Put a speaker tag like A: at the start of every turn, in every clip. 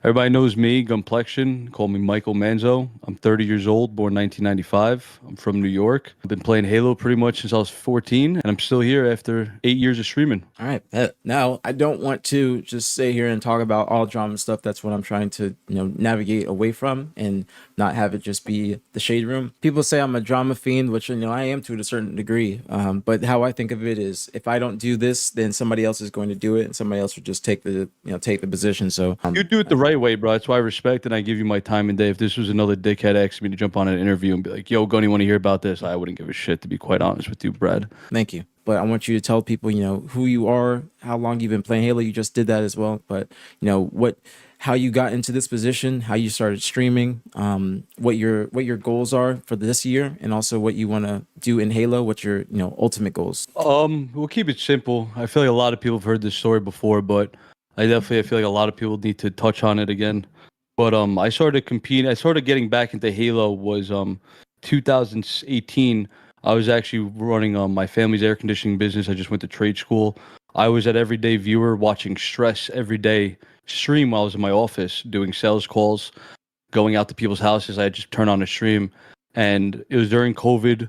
A: Everybody knows me, Gunplexion. Call me Michael Manzo. I'm 30 years old, born 1995. I'm from New York. I've been playing Halo pretty much since I was 14, and I'm still here after 8 years of streaming.
B: All right. Now, I don't want to just sit here and talk about all drama stuff. That's what I'm trying to, navigate away from and not have it just be the shade room. People say I'm a drama fiend, which, I am to a certain degree. But how I think of it is if I don't do this, then somebody else is going to do it and somebody else will just take the position. So,
A: You do it the right way, bro. That's why I respect and I give you my time and day. If this was another dickhead asking me to jump on an interview and be like, yo, Gunny, want to hear about this? I wouldn't give a shit, to be quite honest with you, Brad.
B: thank you. But I want you to tell people, who you are, how long you've been playing Halo. You just did that as well. But, how you got into this position, how you started streaming, what your goals are for this year, and also what you want to do in Halo. What's your, ultimate goals?
A: We'll keep it simple. I feel like a lot of people have heard this story before, but I feel like a lot of people need to touch on it again. But I started competing. I started getting back into Halo was 2018. I was actually running my family's air conditioning business. I just went to trade school. I was at Everyday Viewer watching Stress every day stream while I was in my office doing sales calls, going out to people's houses. I just turned on a stream, and it was during COVID.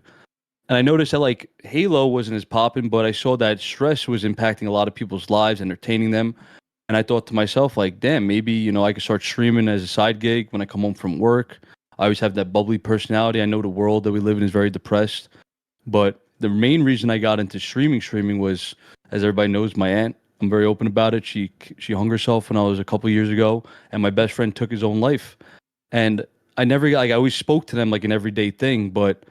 A: And I noticed that like Halo wasn't as popping, but I saw that Stress was impacting a lot of people's lives, entertaining them. And I thought to myself, like, damn, maybe, I could start streaming as a side gig when I come home from work. I always have that bubbly personality. I know the world that we live in is very depressed. But the main reason I got into streaming was, as everybody knows, my aunt. I'm very open about it. She hung herself when I was a couple years ago, and my best friend took his own life. And I never like I always spoke to them like an everyday thing, but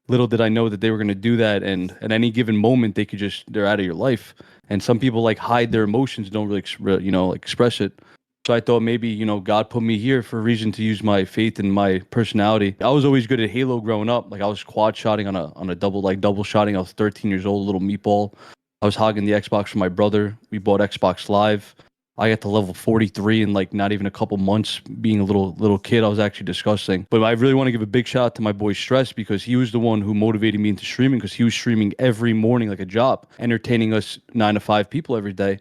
A: little did I know that they were going to do that, and at any given moment they're out of your life. And some people like hide their emotions, don't really like express it. So I thought maybe, God put me here for a reason to use my faith and my personality. I was always good at Halo growing up. Like I was quad shotting on a double shotting. I was 13 years old, a little meatball. I was hogging the Xbox from my brother. We bought Xbox Live. I got to level 43 in like not even a couple months. Being a little kid, I was actually disgusting. But I really want to give a big shout out to my boy Stress, because he was the one who motivated me into streaming, because he was streaming every morning like a job, entertaining us 9 to 5 people every day.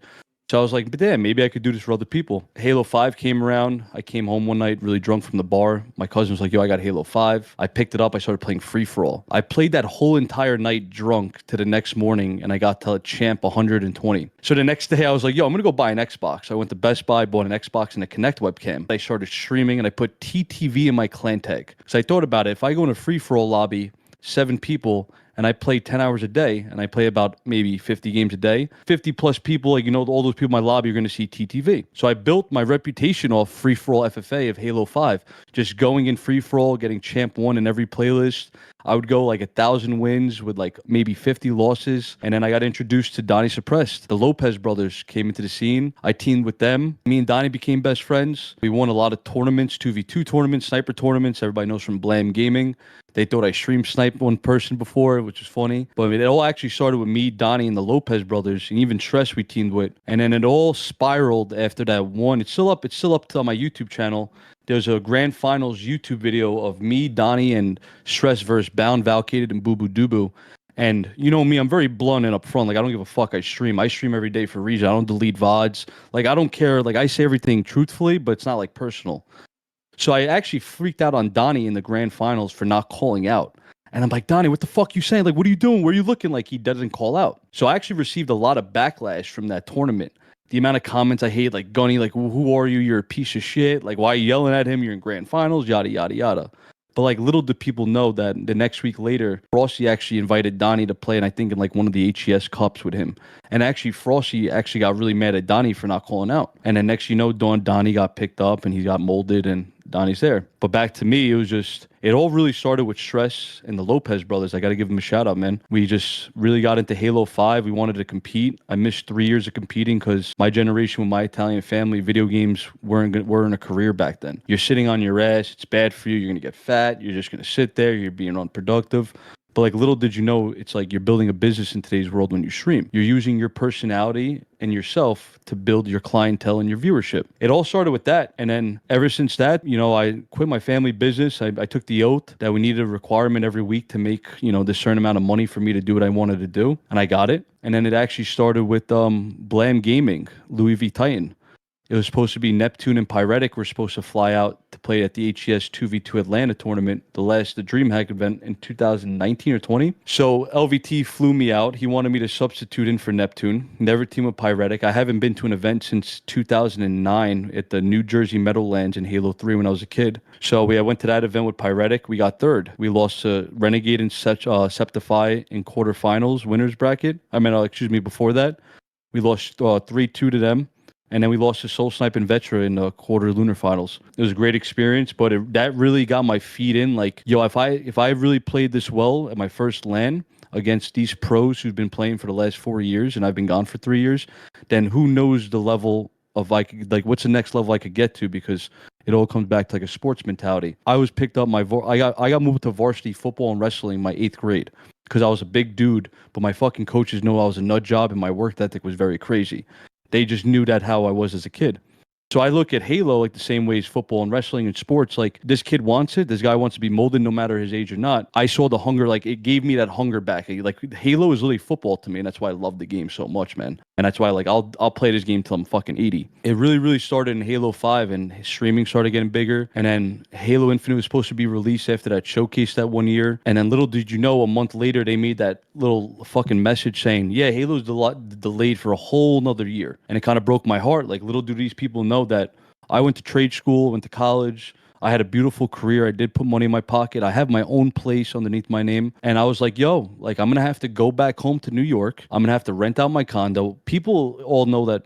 A: So I was like, but damn, maybe I could do this for other people. Halo 5 came around. I came home one night really drunk from the bar. My cousin was like, yo, I got Halo 5. I picked it up. I started playing Free For All. I played that whole entire night drunk to the next morning, and I got to champ 120. So the next day I was like, yo, I'm going to go buy an Xbox. I went to Best Buy, bought an Xbox and a Kinect webcam. I started streaming, and I put TTV in my clan tag. So I thought about it. If I go in a Free For All lobby, 7 people, and I play 10 hours a day, and I play about maybe 50 games a day, 50 plus people, like, all those people in my lobby are going to see TTV. So I built my reputation off free-for-all FFA of Halo 5, just going in free-for-all, getting champ 1 in every playlist. I would go like 1,000 wins with like maybe 50 losses. And then I got introduced to Donnie Suppressed. The Lopez brothers came into the scene. I teamed with them. Me and Donnie became best friends. We won a lot of tournaments, 2v2 tournaments, sniper tournaments. Everybody knows from Blam Gaming. They thought I stream sniped one person before, which was funny. But it all actually started with me, Donnie, and the Lopez brothers, and even Stress we teamed with. And then it all spiraled after that one. It's still up to my YouTube channel. There's a grand finals YouTube video of me, Donnie, and Stress versus Bound, Valkated, and Boo Boo Doo. And you know me, I'm very blunt and upfront. Like, I don't give a fuck. I stream every day for a reason. I don't delete VODs. Like, I don't care. Like, I say everything truthfully, but it's not like personal. So I actually freaked out on Donnie in the grand finals for not calling out. And I'm like, Donnie, what the fuck you saying? Like, what are you doing? Where are you looking? Like, he doesn't call out. So I actually received a lot of backlash from that tournament. The amount of comments I hate, like, Gunny, like, who are you? You're a piece of shit. Like, why are you yelling at him? You're in grand finals, yada, yada, yada. But like, little do people know that the next week later, Frosty actually invited Donnie to play, and I think in like one of the HES Cups with him. And actually, Frosty actually got really mad at Donnie for not calling out. And then next, Donnie got picked up and he got molded, and Donnie's there. But back to me, it all really started with Stress and the Lopez brothers. I got to give them a shout out, man. We just really got into Halo 5. We wanted to compete. I missed 3 years of competing because my generation with my Italian family, video games weren't a career back then. You're sitting on your ass. It's bad for you. You're going to get fat. You're just going to sit there. You're being unproductive. But like, little did you know, it's like you're building a business in today's world when you stream. You're using your personality and yourself to build your clientele and your viewership. It all started with that. And then ever since that, I quit my family business. I took the oath that we needed a requirement every week to make, this certain amount of money for me to do what I wanted to do. And I got it. And then it actually started with Blam Gaming, Louis V. Titan. It was supposed to be Neptune and Pyretic were supposed to fly out to play at the HES 2v2 Atlanta tournament, the DreamHack event in 2019 or 20. So LVT flew me out. He wanted me to substitute in for Neptune, never team with Pyretic. I haven't been to an event since 2009 at the New Jersey Meadowlands in Halo 3 when I was a kid. So I went to that event with Pyretic. We got third. We lost to Renegade and Septify in quarterfinals, winners bracket. Excuse me, before that. We lost 3-2 to them. And then we lost to Soul Snipe and Vetra in the quarter lunar finals. It was a great experience, but that really got my feet in. Like, yo, if I really played this well at my first LAN against these pros who've been playing for the last 4 years, and I've been gone for 3 years, then who knows the level of like what's the next level I could get to, because it all comes back to like a sports mentality. I was picked up I got moved to varsity football and wrestling my 8th grade because I was a big dude, but my fucking coaches know I was a nut job and my work ethic was very crazy. They just knew that how I was as a kid. So I look at Halo like the same way as football and wrestling and sports. Like, this kid wants it. This guy wants to be molded no matter his age or not. I saw the hunger. Like, it gave me that hunger back. Like, Halo is really football to me, and that's why I love the game so much, man. And that's why, like, I'll play this game till I'm fucking 80. It really, really started in Halo 5, and streaming started getting bigger. And then Halo Infinite was supposed to be released after that showcase that one year. And then little did you know, a month later, they made that little fucking message saying, yeah, Halo's delayed for a whole nother year. And it kind of broke my heart. Like, little do these people know that I went to trade school, went to college. I had a beautiful career. I did put money in my pocket. I have my own place underneath my name. And I was like, yo, like, I'm going to have to go back home to New York. I'm going to have to rent out my condo. People all know that.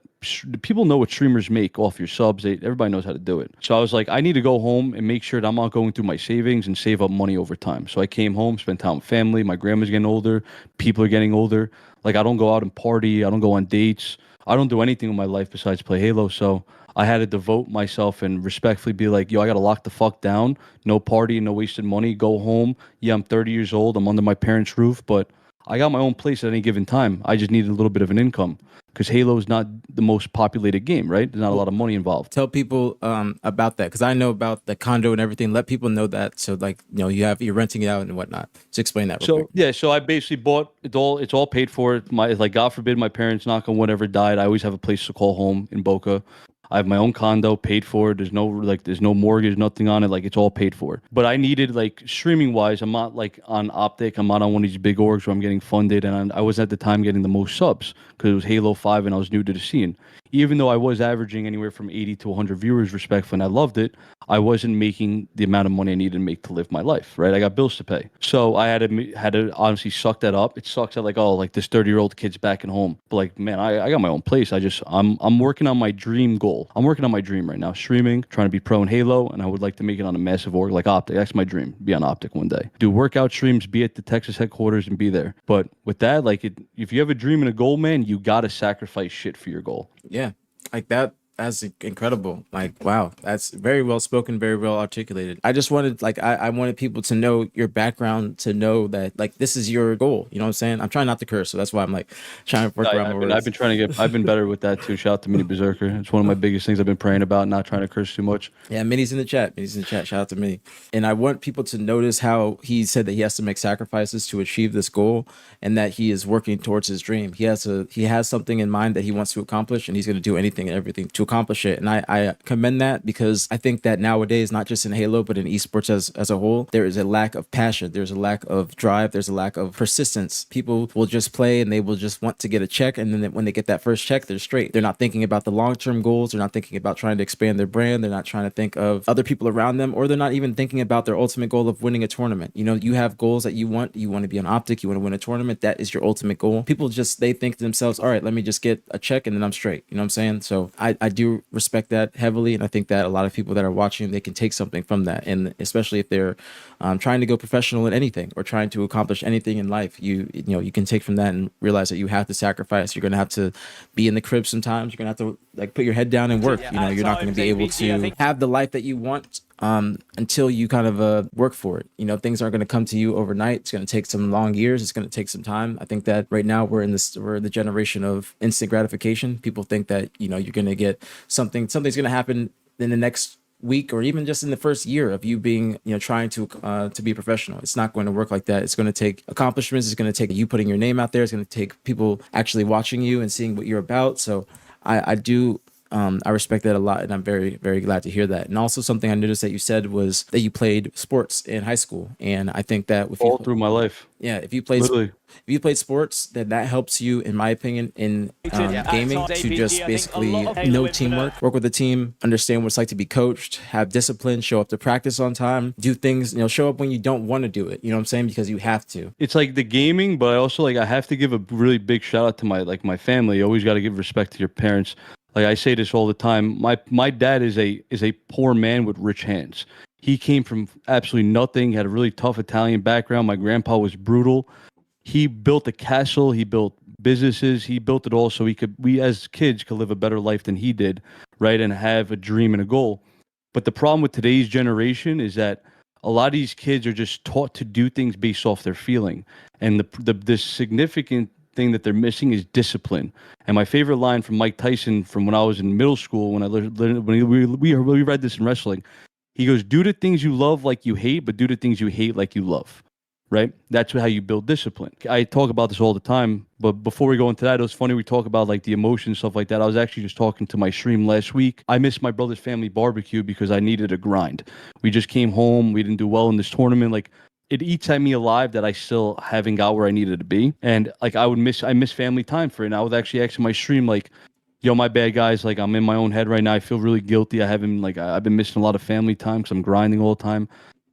A: People know what streamers make off your subs. Everybody knows how to do it. So I was like, I need to go home and make sure that I'm not going through my savings and save up money over time. So I came home, spent time with family. My grandma's getting older. People are getting older. Like, I don't go out and party. I don't go on dates. I don't do anything with my life besides play Halo. So I had to devote myself and respectfully be like, yo, I got to lock the fuck down. No party, no wasted money. Go home. Yeah, I'm 30 years old. I'm under my parents' roof, but I got my own place at any given time. I just needed a little bit of an income because Halo is not the most populated game, right? There's not a lot of money involved.
B: Tell people about that, because I know about the condo and everything. Let people know that, so like, you know, you're renting it out and whatnot. Just explain that real quick.
A: Yeah, so I basically bought it all. It's all paid for. Like, God forbid my parents, knock on wood, ever died, I always have a place to call home in Boca. I have my own condo paid for. There's no mortgage, nothing on it. Like, it's all paid for. But I needed, like, streaming wise, I'm not like on OpTic. I'm not on one of these big orgs where I'm getting funded. And I was at the time getting the most subs because it was Halo 5 and I was new to the scene. Even though I was averaging anywhere from 80 to 100 viewers, respectfully, and I loved it, I wasn't making the amount of money I needed to make to live my life, right? I got bills to pay. So I had to honestly suck that up. It sucks that, like, oh, like, this 30-year-old kid's back at home. But, like, man, I got my own place. I'm working on my dream goal. I'm working on my dream right now, streaming, trying to be pro in Halo, and I would like to make it on a massive org like OpTic. That's my dream, be on OpTic one day. Do workout streams, be at the Texas headquarters, and be there. But with that, like, if you have a dream and a goal, man, you got to sacrifice shit for your goal.
B: Yeah, like that's incredible. Like, wow, that's very well spoken, very well articulated. I just wanted, like, I wanted people to know your background, to know that, like, this is your goal. You know what I'm saying? I'm trying not to curse, so that's why I'm like trying to work around my words.
A: I've been better with that too. Shout out to Mini Berserker. It's one of my biggest things I've been praying about, not trying to curse too much.
B: Yeah, Minnie's in the chat. Shout out to Minnie. And I want people to notice how he said that he has to make sacrifices to achieve this goal, and that he is working towards his dream. He has something in mind that he wants to accomplish, and he's going to do anything and everything to accomplish it. And I commend that, because I think that nowadays, not just in Halo, but in esports as a whole, there is a lack of passion. There's a lack of drive. There's a lack of persistence. People will just play and they will just want to get a check. And then when they get that first check, they're straight. They're not thinking about the long-term goals. They're not thinking about trying to expand their brand. They're not trying to think of other people around them, or they're not even thinking about their ultimate goal of winning a tournament. You know, you have goals that you want. You want to be on OpTic. You want to win a tournament. That is your ultimate goal. People they think to themselves, all right, let me just get a check and then I'm straight. You know what I'm saying? So I do respect that heavily, and I think that a lot of people that are watching, they can take something from that. And especially if they're trying to go professional in anything or trying to accomplish anything in life, you know, you can take from that and realize that you have to sacrifice. You're going to have to be in the crib sometimes. You're going to have to, like, put your head down and work. You know, you're not going to be able to have the life that you want until you kind of work for it. You know, things aren't going to come to you overnight. It's going to take some long years. It's going to take some time. I think that right now we're in the generation of instant gratification. People think that, you know, you're going to get something's going to happen in the next week, or even just in the first year of you being, you know, trying to be a professional. It's not going to work like that. It's going to take accomplishments. It's going to take you putting your name out there. It's going to take people actually watching you and seeing what you're about. So I do I respect that a lot, and I'm very, very glad to hear that. And also, something I noticed that you said was that you played sports in high school, and I think that if
A: All
B: you,
A: through my life,
B: yeah,
A: literally.
B: if you played sports, then that helps you, in my opinion, in gaming to just basically know teamwork, work with a team, understand what it's like to be coached, have discipline, show up to practice on time, do things, show up when you don't want to do it. You know what I'm saying? Because you have to.
A: It's like the gaming, but I also like I have to give a really big shout out to my family. You always got to give respect to your parents. Like I say this all the time. My dad is a poor man with rich hands. He came from absolutely nothing, had a really tough Italian background. My grandpa was brutal. He built a castle, he built businesses, he built it all so we as kids could live a better life than he did, right? And have a dream and a goal. But the problem with today's generation is that a lot of these kids are just taught to do things based off their feeling. And the significant thing that they're missing is discipline. And my favorite line from Mike Tyson from when I was in middle school, when I learned, when we read this in wrestling, he goes, "Do the things you love like you hate, but do the things you hate like you love." Right? That's how you build discipline. I talk about this all the time, but before we go into that, it was funny we talk about like the emotions, stuff like that. I was actually just talking to my stream last week. I missed my brother's family barbecue because I needed a grind. We just came home. We didn't do well in this tournament. Like it eats at me alive that I still haven't got where I needed to be. And like I miss family time for it. And I was actually asking my stream, like, yo, my bad guys. Like I'm in my own head right now. I feel really guilty. I've been missing a lot of family time because I'm grinding all the time,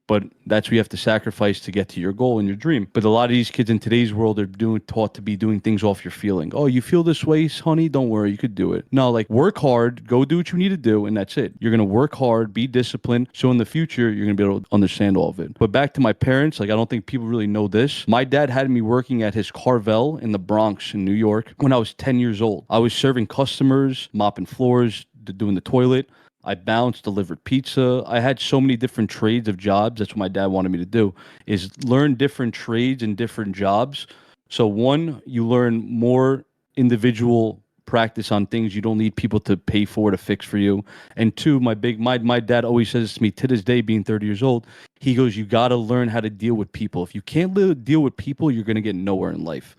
A: but that's what you have to sacrifice to get to your goal and your dream. But a lot of these kids in today's world are taught to be doing things off your feeling. Oh, you feel this way, honey? Don't worry, you could do it. No, like work hard, go do what you need to do, and that's it. You're gonna work hard, be disciplined, so in the future you're gonna be able to understand all of it. But back to my parents, like I don't think people really know this. My dad had me working at his Carvel in the Bronx in New York when I was 10 years old. I was serving customers, mopping floors, doing the toilet. I bounced, delivered pizza. I had so many different trades of jobs. That's what my dad wanted me to do, is learn different trades and different jobs. So one, you learn more individual practice on things you don't need people to pay for to fix for you. And two, my dad always says to me to this day, being 30 years old, he goes, you got to learn how to deal with people. If you can't deal with people, you're going to get nowhere in life.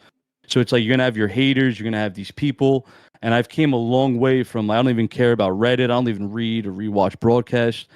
A: So it's like you're gonna have your haters, you're gonna have these people, and I've came a long way from I don't even care about Reddit, I don't even read or rewatch broadcasts.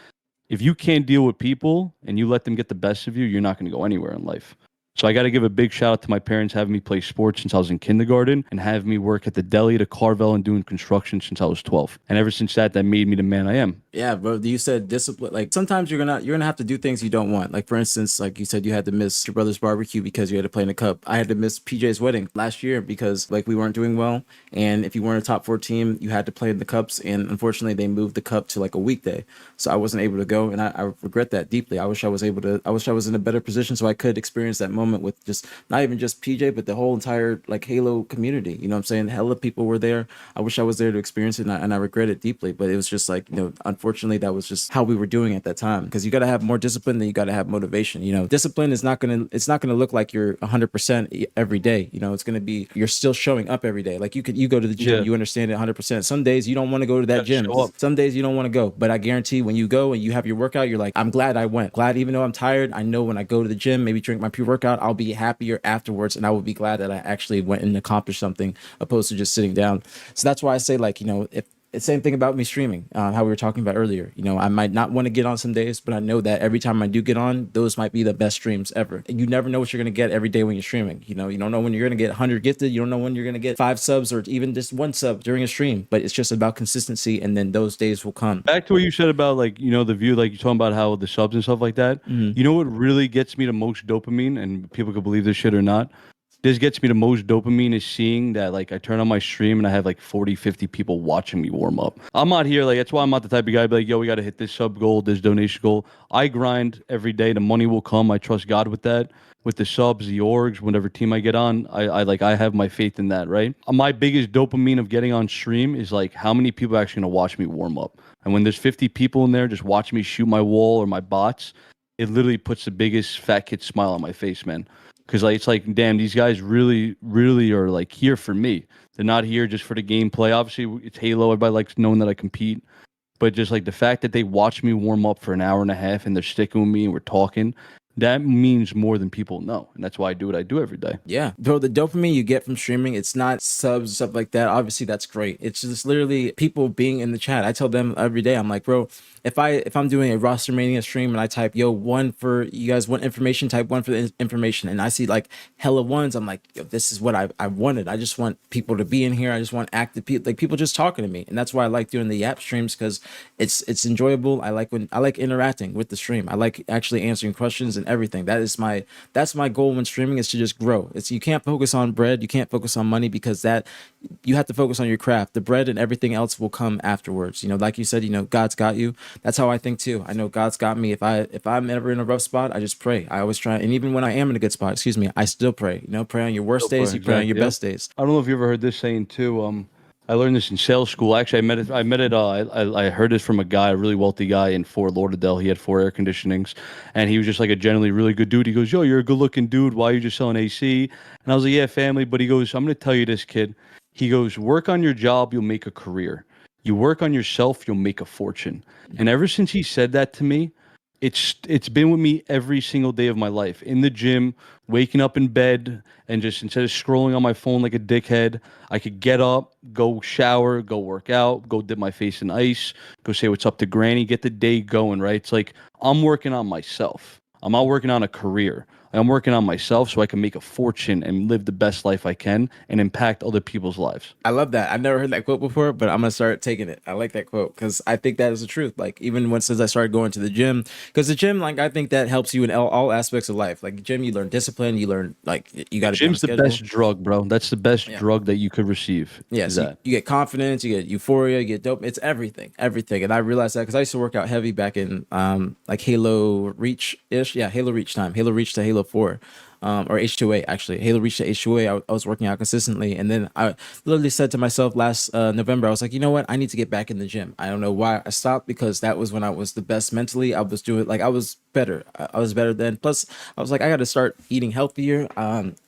A: If you can't deal with people and you let them get the best of you, you're not gonna go anywhere in life. So I got to give a big shout out to my parents having me play sports since I was in kindergarten and having me work at the deli to Carvel and doing construction since I was 12. And ever since that made me the man I am.
B: Yeah, bro. You said discipline. Like sometimes you're gonna have to do things you don't want. Like for instance, like you said, you had to miss your brother's barbecue because you had to play in the cup. I had to miss PJ's wedding last year because like we weren't doing well, and if you weren't a top four team, you had to play in the cups. And unfortunately, they moved the cup to like a weekday, so I wasn't able to go, and I regret that deeply. I wish I was able to. I wish I was in a better position so I could experience that moment with just not even just PJ, but the whole entire like Halo community. You know what I'm saying? Hella people were there. I wish I was there to experience it, and I regret it deeply. But it was just like unfortunately, that was just how we were doing at that time. Because you got to have more discipline than you got to have motivation. Discipline is not gonna. It's not gonna look like you're 100% every day. It's gonna be you're still showing up every day. Like you go to the gym, you understand it 100%. Some days you don't want to go to that gym. Some days you don't want to go. But I guarantee when you go and you have your workout, you're like, I'm glad I went. Glad even though I'm tired, I know when I go to the gym, maybe drink my pre-workout, I'll be happier afterwards, and I will be glad that I actually went and accomplished something, opposed to just sitting down. So that's why I say if it's the same thing about me streaming, how we were talking about earlier. I might not want to get on some days, but I know that every time I do get on, those might be the best streams ever. And you never know what you're going to get every day when you're streaming. You don't know when you're going to get 100 gifted. You don't know when you're going to get 5 subs or even just 1 sub during a stream. But it's just about consistency, and then those days will come.
A: Back to what you said about the view, like you're talking about how the subs and stuff like that.
B: Mm-hmm.
A: You know what really gets me the most dopamine, and people could believe this shit or not, this gets me the most dopamine is seeing that I turn on my stream and I have 40, 50 people watching me warm up. I'm not here, that's why I'm not the type of guy to be like, yo, we got to hit this sub goal, this donation goal. I grind every day. The money will come. I trust God with that. With the subs, the orgs, whatever team I get on, I have my faith in that, right? My biggest dopamine of getting on stream is how many people are actually going to watch me warm up. And when there's 50 people in there just watching me shoot my wall or my bots, it literally puts the biggest fat kid smile on my face, man. Because it's damn, these guys really, really are here for me. They're not here just for the gameplay. Obviously, it's Halo. Everybody likes knowing that I compete. But just the fact that they watch me warm up for an hour and a half and they're sticking with me and we're talking, that means more than people know. And that's why I do what I do every day.
B: Yeah, bro, the dopamine you get from streaming, it's not subs, stuff like that. Obviously, that's great. It's just literally people being in the chat. I tell them every day, I'm like, bro, if I'm doing a roster mania stream and I type, yo, one for you guys want information, type one for the information, and I see like hella ones, I'm like, yo, this is what I wanted. I just want people to be in here. I just want active people, like people just talking to me, and that's why I like doing the Yap streams because it's enjoyable. I like interacting with the stream. I like actually answering questions and everything. That's my goal when streaming is to just grow. It's you can't focus on bread, you can't focus on money because that you have to focus on your craft. The bread and everything else will come afterwards. You know, like you said, you know, God's got you. That's how I think too. I know God's got me. If I'm ever in a rough spot, I just pray. I always try, and even when I am in a good spot, excuse me, I still pray. You know, pray on your worst days, you pray on your
A: Exactly. Yep.
B: best days.
A: I don't know if you ever heard this saying too. I learned this in sales school. Actually, I met it. I met it. I heard it from a guy, a really wealthy guy in Fort Lauderdale. He had 4 air conditionings, and he was just like a generally really good dude. He goes, "Yo, you're a good-looking dude. Why are you just selling AC?" And I was like, "Yeah, family." But he goes, "I'm going to tell you this, kid." He goes, "Work on your job, you'll make a career. You work on yourself, you'll make a fortune." And ever since he said that to me, it's been with me every single day of my life. In the gym, waking up in bed, and just instead of scrolling on my phone like a dickhead, I could get up, go shower, go work out, go dip my face in ice, go say what's up to Granny, get the day going, right? It's like I'm working on myself. I'm not working on a career. I'm working on myself so I can make a fortune and live the best life I can and impact other people's lives.
B: I love that. I've never heard that quote before, but I'm gonna start taking it. I like that quote because I think that is the truth. Like even when since I started going to the gym, because the gym, like I think that helps you in all aspects of life. Like gym, you learn discipline. You learn like you got to be on a
A: Gym's the
B: schedule.
A: best drug, bro. That's the best
B: Yeah.
A: drug that you could receive.
B: Yeah,
A: Is
B: so
A: that?
B: you get confidence, you get euphoria, you get dope. It's everything, everything. And I realized that because I used to work out heavy back in like Halo Reach ish. Yeah, Halo Reach time, Halo Reach to Halo 4, or H2A actually. Halo Reach to H2A. I was working out consistently, and then I literally said to myself last November, I was like, you know what? I need to get back in the gym. I don't know why I stopped because that was when I was the best mentally. I was doing like I was better. I was better then. Plus, I was like, I got to start eating healthier.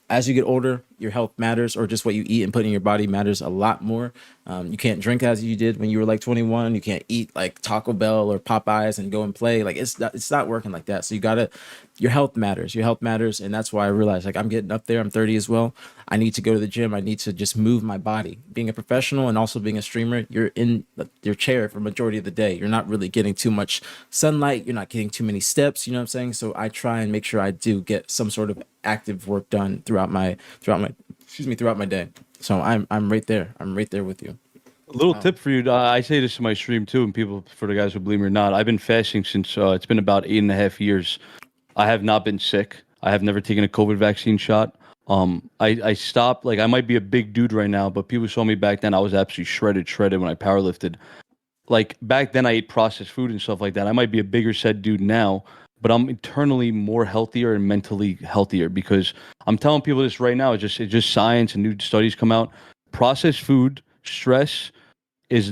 B: As you get older, your health matters, or just what you eat and put in your body matters a lot more. You can't drink as you did when you were like 21. You can't eat like Taco Bell or Popeyes and go and play. Like it's not working like that. So you gotta, your health matters. Your health matters, and that's why I realized like I'm getting up there. I'm 30 as well. I need to go to the gym. I need to just move my body. Being a professional and also being a streamer, you're in your chair for majority of the day. You're not really getting too much sunlight. You're not getting too many steps. You know what I'm saying? So I try and make sure I do get some sort of active work done throughout my day. So I'm right there. I'm right there with you.
A: A little tip for you. I say this in my stream too, and people, for the guys who believe me or not, I've been fasting since it's been about 8.5 years. I have not been sick. I have never taken a COVID vaccine shot. I stopped. Like I might be a big dude right now, but people saw me back then. I was absolutely shredded when I powerlifted. Like back then, I ate processed food and stuff like that. I might be a bigger said dude now, but I'm internally more healthier and mentally healthier because I'm telling people this right now. It's just science and new studies come out. Processed food, stress is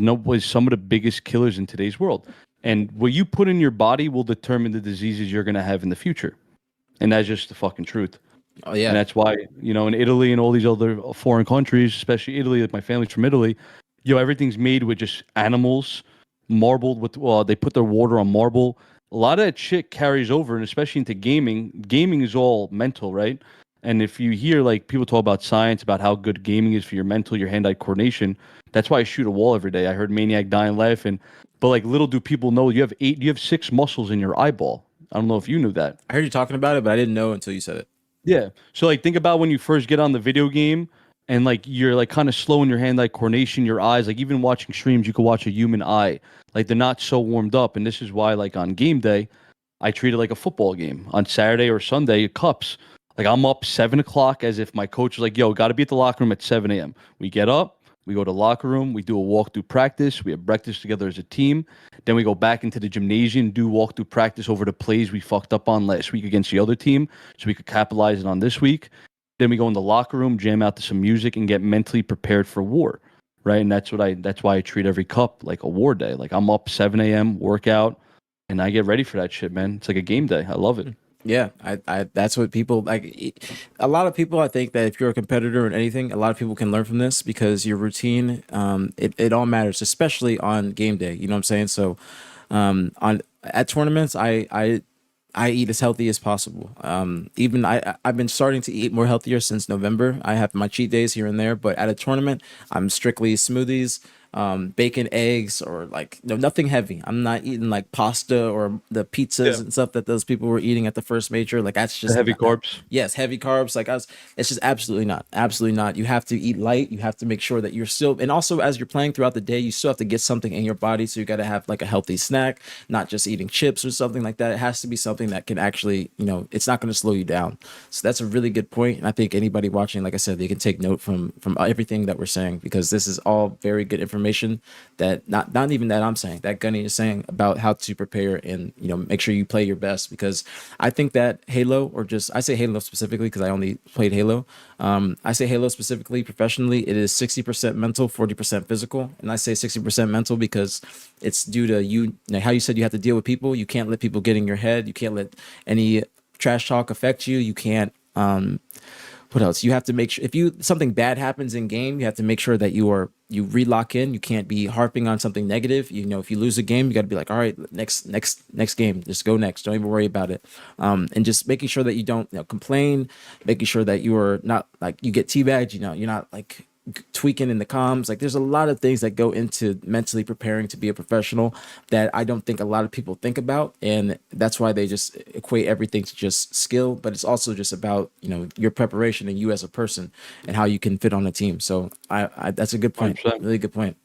A: some of the biggest killers in today's world. And what you put in your body will determine the diseases you're gonna have in the future. And that's just the fucking truth.
B: Oh
A: And
B: yeah.
A: that's why, in Italy and all these other foreign countries, especially Italy, like my family's from Italy, everything's made with just animals, marbled with, well, they put their water on marble. A lot of that shit carries over, and especially into gaming. Gaming is all mental, right? And if you hear like people talk about science, about how good gaming is for your mental, your hand-eye coordination, that's why I shoot a wall every day. I heard Maniac dying laughing, but like little do people know you have 6 muscles in your eyeball. I don't know if you knew that.
B: I heard you talking about it, but I didn't know until you said it.
A: Yeah. So like think about when you first get on the video game and like you're like kind of slow in your hand like coordination, your eyes, like even watching streams, you could watch a human eye. Like they're not so warmed up. And this is why like on game day, I treat it like a football game. On Saturday or Sunday, cups. Like I'm up 7 o'clock as if my coach is like, yo, gotta be at the locker room at 7 a.m. We get up, we go to the locker room, we do a walk through practice, we have breakfast together as a team. Then we go back into the gymnasium, do walk through practice over the plays we fucked up on last week against the other team, so we could capitalize it on this week. Then we go in the locker room, jam out to some music, and get mentally prepared for war, right? And that's why I treat every cup like a war day. Like I'm up 7 a.m., workout, and I get ready for that shit, man. It's like a game day. I love it.
B: Yeah, I that's what people like. A lot of people, I think that if you're a competitor in anything, a lot of people can learn from this because your routine, it all matters, especially on game day. You know what I'm saying? So, on at tournaments, I I eat as healthy as possible. Even I've been starting to eat more healthier since November. I have my cheat days here and there, but at a tournament, I'm strictly smoothies, bacon, eggs, or like no nothing heavy. I'm not eating like pasta or the pizzas
A: Yeah.
B: and stuff that those people were eating at the first major. Like that's
A: The
B: just
A: heavy
B: not
A: carbs.
B: yes, heavy carbs. Like I was, it's just absolutely not. You have to eat light. You have to make sure that you're still, and also as you're playing throughout the day, you still have to get something in your body. So you got to have like a healthy snack, not just eating chips or something like that. It has to be something that can actually, it's not going to slow you down. So that's a really good point, and I think anybody watching, like I said, they can take note from everything that we're saying because this is all very good information that not even that I'm saying, that Gunny is saying about how to prepare and make sure you play your best because I think that Halo, or just I say Halo specifically because I only played Halo. I say Halo specifically professionally. It is 60% mental, 40% physical, and I say 60% mental because it's due to how you said you have to deal with people. You can't let people get in your head. You can't let any trash talk affect you. You can't. What else? You have to make sure if something bad happens in game, you have to make sure that you relock in. You can't be harping on something negative. If you lose a game, you got to be like, all right, next game, just go next. Don't even worry about it. And just making sure that you don't complain, making sure that you are not like you get teabagged. You're not like tweaking in the comms. Like there's a lot of things that go into mentally preparing to be a professional that I don't think a lot of people think about, and that's why they just equate everything to just skill. But it's also just about your preparation and you as a person and how you can fit on a team. So I that's a good point,
A: 100%.
B: really good point.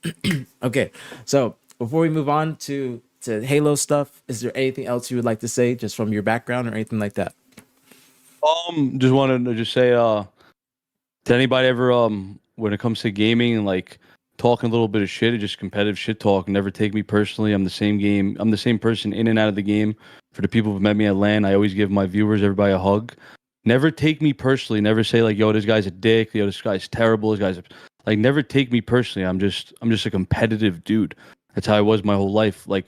B: Okay, so before we move on to Halo stuff, is there anything else you would like to say just from your background or anything like that?
A: Just wanted to just say, did anybody ever, when it comes to gaming and like talking a little bit of shit or just competitive shit talk, never take me personally. I'm the same person in and out of the game. For the people who met me at LAN, I always give my viewers, everybody a hug. Never take me personally. Never say like, yo, this guy's a dick. Yo, this guy's terrible. This guy's like, never take me personally. I'm just a competitive dude. That's how I was my whole life. Like,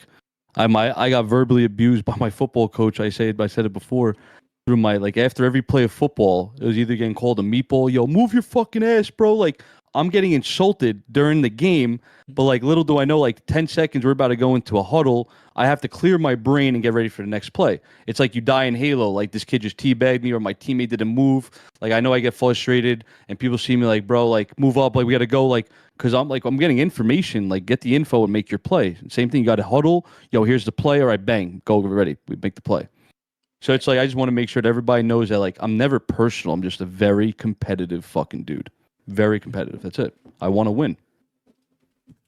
A: I got verbally abused by my football coach. I said it before through my like after every play of football, it was either getting called a meatball, yo, move your fucking ass, bro. Like I'm getting insulted during the game, but like little do I know, like 10 seconds we're about to go into a huddle. I have to clear my brain and get ready for the next play. It's like you die in Halo, like this kid just teabagged me or my teammate didn't move. Like I know I get frustrated and people see me like, bro, like move up, like we gotta go, like because I'm getting information, like get the info and make your play. Same thing, you got to huddle. Yo, here's the play. All right, bang, go, we're ready. We make the play. So it's like I just want to make sure that everybody knows that like I'm never personal. I'm just a very competitive fucking dude. Very competitive. That's it. I want to win.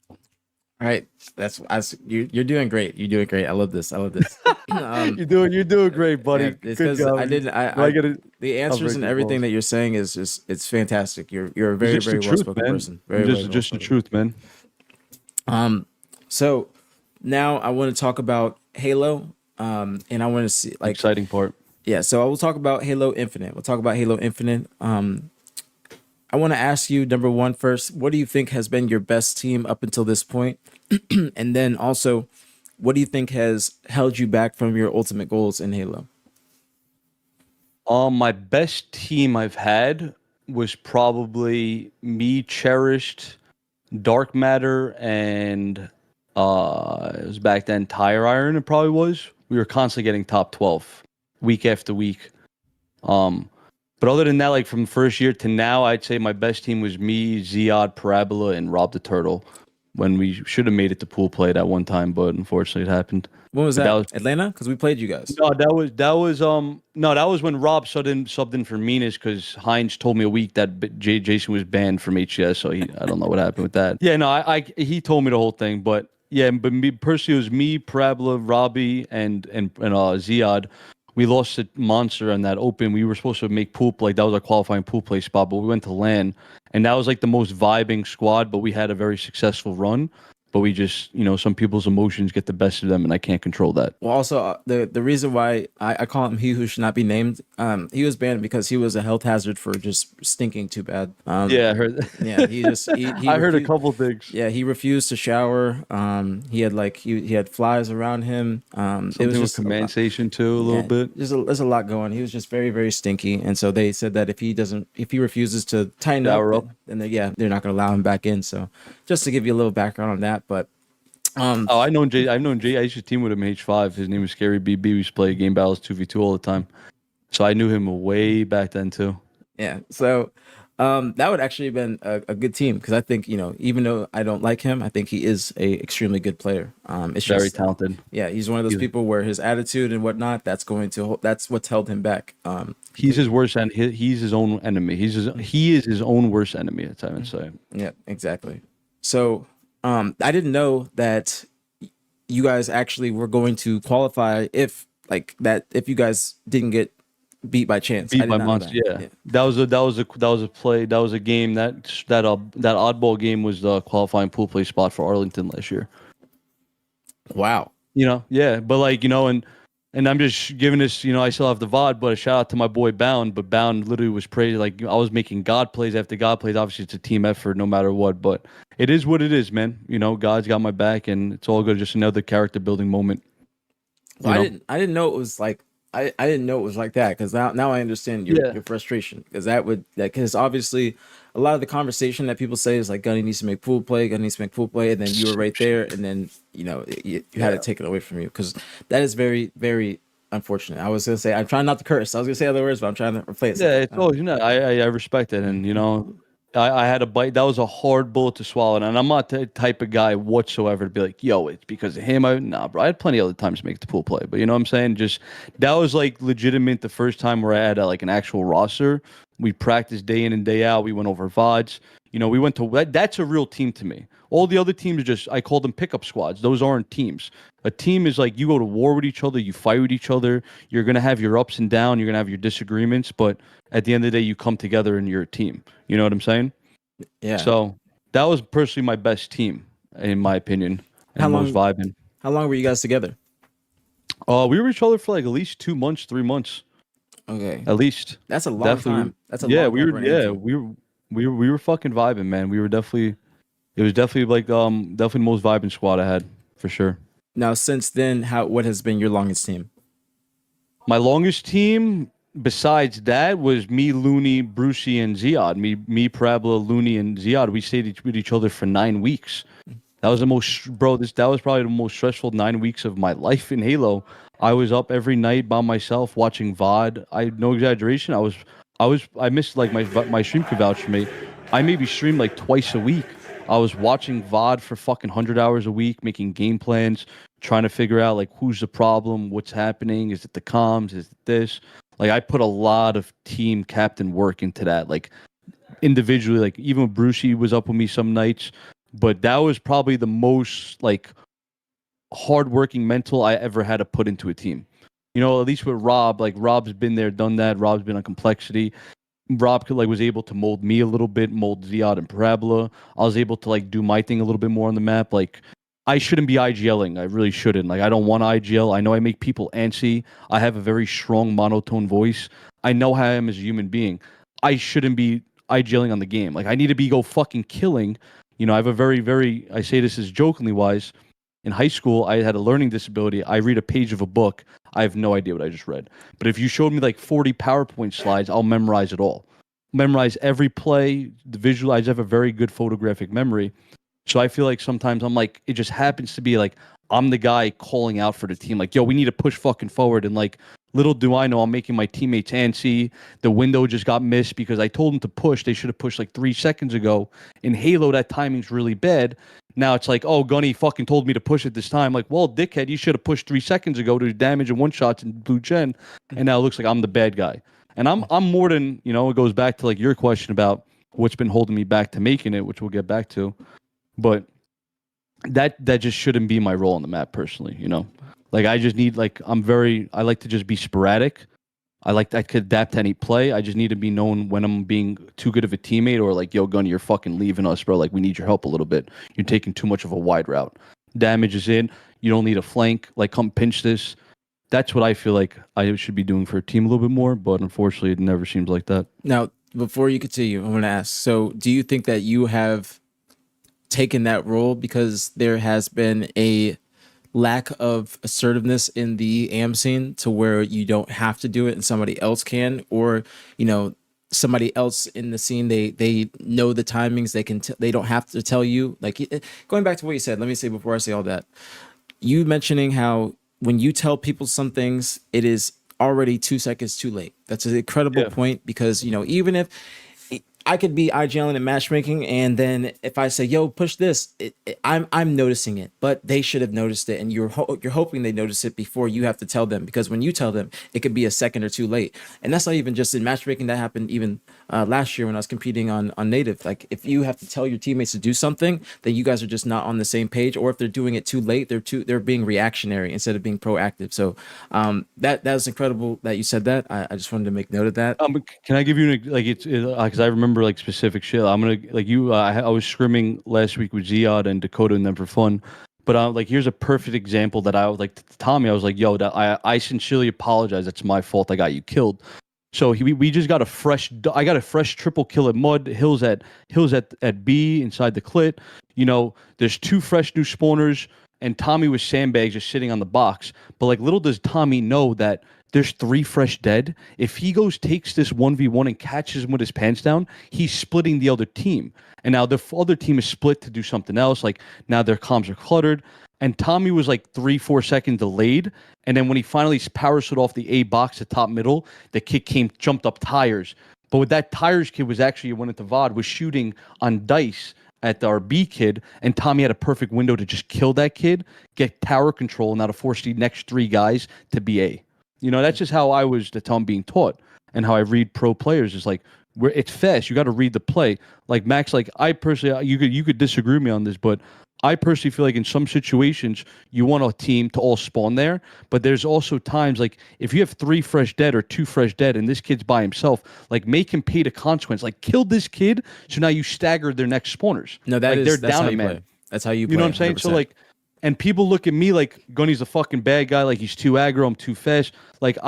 B: All right, that's as you're doing great. You're doing great. I love this. I love this.
A: You're doing great,
B: Yeah,
A: buddy.
B: it's
A: Good
B: because
A: job.
B: I didn't.
A: Well, I
B: I
A: gotta.
B: the
A: I'll
B: answers
A: break
B: and
A: your
B: everything
A: balls.
B: that you're saying is just it's fantastic. You're a
A: It's
B: very
A: just the
B: very well
A: truth,
B: spoken
A: man.
B: person.
A: I'm
B: Very very
A: just
B: well
A: just the
B: spoken.
A: truth, man.
B: So now I want to talk about Halo. And I want to see like
A: Exciting part.
B: yeah. So I will talk about Halo Infinite. We'll talk about Halo Infinite. I want to ask you number one first. What do you think has been your best team up until this point? And then also, what do you think has held you back from your ultimate goals in Halo?
A: My best team I've had was probably me, cherished, dark matter, and it was back then tire iron. It probably was. We were constantly getting top 12 week after week. Um, but other than that, like from first year to now, I'd say my best team was me, Ziad, Parabola, and Rob the Turtle. When we should have made it to pool play at one time, but unfortunately it happened.
B: When was
A: But that
B: that?
A: was
B: Atlanta? Because we played you guys.
A: no, that was when Rob subbed in for Minas because Heinz told me a week that Jason was banned from HCS, so I don't know what happened with that. Yeah, no, he told me the whole thing, but yeah, but me personally it was me, Parabola, Robbie, and Ziad. We lost to Monster on that open. We were supposed to make pool play. That was our qualifying pool play spot, but we went to LAN, and that was like the most vibing squad. But we had a very successful run. But we just, some people's emotions get the best of them, and I can't control that.
B: Well, also the reason why I call him he who should not be named, he was banned because he was a health hazard for just stinking too bad.
A: Yeah, I heard.
B: Yeah, he just he
A: I heard a
B: refused.
A: couple things.
B: Yeah, he refused to shower. He had like he had flies around him. It was
A: Something with
B: just a
A: command
B: lot.
A: station too, a little
B: Yeah,
A: bit.
B: there's a lot going. He was just very very stinky, and so they said that if he refuses to tighten up,
A: Shower up.
B: then they're not going to allow him back in. So just to give you a little background on that, but Um,
A: Oh, I know Jay. I've known Jay. I used to team with him in H5. His name was Scary BB. We used to play game battles 2v2 all the time. So I knew him way back then too.
B: yeah. So that would actually have been a good team because I think, even though I don't like him, I think he is a extremely good player. It's
A: Very
B: just,
A: talented.
B: yeah, he's one of those
A: He's,
B: people where his attitude and whatnot, that's what's held him back.
A: he's his worst and he's his own enemy. He is his own worst enemy. That's what I would say.
B: Yeah, exactly. So I didn't know that you guys actually were going to qualify if you guys didn't get beat by chance. I
A: Beat
B: did
A: by
B: not know
A: months.
B: that.
A: Yeah,
B: Yeah.
A: that was a play. That was a game that oddball game was the qualifying pool play spot for Arlington last year.
B: Wow.
A: Yeah, but like and I'm just giving this. I still have the VOD, but a shout out to my boy Bound. But Bound literally was praised. Like I was making God plays after God plays. Obviously, it's a team effort, no matter what. But it is what it is, man. God's got my back, and it's all good. Just another character building moment.
B: Well,
A: You know.
B: I didn't know it was like I didn't know it was like that because now I understand
A: Yeah.
B: your frustration because because obviously a lot of the conversation that people say is like Gunny needs to make pool play, Gunny needs to make pool play, and then you were right there, and then you had
A: Yeah.
B: it taken away from you because that is very very unfortunate. I was gonna say I'm trying not to curse. I was gonna say other words, but I'm trying to replace
A: Yeah,
B: it.
A: it's always I respect it, and I had a bite. That was a hard bullet to swallow, and I'm not the type of guy whatsoever to be like, yo, it's because of him. Nah, bro. I had plenty of other times to make the pool play, but you know what I'm saying? Just that was like legitimate. The first time where I had like an actual roster, we practiced day in and day out. We went over VODs. We went to that's a real team to me. All the other teams are just I call them pickup squads. Those aren't teams. A team is like you go to war with each other, you fight with each other. You're gonna have your ups and downs. You're gonna have your disagreements, but at the end of the day, you come together and you're a team. You know what I'm saying?
B: Yeah.
A: So that was personally my best team, in my opinion,
B: How
A: and most
B: long
A: vibing.
B: how long were you guys together?
A: We were with each other for like at least 2 months, 3 months,
B: Okay.
A: at least.
B: That's a long
A: Definitely.
B: time. That's a
A: Yeah,
B: long
A: we
B: time
A: were.
B: for an AM
A: Yeah,
B: team.
A: we were fucking vibing, man. We were definitely. It was definitely like definitely the most vibing squad I had for sure.
B: Now, since then, what has been your longest team?
A: My longest team besides that was me, Looney, Brucey, and Ziad. Me, Parabla, Looney, and Ziad. We stayed with each other for 9 weeks. That was the most, bro. That was probably the most stressful 9 weeks of my life in Halo. I was up every night by myself watching VOD. No exaggeration. I missed like my stream could vouch for me. I maybe streamed like twice a week. I was watching VOD for fucking 100 hours a week, making game plans, trying to figure out like who's the problem, what's happening, is it the comms, is it this? Like I put a lot of team captain work into that. Like individually, like even Brucey was up with me some nights, but that was probably the most like hardworking mental I ever had to put into a team. At least with Rob, like Rob's been there, done that. Rob's been on complexity. Rob could was able to mold me a little bit, mold Ziad and Parabola. I was able to like do my thing a little bit more on the map. Like I shouldn't be IGLing. I really shouldn't. Like I don't want to IGL. I know I make people antsy. I have a very strong monotone voice. I know how I am as a human being. I shouldn't be IGLing on the game. Like I need to be go fucking killing. I have a very, very I say this as jokingly wise. In high school, I had a learning disability. I read a page of a book. I have no idea what I just read. But if you showed me like 40 PowerPoint slides, I'll memorize it all. Memorize every play, visualize. I have a very good photographic memory. So I feel like sometimes I'm like, it just happens to be like, I'm the guy calling out for the team. Like, yo, we need to push fucking forward. And like, little do I know, I'm making my teammates antsy. The window just got missed because I told them to push. They should have pushed like 3 seconds ago. In Halo, that timing's really bad. Now it's like, oh, Gunny fucking told me to push it this time. Like, well, dickhead, you should have pushed 3 seconds ago to damage and one shots in blue gen. And now it looks like I'm the bad guy. And I'm more than, it goes back to like your question about what's been holding me back to making it, which we'll get back to. But that just shouldn't be my role on the map personally. Like I just need I like to just be sporadic. I could adapt to any play. I just need to be known when I'm being too good of a teammate or like, yo, Gunny, you're fucking leaving us, bro. Like we need your help a little bit. You're taking too much of a wide route. Damage is in. You don't need a flank. Like come pinch this. That's what I feel like I should be doing for a team a little bit more, but unfortunately it never seems like that.
B: Now, before you continue, I want to ask, so do you think that you have taken that role because there has been a lack of assertiveness in the AM scene to where you don't have to do it and somebody else can, or you know somebody else in the scene, they know the timings, they don't have to tell you. Like, going back to what you said, let me say before I say all that, you mentioning how when you tell people some things, it is already 2 seconds too late. That's an incredible
A: Yeah.
B: point, because even if I could be IGLing and matchmaking, and then if I say, "Yo, push this," I'm noticing it, but they should have noticed it, and you're hoping they notice it before you have to tell them, because when you tell them, it could be a second or two late, and that's not even just in matchmaking. That happened even last year when I was competing on native. Like, if you have to tell your teammates to do something, then you guys are just not on the same page, or if they're doing it too late, they're being reactionary instead of being proactive. So that was incredible that you said that. I just wanted to make note of that.
A: Can I give you like it's because I remember like specific shit. I'm gonna like you. I was scrimming last week with Ziad and Dakota and them for fun, but like here's a perfect example that I was like to Tommy. I was like, yo, that I sincerely apologize. That's my fault. I got you killed. So we just got I got a fresh triple kill at Mud Hills at B inside the clit. You know, there's two fresh new spawners, and Tommy was sandbags just sitting on the box. But like little does Tommy know that there's three fresh dead. If he goes takes this 1v1 and catches him with his pants down, he's splitting the other team. And now the other team is split to do something else. Like now their comms are cluttered. And Tommy was like 3-4 seconds delayed. And then when he finally power slid off the A box at top middle, the kid jumped up tires. But with that tires kid was actually went into VOD, was shooting on dice at our B kid, and Tommy had a perfect window to just kill that kid, get tower control, and now to force the next three guys to be A. You know, that's just how I was, that's how I'm being taught, and how I read pro players is like, where it's fast. You got to read the play. Like Max, like I personally, you could disagree with me on this, but I personally feel like in some situations you want a team to all spawn there, but there's also times like if you have three fresh dead or two fresh dead and this kid's by himself, like make him pay the consequence. Like kill this kid, so now you stagger their next spawners.
B: No,
A: like they're
B: that's
A: down
B: how
A: a
B: you
A: man.
B: play. That's how you play.
A: You know what I'm saying?
B: 100%.
A: So like, and people look at me like Gunny's a fucking bad guy, like he's too aggro, I'm too fast. Like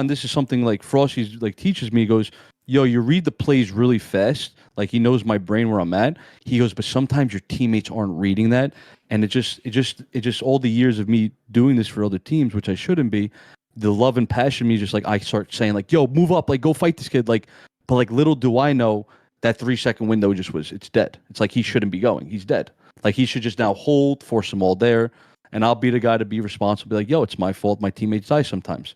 A: this is something like Frosty's like teaches me. He goes, yo, you read the plays really fast. Like he knows my brain where I'm at. He goes, but sometimes your teammates aren't reading that. And it just all the years of me doing this for other teams, which I shouldn't be, the love and passion in me just like I start saying like, yo, move up, like go fight this kid. Like, but like little do I know that 3 second window it's dead. It's like he shouldn't be going. He's dead. Like he should just now hold, force them all there, and I'll be the guy to be responsible. Be like, yo, it's my fault. My teammates die sometimes.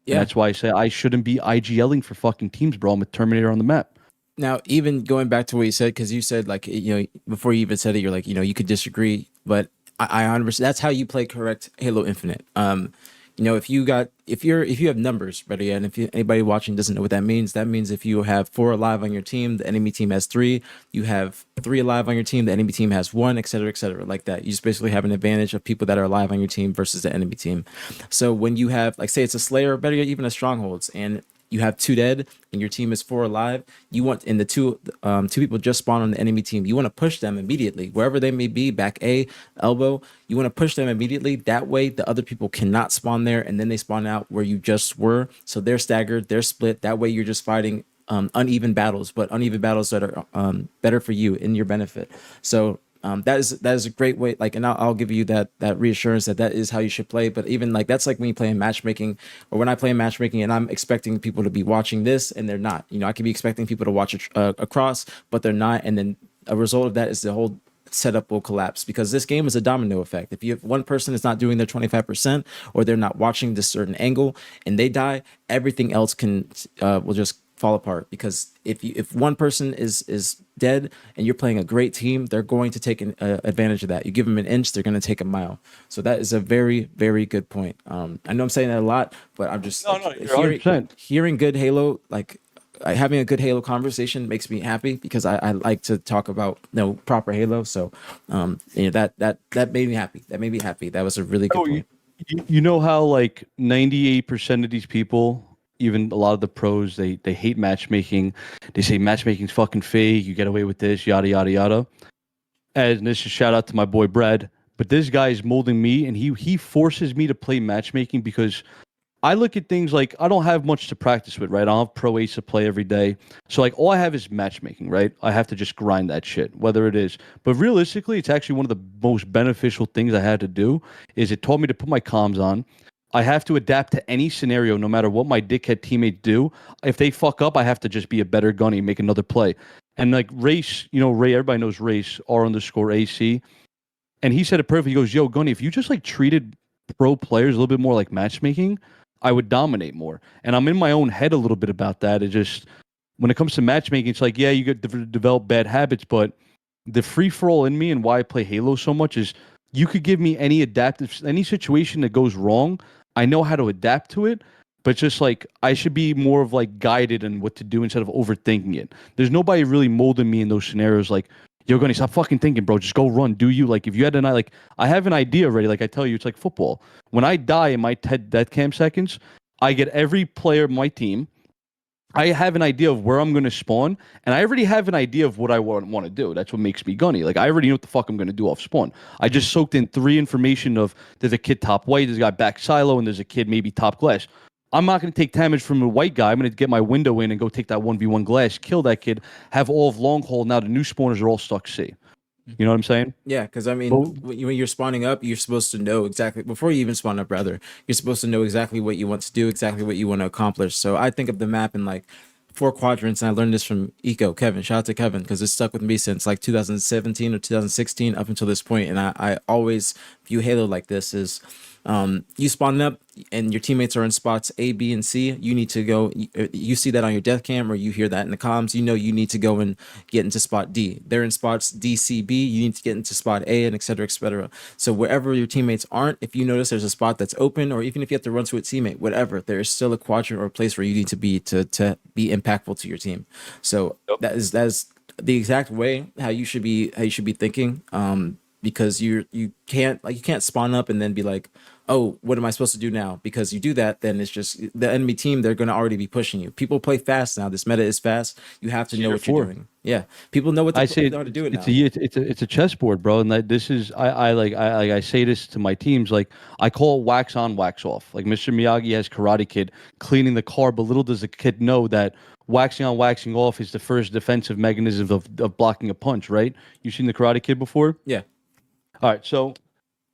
A: And
B: Yeah.
A: that's why I say I shouldn't be IGLing for fucking teams, bro. I'm a Terminator on the map.
B: Now, even going back to what you said, because you said, like, before you even said it, you're like, you could disagree, but I 100%, that's how you play correct Halo Infinite. If you have numbers, ready, and if anybody watching doesn't know what that means if you have 4 alive on your team, the enemy team has 3. You have 3 alive on your team, the enemy team has 1, et cetera, like that. You just basically have an advantage of people that are alive on your team versus the enemy team. So when you have, like, say it's a Slayer, better yet, even a Strongholds, and you have 2 dead and your team is 4 alive, you want, and the two people just spawn on the enemy team, you want to push them immediately wherever they may be, back A, elbow. You want to push them immediately. That way the other people cannot spawn there, and then they spawn out where you just were, so they're staggered, they're split. That way you're just fighting uneven battles, but uneven battles that are better for you, in your benefit. So that is a great way. Like, and I'll give you that reassurance that is how you should play. But even like, that's like when you play in matchmaking, or when I play in matchmaking and I'm expecting people to be watching this and they're not. I could be expecting people to watch across, but they're not, and then a result of that is the whole setup will collapse, because this game is a domino effect. If you have one person is not doing their 25%, or they're not watching this certain angle and they die, everything else will just fall apart. Because if one person is dead and you're playing a great team, they're going to take advantage of that. You give them an inch, they're going to take a mile. So that is a very, very good point. I know I'm saying that a lot, but I'm just hearing good Halo, like having a good Halo conversation makes me happy, because I like to talk about proper Halo. So that made me happy. That made me happy. That was a really good point.
A: You know how like 98% of these people, even a lot of the pros, they hate matchmaking. They say matchmaking's fucking fake. You get away with this, yada yada yada. And this is shout out to my boy Brad. But this guy is molding me, and he forces me to play matchmaking, because I look at things like I don't have much to practice with, right? I don't have pro ace to play every day. So like all I have is matchmaking, right? I have to just grind that shit, whether it is. But realistically, it's actually one of the most beneficial things I had to do. Is it taught me to put my comms on. I have to adapt to any scenario, no matter what my dickhead teammates do. If they fuck up, I have to just be a better gunny, make another play. And like Race, Ray, everybody knows Race, R_AC. And he said it perfectly. He goes, yo, Gunny, if you just like treated pro players a little bit more like matchmaking, I would dominate more. And I'm in my own head a little bit about that. It just, when it comes to matchmaking, it's like, yeah, you get to develop bad habits, but the free for all in me and why I play Halo so much is you could give me any situation that goes wrong. I know how to adapt to it, but just like I should be more of like guided in what to do instead of overthinking it. There's nobody really molding me in those scenarios. Like, you're going to stop fucking thinking, bro. Just go run. Do you like if you had like I have an idea already. Like I tell you, it's like football. When I die in my death cam seconds, I get every player of my team. I have an idea of where I'm going to spawn, and I already have an idea of what I want to do. That's what makes me gunny. Like, I already know what the fuck I'm going to do off spawn. I just soaked in 3 information of there's a kid top white, there's a guy back silo, and there's a kid maybe top glass. I'm not going to take damage from a white guy. I'm going to get my window in and go take that 1v1 glass, kill that kid, have all of long haul. Now the new spawners are all stuck C. You know what I'm saying?
B: Yeah, because I mean, when you're spawning up, you're supposed to know exactly before you even spawn up. Rather, you're supposed to know exactly what you want to do, exactly what you want to accomplish. So I think of the map in like 4 quadrants, and I learned this from Kevin. Shout out to Kevin because it stuck with me since like 2017 or 2016 up until this point. And I always view Halo like this: is you spawn up and your teammates are in spots A, B, and C. You need to go. You see that on your death cam, or you hear that in the comms. You know you need to go and get into spot D. They're in spots D, C, B. You need to get into spot A, and et cetera, et cetera. So wherever your teammates aren't, if you notice there's a spot that's open, or even if you have to run to a teammate, whatever, there is still a quadrant or a place where you need to be impactful to your team. So that is the exact way how you should be thinking. Because you can't spawn up and then be like, oh, what am I supposed to do now? Because you do that, then it's just the enemy team, they're going to already be pushing you. People play fast now. This meta is fast. You have to know what you're doing. Yeah, people know what to, know how to do it now.
A: It's a chessboard, bro. And this is I say this to my teams. Like, I call it wax on, wax off. Like Mr. Miyagi has Karate Kid cleaning the car, but little does the kid know that waxing on, waxing off is the first defensive mechanism of blocking a punch. Right? You seen the Karate Kid before?
B: Yeah.
A: All right, so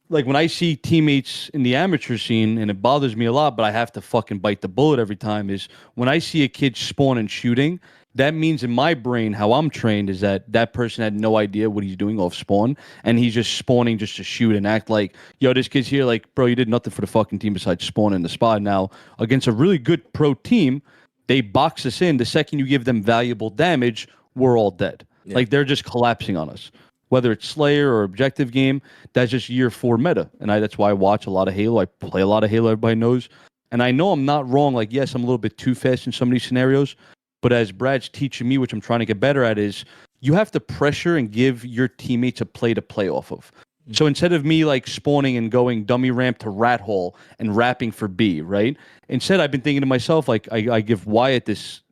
A: like when I see teammates in the amateur scene, and it bothers me a lot, but I have to fucking bite the bullet every time, is when I see a kid spawn and shooting, that means in my brain, how I'm trained is that person had no idea what he's doing off spawn, and he's just spawning just to shoot and act like, yo, this kid's here, like, bro, you did nothing for the fucking team besides spawn in the spot. Now, against a really good pro team, they box us in. The second you give them valuable damage, we're all dead. Yeah. Like, they're just collapsing on us. Whether it's Slayer or objective game, that's just year 4 meta. And that's why I watch a lot of Halo. I play a lot of Halo, everybody knows. And I know I'm not wrong. Like, yes, I'm a little bit too fast in some of these scenarios. But as Brad's teaching me, which I'm trying to get better at, is you have to pressure and give your teammates a play to play off of. So instead of me like spawning and going dummy ramp to rat hole and rapping for B, right? Instead, I've been thinking to myself, like, I give Wyatt this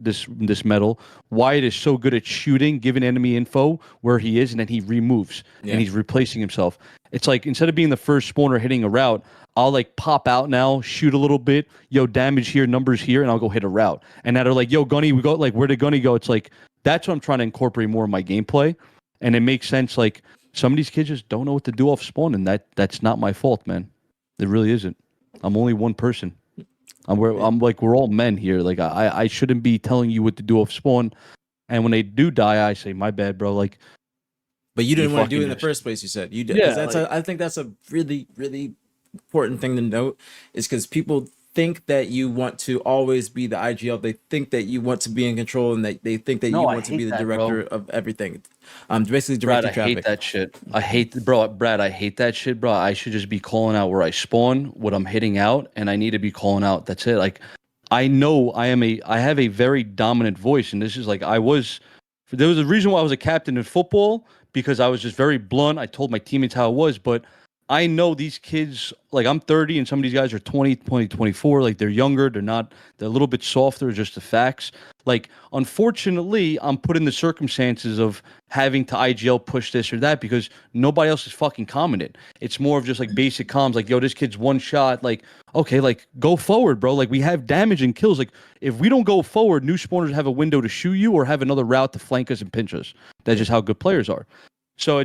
A: medal. Wyatt is so good at shooting, giving enemy info where he is, and then he removes and he's replacing himself. It's like, instead of being the first spawner hitting a route, I'll like pop out now, shoot a little bit, yo, damage here, numbers here, and I'll go hit a route. And now they're like, yo, Gunny, we go, like, where did Gunny go? It's like, that's what I'm trying to incorporate more in my gameplay. And it makes sense, like, some of these kids just don't know what to do off spawn, and that's not my fault, man. It really isn't. I'm only one person. I'm like, we're all men here. Like, I shouldn't be telling you what to do off spawn. And when they do die, I say, my bad, bro. Like,
B: but you didn't want to do it in the first place. You said you did. Yeah, I think that's a really, really important thing to note. Is because people think that you want to always be the IGL. They think that you want to be in control, and they think that you want to be the director of everything. Basically directing traffic. I hate
A: that shit. Brad, I hate that shit, bro. I should just be calling out where I spawn, what I'm hitting out, and I need to be calling out. That's it. Like, I know I have a very dominant voice, and this is like, there was a reason why I was a captain in football, because I was just very blunt. I told my teammates how it was, but I know these kids, like, I'm 30 and some of these guys are 20, 24. Like, they're younger. They're a little bit softer, just the facts. Like, unfortunately, I'm put in the circumstances of having to IGL push this or that because nobody else is fucking commented. It's more of just like basic comms, like, yo, this kid's one shot. Like, okay, like, go forward, bro. Like, we have damage and kills. Like, if we don't go forward, new spawners have a window to shoot you or have another route to flank us and pinch us. That's just how good players are. So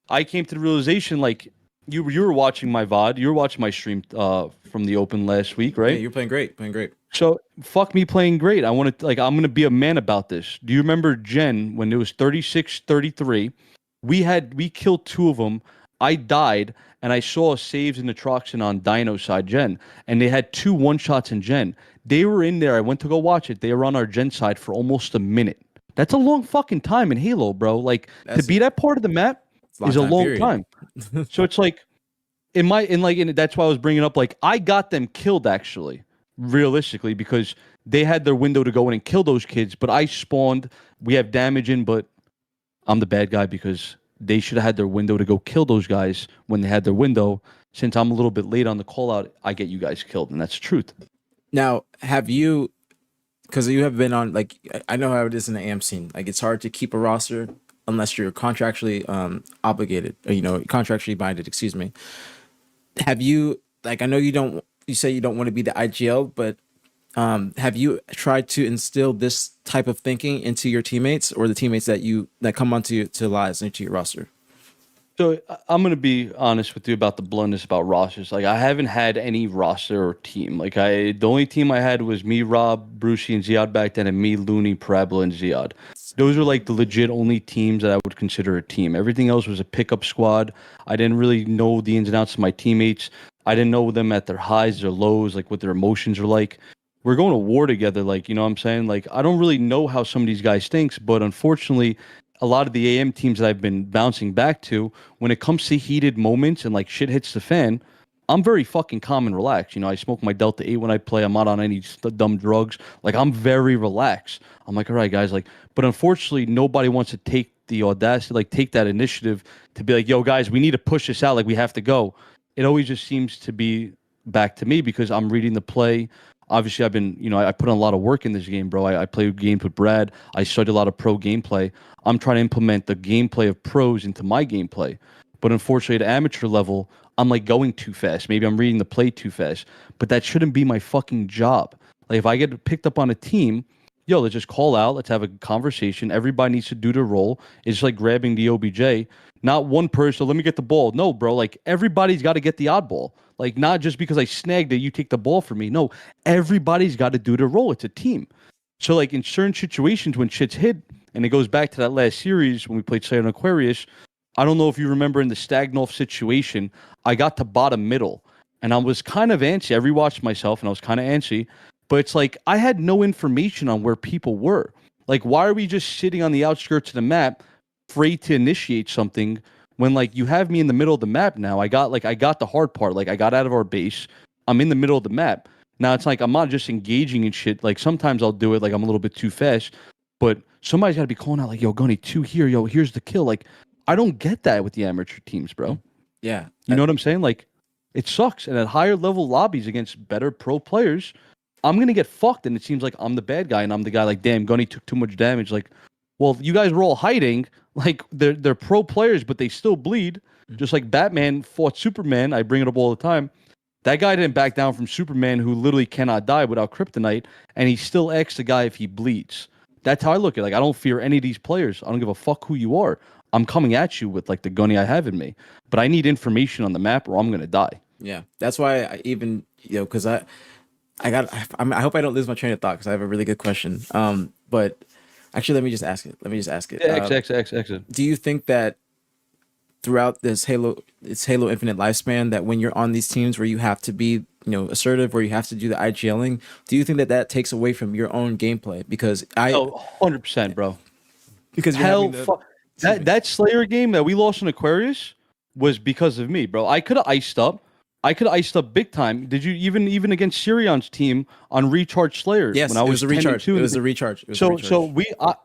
A: I came to the realization, like, you were watching my VOD. You were watching my stream from the Open last week,
B: Yeah,
A: right?
B: you're playing great, playing great.
A: So fuck me playing great. I want to like I'm gonna be a man about this. Do you remember Jen when it was 36-33? We killed two of them. I died and I saw saves in the Troxon on Dino side Jen, and they had two one shots in Jen. They were in there. I went to go watch it. They were on our Jen side for almost a minute. That's a long fucking time in Halo, bro. Like to
B: That's
A: be that part of the map
B: a long
A: is a
B: time
A: long
B: period.
A: time. So it's like that's why I was bringing up like I got them killed actually realistically because they had their window to go in and kill those kids, but I spawned. We have damage in, but I'm the bad guy because they should have had their window to go kill those guys when they had their window. Since I'm a little bit late on the call out, I get you guys killed, and that's the truth.
B: Now, have you? Because you have been on, like, I know how it is in the AM scene. Like, it's hard to keep a roster unless you're contractually obligated, or, contractually binded. Excuse me. Have you? Like, I know you don't. You say you don't want to be the IGL, but have you tried to instill this type of thinking into your teammates or the teammates that come onto to lives into your roster?
A: So I'm gonna be honest with you about the bluntness about rosters. Like I haven't had any roster or team. The only team I had was me, Rob, Brucey, and Ziad back then, and me, Looney, Parabola, and Ziad. Those are like the legit only teams that I would consider a team. Everything else was a pickup squad. I didn't really know the ins and outs of my teammates. I didn't know them at their highs, their lows, like what their emotions are like. We're going to war together, like, you know what I'm saying? Like, I don't really know how some of these guys thinks, but unfortunately, a lot of the AM teams that I've been bouncing back to, when it comes to heated moments and like shit hits the fan, I'm very fucking calm and relaxed. I smoke my Delta 8 when I play. I'm not on any dumb drugs. Like, I'm very relaxed. I'm like, all right, guys. Like, but unfortunately, nobody wants to take the audacity, like, take that initiative to be like, yo, guys, we need to push this out. Like, we have to go. It always just seems to be back to me because I'm reading the play. Obviously, I've been, I put in a lot of work in this game, bro. I play games with Brad. I study a lot of pro gameplay. I'm trying to implement the gameplay of pros into my gameplay. But unfortunately, at amateur level, I'm like going too fast. Maybe I'm reading the play too fast. But that shouldn't be my fucking job. Like if I get picked up on a team, yo, let's just call out. Let's have a conversation. Everybody needs to do their role. It's like grabbing the OBJ. Not one person, let me get the ball. No, bro. Like everybody's got to get the oddball. Like not just because I snagged it, you take the ball from me. No, everybody's got to do their role. It's a team. So like in certain situations when shit's hit, and it goes back to that last series when we played Slayer and Aquarius, I don't know if you remember in the Stagnolf situation, I got to bottom middle and I was kind of antsy. I rewatched myself and I was kind of antsy, but it's like I had no information on where people were. Like, why are we just sitting on the outskirts of the map, afraid to initiate something when like you have me in the middle of the map now? I got the hard part. Like I got out of our base. I'm in the middle of the map. Now it's like I'm not just engaging in shit. Like sometimes I'll do it like I'm a little bit too fast, but somebody's got to be calling out like, yo, Gunny, two here, yo, here's the kill. Like I don't get that with the amateur teams, bro.
B: Yeah.
A: You know what I'm saying? Like, it sucks. And at higher level lobbies against better pro players, I'm gonna get fucked. And it seems like I'm the bad guy, and I'm the guy like, damn, Gunny took too much damage. Like, well, you guys were all hiding. Like, they're pro players, but they still bleed. Just like Batman fought Superman. I bring it up all the time. That guy didn't back down from Superman, who literally cannot die without kryptonite, and he still asks the guy if he bleeds. That's how I look at it. Like, I don't fear any of these players. I don't give a fuck who you are. I'm coming at you with like the gunny I have in me, but I need information on the map or I'm gonna die.
B: Yeah. That's why I even, because I hope I don't lose my train of thought because I have a really good question. But actually, let me just ask it.
A: Yeah, X.
B: Do you think that throughout this Halo Infinite lifespan, that when you're on these teams where you have to be, assertive, where you have to do the IGLing, do you think that that takes away from your own gameplay? Because
A: 100%, bro.
B: Because you're having the,
A: that Slayer game that we lost in Aquarius was because of me, bro. I could have iced up. I could have iced up big time. Did you even against Sirion's team on Recharge Slayer?
B: Yes,
A: when I was
B: it was a recharge. It was a recharge.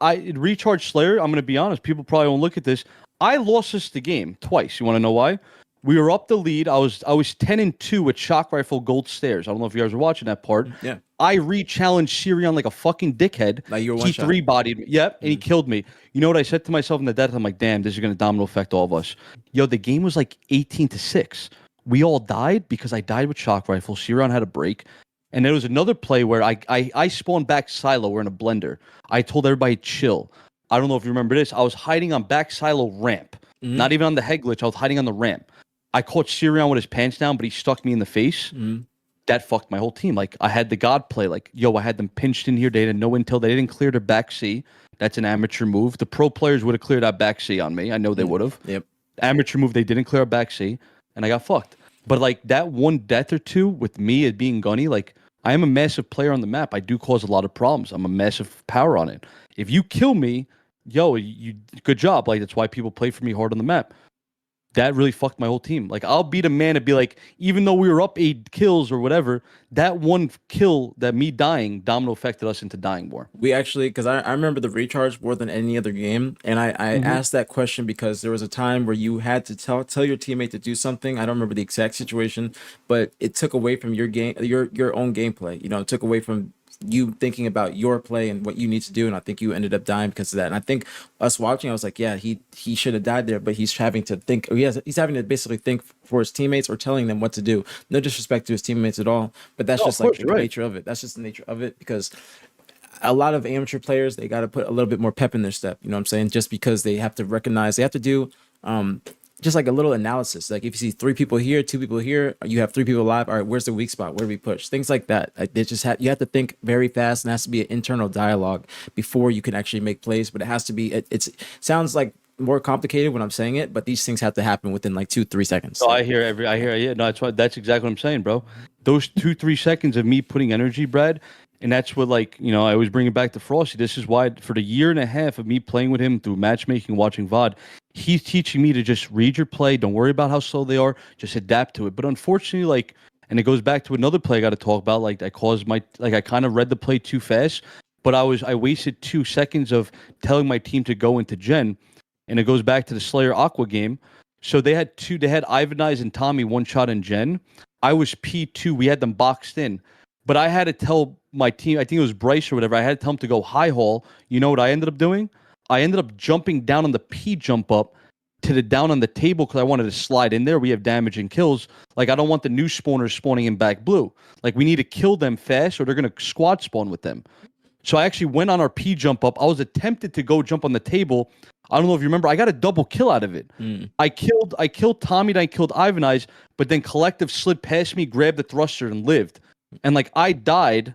A: I Recharge Slayer. I'm gonna be honest. People probably won't look at this. I lost us the game twice. You want to know why? We were up the lead. I was 10-2 with Shock Rifle Gold Stairs. I don't know if you guys were watching that part.
B: Yeah.
A: I re-challenged Sirion like a fucking dickhead.
B: Like you were one
A: he
B: shot.
A: three-bodied me. Yep, and he killed me. You know what I said to myself in the death? I'm like, damn, this is gonna domino effect all of us. Yo, the game was like 18-6. We all died because I died with Shock Rifle. Sirion had a break. And there was another play where I spawned back silo. We're in a blender. I told everybody chill. I don't know if you remember this. I was hiding on back silo ramp. Not even on the head glitch. I was hiding on the ramp. I caught Sirion with his pants down, but he stuck me in the face.
B: Mhm.
A: That fucked my whole team. Like I had the God play. Like yo, I had them pinched in here. They didn't know until they didn't clear their back C. That's an amateur move. The pro players would have cleared that back C on me. I know they would have.
B: Yep.
A: Amateur move. They didn't clear our back C, and I got fucked. But like that one death or two with me as being gunny, like I am a massive player on the map. I do cause a lot of problems. I'm a massive power on it. If you kill me, yo, you good job. Like that's why people play for me hard on the map. That really fucked my whole team. Like I'll beat a man and be like, even though we were up 8 kills or whatever, that one kill, that me dying, domino affected us into dying more.
B: We actually, because I remember the recharge more than any other game, and I
A: Mm-hmm.
B: asked that question because there was a time where you had to tell your teammate to do something. I don't remember the exact situation, but it took away from your game, your own gameplay. You know, it took away from you thinking about your play and what you need to do, and I think you ended up dying because of that. And I think us watching, I was like, yeah, he should have died there, but he's having to think. He's having to basically think for his teammates or telling them what to do. No disrespect to his teammates at all, but that's
A: No,
B: just
A: of
B: like
A: course,
B: the
A: you're right.
B: nature of it. That's just the nature of it because a lot of amateur players, they got to put a little bit more pep in their step. You know what I'm saying? Just because they have to recognize, they have to do just like a little analysis. Like if you see 3 people here, 2 people here, you have 3 people alive. All right, where's the weak spot? Where do we push? Things like that. Like they just you have to think very fast, and it has to be an internal dialogue before you can actually make plays. But it has to be. It sounds like more complicated when I'm saying it, but these things have to happen within like 2-3 seconds.
A: No,
B: Like,
A: I hear, yeah. No, that's exactly what I'm saying, bro. Those 2-3 seconds of me putting energy, Brad, and that's what, like, I always bring it back to Frosty. This is why, for the year and a half of me playing with him through matchmaking, watching VOD, he's teaching me to just read your play. Don't worry about how slow they are. Just adapt to it. But unfortunately, like, and it goes back to another play I got to talk about. Like, I kind of read the play too fast, but I wasted 2 seconds of telling my team to go into Gen, and it goes back to the Slayer Aqua game. So they had Ivanize and Tommy one shot in Gen. I was P2. We had them boxed in. But I had to tell my team, I think it was Bryce or whatever, I had to tell him to go high haul. You know what I ended up doing? I ended up jumping down on the P jump up to the down on the table because I wanted to slide in there. We have damage and kills. Like, I don't want the new spawners spawning in back blue. Like, we need to kill them fast or they're going to squad spawn with them. So I actually went on our P jump up. I was attempted to go jump on the table. I don't know if you remember. I got a double kill out of it. I killed Tommy, then I killed Ivan Eyes, but then Collective slid past me, grabbed the thruster, and lived. And like I died,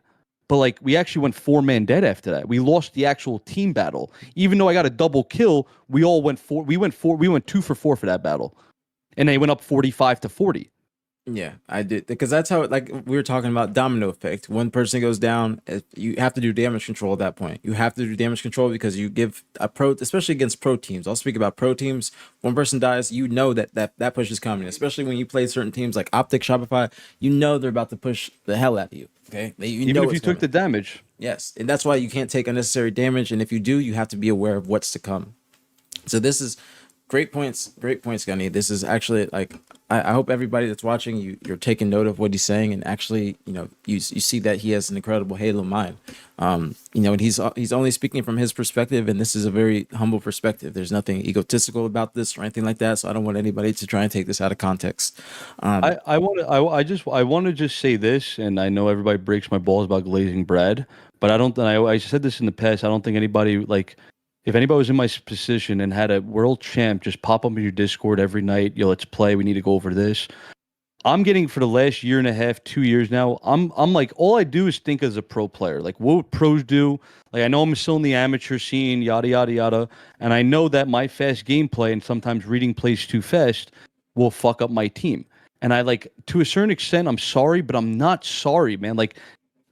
A: but like we actually went 4-man dead after that. We lost the actual team battle. Even though I got a double kill, we all went 2 for 4 for that battle. And they went up 45-40.
B: yeah, I did because that's how like we were talking about domino effect. One person goes down, you have to do damage control at that point. You have to do damage control because you give a pro, especially against pro teams. I'll speak about pro teams. One person dies, you know that push is coming. Especially when you play certain teams like OpTic, Shopify, you know they're about to push the hell out of you. Okay,
A: Even if you took the damage.
B: yes, and that's why you can't take unnecessary damage. And if you do, you have to be aware of what's to come. So this is great points, Gunny. This is actually like I hope everybody that's watching you're taking note of what he's saying, and actually you see that he has an incredible Halo mind. And he's only speaking from his perspective, and this is a very humble perspective. There's nothing egotistical about this or anything like that. So I don't want anybody to try and take this out of context.
A: I want to just say this, and I know everybody breaks my balls about glazing bread, but I don't. I said this in the past. I don't think anybody like. If anybody was in my position and had a world champ just pop up in your Discord every night, yo, let's play. We need to go over this. I'm getting for the last year and a half, 2 years now. I'm like, all I do is think as a pro player. Like, what would pros do? Like, I know I'm still in the amateur scene, yada yada yada, and I know that my fast gameplay and sometimes reading plays too fast will fuck up my team. And I like, to a certain extent, I'm sorry, but I'm not sorry, man. Like,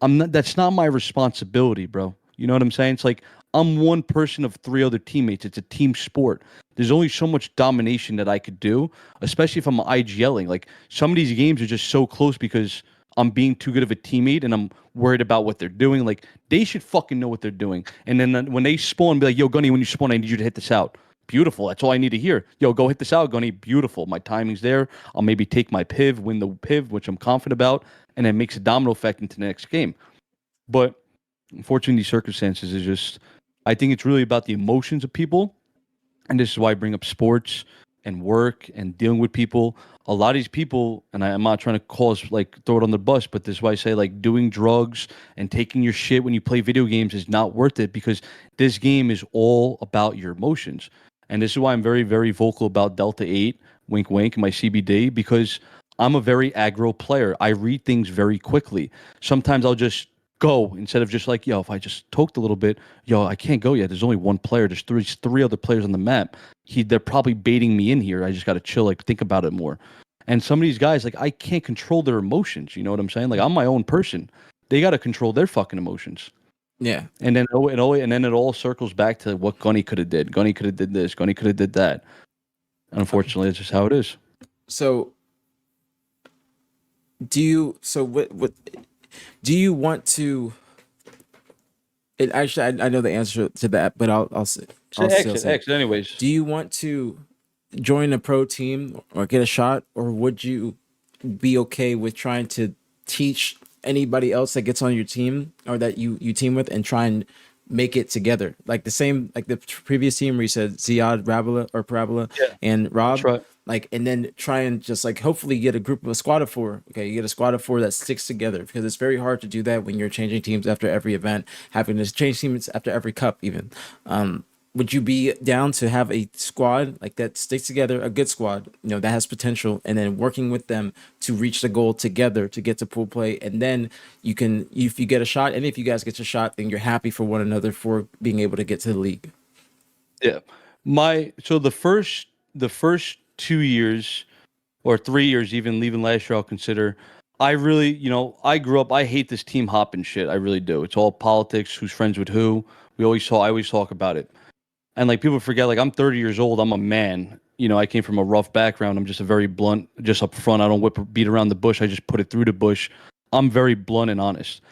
A: I'm not. That's not my responsibility, bro. You know what I'm saying? It's like I'm one person of 3 other teammates. It's a team sport. There's only so much domination that I could do, especially if I'm IGLing. Like some of these games are just so close because I'm being too good of a teammate and I'm worried about what they're doing. Like they should fucking know what they're doing. And then when they spawn, be like, yo, Gunny, when you spawn, I need you to hit this out. Beautiful. That's all I need to hear. Yo, go hit this out, Gunny. Beautiful. My timing's there. I'll maybe take my piv, win the piv, which I'm confident about, and it makes a domino effect into the next game. But unfortunately, these circumstances is just, I think it's really about the emotions of people. And this is why I bring up sports and work and dealing with people. A lot of these people, and I'm not trying to cause, like, throw it on the bus, but this is why I say, like, doing drugs and taking your shit when you play video games is not worth it because this game is all about your emotions. And this is why I'm very, very vocal about Delta 8. wink, wink, my CBD, because I'm a very aggro player. I read things very quickly. Sometimes I'll just go instead of just like, yo, if I just toked a little bit, yo, I can't go yet. There's only one player. There's three other players on the map. They're probably baiting me in here. I just got to chill, like think about it more. And some of these guys, like I can't control their emotions. You know what I'm saying? Like I'm my own person. They got to control their fucking emotions.
B: Yeah.
A: And then it all circles back to what Gunny could have did. Gunny could have did this. Gunny could have did that. And unfortunately, it's just how it is.
B: So what do you want to? And actually, I know the answer to that, but I'll say,
A: So exit. Anyways,
B: do you want to join a pro team or get a shot, or would you be okay with trying to teach anybody else that gets on your team or that you team with and try and make it together? Like the same, like the previous team where you said Ziad, Parabola,
A: yeah,
B: and Rob.
A: that's right.
B: Like, and then try and just like hopefully get a squad of 4. Okay, you get a squad of 4 that sticks together, because it's very hard to do that when you're changing teams after every event, having to change teams after every cup even. Would you be down to have a squad like that sticks together, a good squad, that has potential, and then working with them to reach the goal together to get to pool play, and then you can, if you get a shot, and if you guys get a shot, then you're happy for one another for being able to get to the league.
A: Yeah. So the first 2 years or 3 years, even leaving last year, I'll consider. I really, I grew up. I hate this team hopping shit. I really do. It's all politics. Who's friends with who? I always talk about it. And like people forget, like I'm 30 years old. I'm a man. I came from a rough background. I'm just a very blunt, just up front. I don't beat around the bush. I just put it through the bush. I'm very blunt and honest.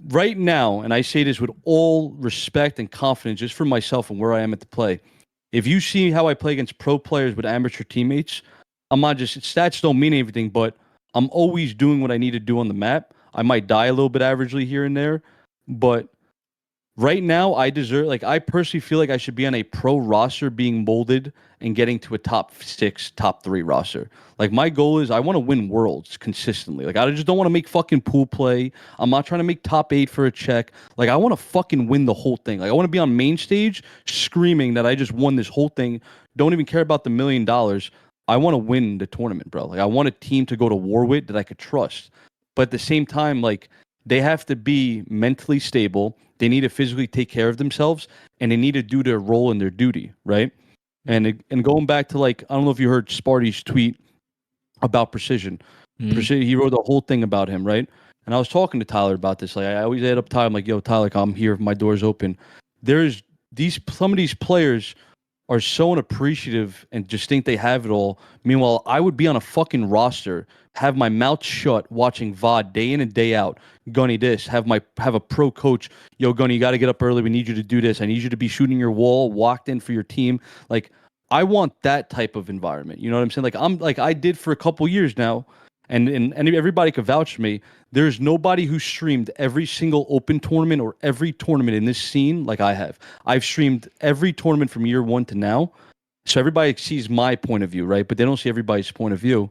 A: Right now, and I say this with all respect and confidence, just for myself and where I am at the play. If you see how I play against pro players with amateur teammates, I'm not just stats don't mean anything, but I'm always doing what I need to do on the map. I might die a little bit averagely here and there, but right now I deserve, like I personally feel like I should be on a pro roster being molded and getting to a top 6, top 3 roster. Like my goal is I want to win worlds consistently. Like I just don't want to make fucking pool play. I'm not trying to make top 8 for a check. Like I want to fucking win the whole thing. Like I want to be on main stage screaming that I just won this whole thing. Don't even care about the $1 million. I want to win the tournament, bro. Like I want a team to go to war with that I could trust. But at the same time, like they have to be mentally stable. They need to physically take care of themselves, and they need to do their role and their duty, right? And going back to like, I don't know if you heard Sparty's tweet about Precision. Precision, he wrote the whole thing about him, right? And I was talking to Tyler about this. Like I always add up time, like, yo, Tyler, I'm here, my door's open. There's some of these players are so unappreciative and just think they have it all. Meanwhile, I would be on a fucking roster, have my mouth shut, watching VOD day in and day out. Gunny this, have a pro coach. Yo, Gunny, you got to get up early. We need you to do this. I need you to be shooting your wall, walked in for your team. Like, I want that type of environment. You know what I'm saying? Like, I did for a couple years now, and everybody could vouch for me. There's nobody who streamed every single open tournament or every tournament in this scene like I have. I've streamed every tournament from year 1 to now. So everybody sees my point of view, right? But they don't see everybody's point of view.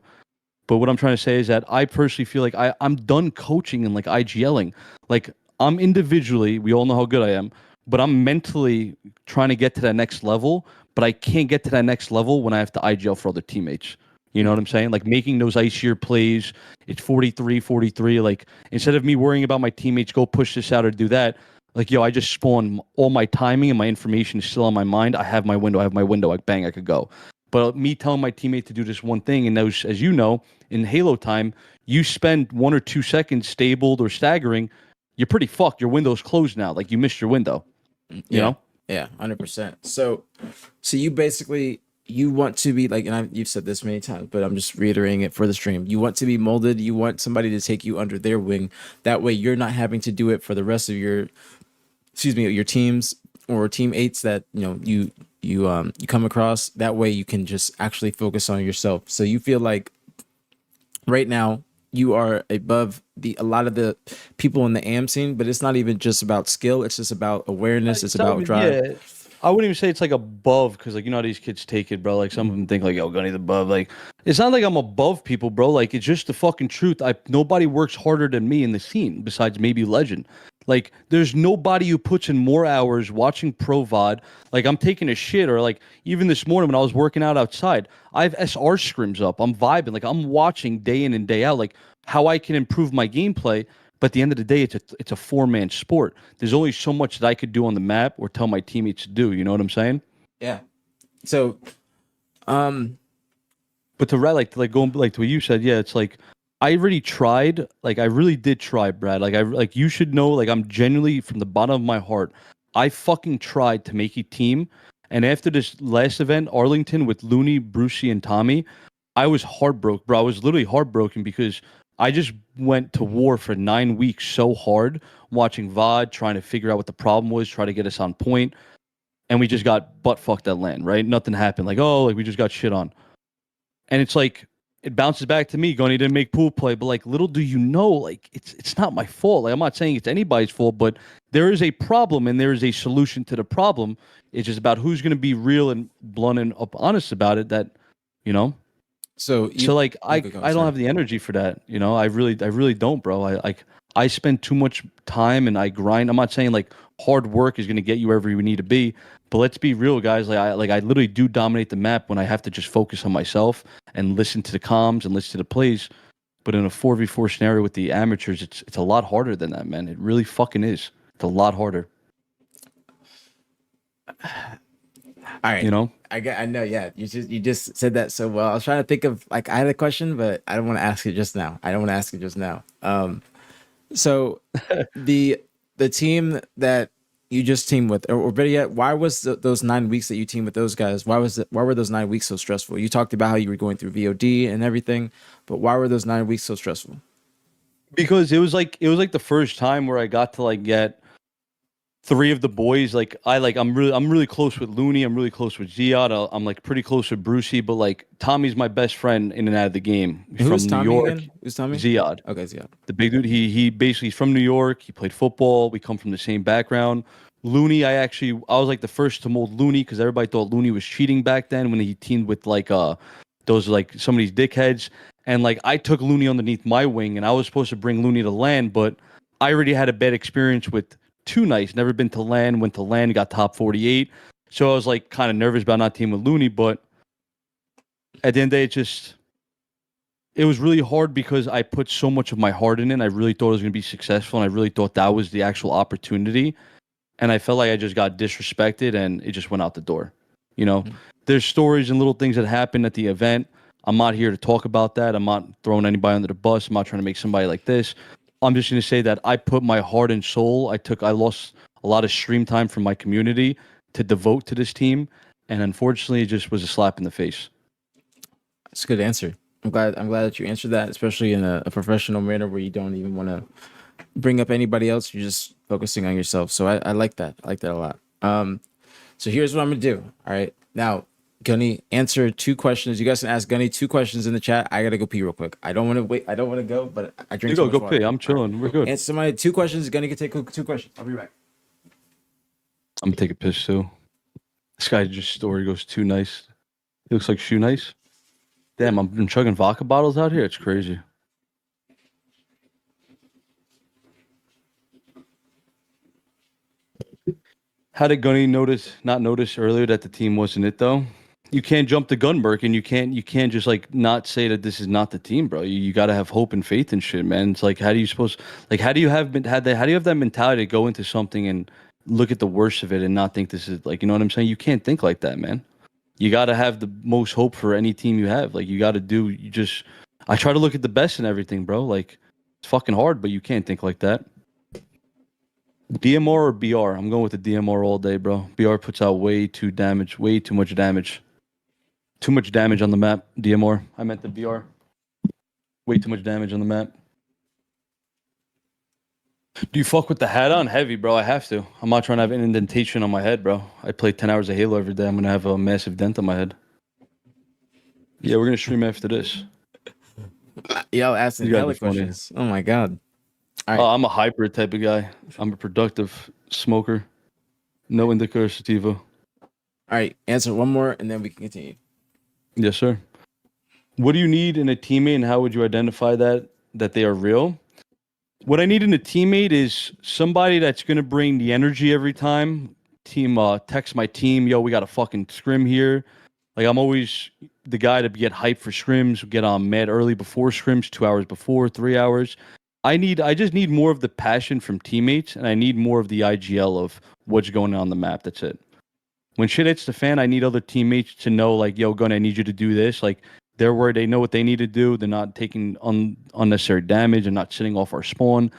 A: But what I'm trying to say is that I personally feel like I'm done coaching and like IGLing. Like I'm individually, we all know how good I am, but I'm mentally trying to get to that next level. But I can't get to that next level when I have to IGL for other teammates. You know what I'm saying? Like making those icier plays. It's 43-43. Like instead of me worrying about my teammates, go push this out or do that. Like, yo, I just spawn all my timing and my information is still on my mind. I have my window. Like, bang, I could go. But me telling my teammate to do this one thing, and those, as you know, in Halo time, you spend 1 or 2 seconds stabled or staggering, you're pretty fucked. Your window's closed now. Like you missed your window. You know?
B: Yeah, 100%. So you basically, you want to be like, and you've said this many times, but I'm just reiterating it for the stream. You want to be molded. You want somebody to take you under their wing. That way, you're not having to do it for the rest of your teams or teammates that you come across. That way, you can just actually focus on yourself. So you feel like right now you are above a lot of the people in the AM scene, but it's not even just about skill. It's just about awareness. It's about drive.
A: Yeah. I wouldn't even say it's like above, because like you know how these kids take it, bro. Like some of them think like, yo, Gunny's above. Like it's not like I'm above people, bro. Like it's just the fucking truth. Nobody works harder than me in the scene besides maybe Legend. Like, there's nobody who puts in more hours watching pro VOD. Like, I'm taking a shit, or like even this morning when I was working out outside, I have SR scrims up. I'm vibing. Like, I'm watching day in and day out, like how I can improve my gameplay. But at the end of the day, it's a 4-man sport. There's only so much that I could do on the map or tell my teammates to do. You know what I'm saying?
B: Yeah. So, um,
A: But like going like to what you said, yeah, it's like I already tried. Like I really did try, Brad. Like you should know. Like I'm genuinely from the bottom of my heart. I fucking tried to make a team, and after this last event, Arlington with Looney, Brucey, and Tommy, I was heartbroken, bro. I was literally heartbroken because I just went to war for 9 weeks so hard watching VOD, trying to figure out what the problem was, try to get us on point, and we just got butt fucked at land. Right? Nothing happened. Like oh, like we just got shit on. And it's like it bounces back to me going, he didn't make pool play, but like little do you know, like it's not my fault. Like I'm not saying it's anybody's fault, but there is a problem and there is a solution to the problem. It's just about who's gonna be real and blunt and up honest about it that, you know.
B: so
A: So
B: you
A: like
B: okay, go,
A: I don't
B: sorry.
A: have the energy for that, you know. I really don't, bro. I spend too much time and I grind. I'm not saying like hard work is going to get you wherever you need to be, but let's be real, guys. I literally do dominate the map when I have to just focus on myself and listen to the comms and listen to the plays. But in a 4v4 scenario with the amateurs, it's a lot harder than that, man. It really fucking is. It's a lot harder,
B: All right.
A: you know.
B: I know, yeah. You just said that so well. I was trying to think of like I had a question, but I don't want to ask it just now. I don't want to ask it just now. So the the team that you just teamed with, or better yet, why was those 9 weeks that you teamed with those guys? Why were those 9 weeks so stressful? You talked about how you were going through VOD and everything, but why were those 9 weeks so stressful?
A: Because it was like the first time where I got to like get three of the boys. Like I'm really close with Looney. I'm really close with Ziad. I'm like pretty close with Brucey, but like Tommy's my best friend in and out of the game. He's
B: Who's
A: from New
B: Tommy
A: York.
B: again? Who's Tommy?
A: Ziad,
B: Okay, so yeah.
A: the big dude. He basically he's from New York. He played football. We come from the same background. Looney, I was like the first to mold Looney because everybody thought Looney was cheating back then when he teamed with like those like some of these dickheads. And like I took Looney underneath my wing, and I was supposed to bring Looney to land, but I already had a bad experience with Too Nice. Never been to land. Went to land, got top 48. So I was like kind of nervous about not teaming with Looney, but at the end of the day, it was really hard because I put so much of my heart in it. I really thought it was going to be successful, and I really thought that was the actual opportunity. And I felt like I just got disrespected, and it just went out the door. You know,
B: Mhm.
A: there's stories and little things that happened at the event. I'm not here to talk about that. I'm not throwing anybody under the bus. I'm not trying to make somebody like this. I'm just going to say that I put my heart and soul. I lost a lot of stream time from my community to devote to this team, and unfortunately, it just was a slap in the face.
B: That's a good answer. I'm glad that you answered that, especially in a professional manner where you don't even want to bring up anybody else. You're just focusing on yourself. So I like that. I like that a lot. So here's what I'm gonna do. All right. Now, Gunny, answer two questions. You guys can ask Gunny two questions in the chat. I gotta go pee real quick. I don't want to wait. I don't want to go, but I
A: You
B: drink too
A: go,
B: much
A: go
B: water.
A: pay. I'm
B: All right.
A: chilling. We're good.
B: Answer my two questions. Gunny can take two questions. I'll be back.
A: I'm gonna take a piss too. This guy just story goes too nice. He looks like shoe nice. Damn, I'm been chugging vodka bottles out here. It's crazy. How did Gunny not notice earlier that the team wasn't it though? You can't jump the gun, Burke, and you can't just like not say that this is not the team, bro. You got to have hope and faith and shit, man. It's like how do you suppose like how do you have been had that how do you have that mentality to go into something and look at the worst of it and not think this is like you know what I'm saying? You can't think like that, man. You got to have the most hope for any team you have. Like you got to do you just I try to look at the best in everything, bro. Like it's fucking hard, but you can't think like that. DMR or BR? I'm going with the DMR all day, bro. BR puts out way too much damage. Too much damage on the map, DMR. I meant the BR. Way too much damage on the map. Do you fuck with the hat on? Heavy, bro. I have to. I'm not trying to have an indentation on my head, bro. I play 10 hours of Halo every day. I'm going to have a massive dent on my head. Yeah, we're going to stream after this.
B: Y'all asking
A: You guys
B: hella
A: are funny.
B: questions. Oh my god. All
A: Oh,
B: right.
A: I'm a hybrid type of guy. I'm a productive smoker. No indica or sativa.
B: All right. Answer one more, and then we can continue.
A: Yes, sir. What do you need in a teammate, and how would you identify that they are real? What I need in a teammate is somebody that's gonna bring the energy every time. Team text my team, yo, we got a fucking scrim here. Like I'm always the guy to get hyped for scrims, get on mad early before scrims, 2 hours before, 3 hours. I just need more of the passion from teammates, and I need more of the IGL of what's going on the map. That's it. When shit hits the fan, I need other teammates to know, like, yo, Gun, I need you to do this. Like, they're where they know what they need to do. They're not taking unnecessary damage and not sitting off our spawn.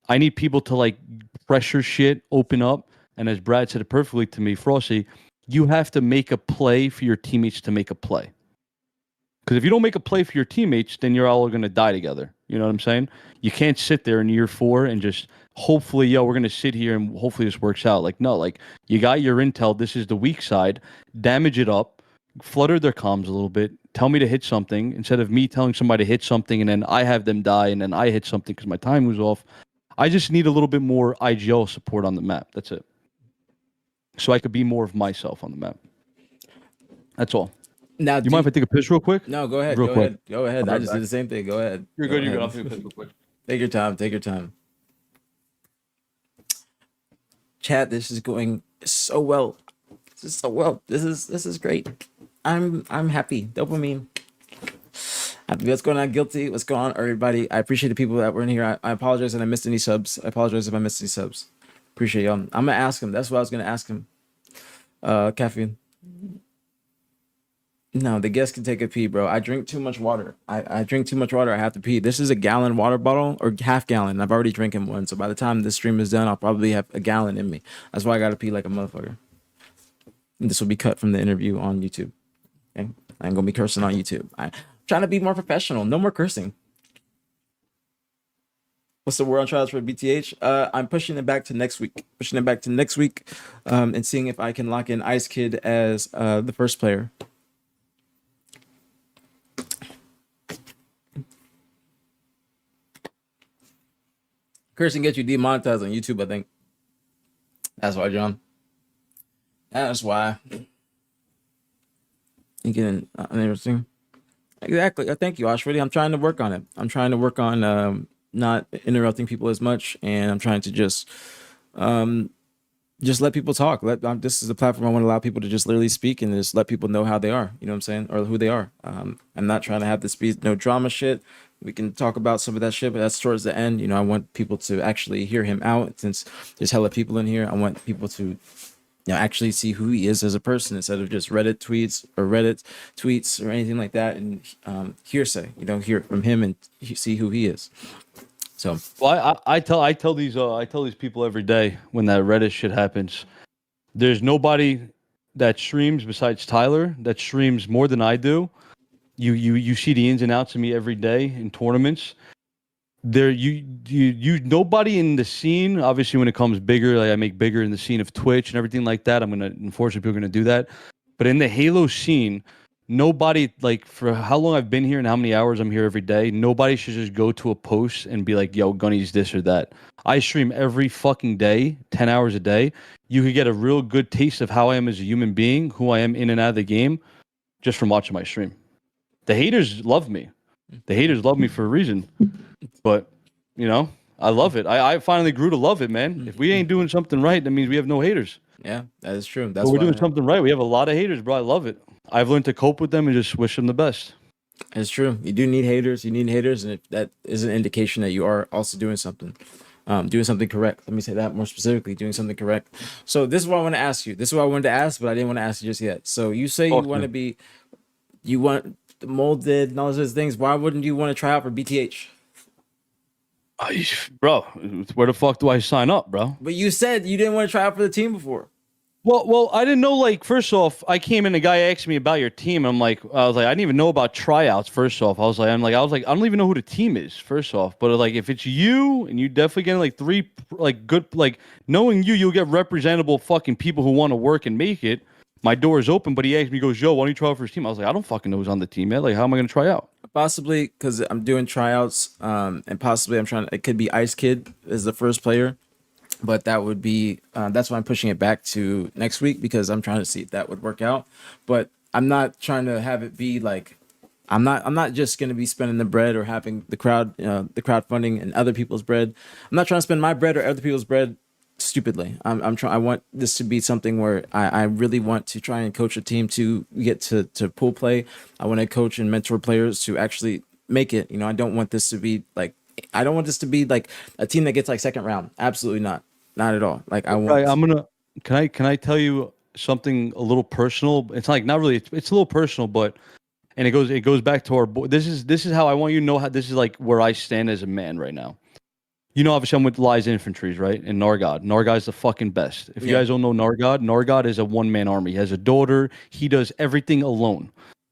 A: I need people to, like, pressure shit, open up. And as Brad said it perfectly to me, Frosty, you have to make a play for your teammates to make a play. Because if you don't make a play for your teammates, then you're all going to die together. You know what I'm saying? You can't sit there in year 4 and just hopefully, yo, we're going to sit here and hopefully this works out. Like, no, like you got your intel. This is the weak side. Damage it up, flutter their comms a little bit. Tell me to hit something instead of me telling somebody to hit something and then I have them die and then I hit something because my time was off. I just need a little bit more IGL support on the map. That's it. So I could be more of myself on the map. That's all.
B: Now,
A: Do you mind if I take a piss real quick?
B: No, go ahead.
A: Real
B: Go
A: quick.
B: ahead. Go ahead.
A: I'll
B: I
A: be
B: just
A: back.
B: did the same thing. Go ahead.
A: You're
B: Go
A: good. You're good.
B: ahead.
A: I'll take a piss real quick.
B: Take your time. Take your time. Chat, this is going so well. This is so well. This is great. I'm happy. Dopamine. Happy. What's going on, Guilty? What's going on, everybody? I appreciate the people that were in here. I apologize if I missed any subs. I apologize if I missed any subs. Appreciate y'all. I'm gonna ask him. That's what I was gonna ask him. Caffeine. No, the guest can take a pee, bro. I drink too much water. I drink too much water. I have to pee. This is a gallon water bottle or half gallon. I've already drinking one. So by the time this stream is done, I'll probably have a gallon in me. That's why I got to pee like a motherfucker. And this will be cut from the interview on YouTube. Okay? I'm going to be cursing on YouTube. I'm trying to be more professional. No more cursing. What's the word on trials for BTH? I'm pushing it back to next week. And seeing if I can lock in Ice Kid as the first player. Cursing gets you demonetized on YouTube, I think. That's why, John. That's why. You getting interesting? Exactly. Thank you, Ashwadi. I'm trying to work on it. I'm trying to work on not interrupting people as much, and I'm trying to just let people talk. This is a platform I want to allow people to just literally speak and just let people know how they are. You know what I'm saying, or who they are. I'm not trying to have this be no drama shit. We can talk about some of that shit, but that's towards the end. You know, I want people to actually hear him out. Since there's hella people in here, I want people to, actually see who he is as a person instead of just Reddit tweets or anything like that and hearsay. Hear it from him and see who he is. So,
A: well, I tell these people every day when that Reddit shit happens. There's nobody that streams besides Tyler that streams more than I do. You see the ins and outs of me every day in tournaments. There you nobody in the scene. Obviously, when it comes bigger, like I make bigger in the scene of Twitch and everything like that. Unfortunately, people are gonna do that. But in the Halo scene, nobody, like, for how long I've been here and how many hours I'm here every day, nobody should just go to a post and be like, "Yo, Gunny's this or that." I stream every fucking day, 10 hours a day. You could get a real good taste of how I am as a human being, who I am in and out of the game, just from watching my stream. The haters love me. The haters love me for a reason. But, I love it. I finally grew to love it, man. If we ain't doing something right, that means we have no haters.
B: Yeah, that is true.
A: But we're doing something right. We have a lot of haters, bro. I love it. I've learned to cope with them and just wish them the best.
B: It's true. You do need haters. And if that is an indication that you are also doing something. Doing something correct. Let me say that more specifically, doing something correct. So this is what I want to ask you. This is what I wanted to ask, but I didn't want to ask you just yet. So you say you want molded and all those things. Why wouldn't you want to try out for BTH?
A: Bro, where the fuck do I sign up, bro?
B: But you said you didn't want to try out for the team before.
A: Well, I didn't know, like, first off, I came in, a guy asked me about your team. I was like, I didn't even know about tryouts, first off. I was like, I don't even know who the team is, first off. But, like, if it's you, and you definitely getting, like, 3, like, good, like, knowing you'll get representable fucking people who want to work and make it. My door is open, but he asked me, he goes, yo, why don't you try out for his team? I was like, I don't fucking know who's on the team yet. Like, how am I going to try out?
B: Possibly because I'm doing tryouts, and possibly it could be Ice Kid as the first player. But that would be that's why I'm pushing it back to next week, because I'm trying to see if that would work out. But I'm not trying to have it be like I'm not just going to be spending the bread or having the crowdfunding and other people's bread. I'm not trying to spend my bread or other people's bread stupidly. I'm trying. I want this to be something where I really want to try and coach a team to get to pool play. I want to coach and mentor players to actually make it. I don't want this to be like I don't want this to be like a team that gets like second round. Absolutely not. Not at all. Like I
A: Right,
B: want.
A: I'm gonna. Can I tell you something a little personal? It's like not really. It's a little personal, but and it goes back to our boy. This is how I want you to know how this is like where I stand as a man right now. Obviously I'm with Lies Infantries, right? And Nargod. Nargod's the fucking best. If you
B: Yeah.
A: guys don't know Nargod, Nargod is a one-man army. He has a daughter. He does everything alone.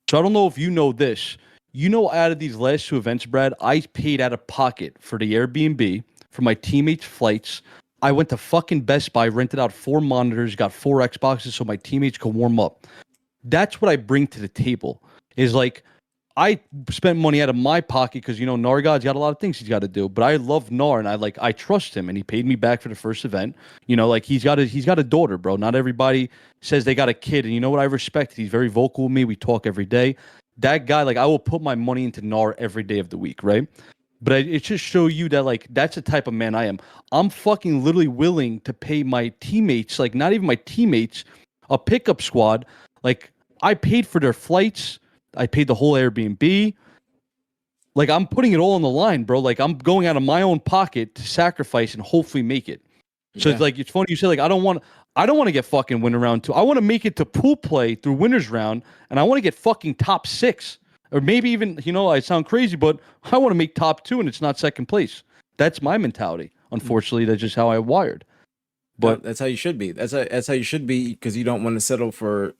A: So I don't know if you know this. Out of these last two events, Brad, I paid out of pocket for the Airbnb, for my teammates' flights. I went to fucking Best Buy, rented out 4 monitors, got 4 Xboxes so my teammates could warm up. That's what I bring to the table. Is like I spent money out of my pocket because Nargod's got a lot of things he's got to do. But I love Nar and I trust him, and he paid me back for the first event. Like he's got a daughter, bro. Not everybody says they got a kid, and you know what? I respect it. He's very vocal with me. We talk every day. That guy, like, I will put my money into Nar every day of the week, right? But it just show you that like that's the type of man I am. I'm fucking literally willing to pay my teammates, like not even my teammates, a pickup squad. Like I paid for their flights. I paid the whole Airbnb. Like I'm putting it all on the line, bro. Like I'm going out of my own pocket to sacrifice and hopefully make it. So
B: Yeah.
A: it's funny you say like I don't want to get fucking win round 2. I want to make it to pool play through winners round, and I want to get fucking top 6 or maybe even I sound crazy, but I want to make top 2 and it's not second place. That's my mentality. Unfortunately, that's just how I wired.
B: No,
A: But
B: that's how you should be. That's how you should be because you don't want to settle for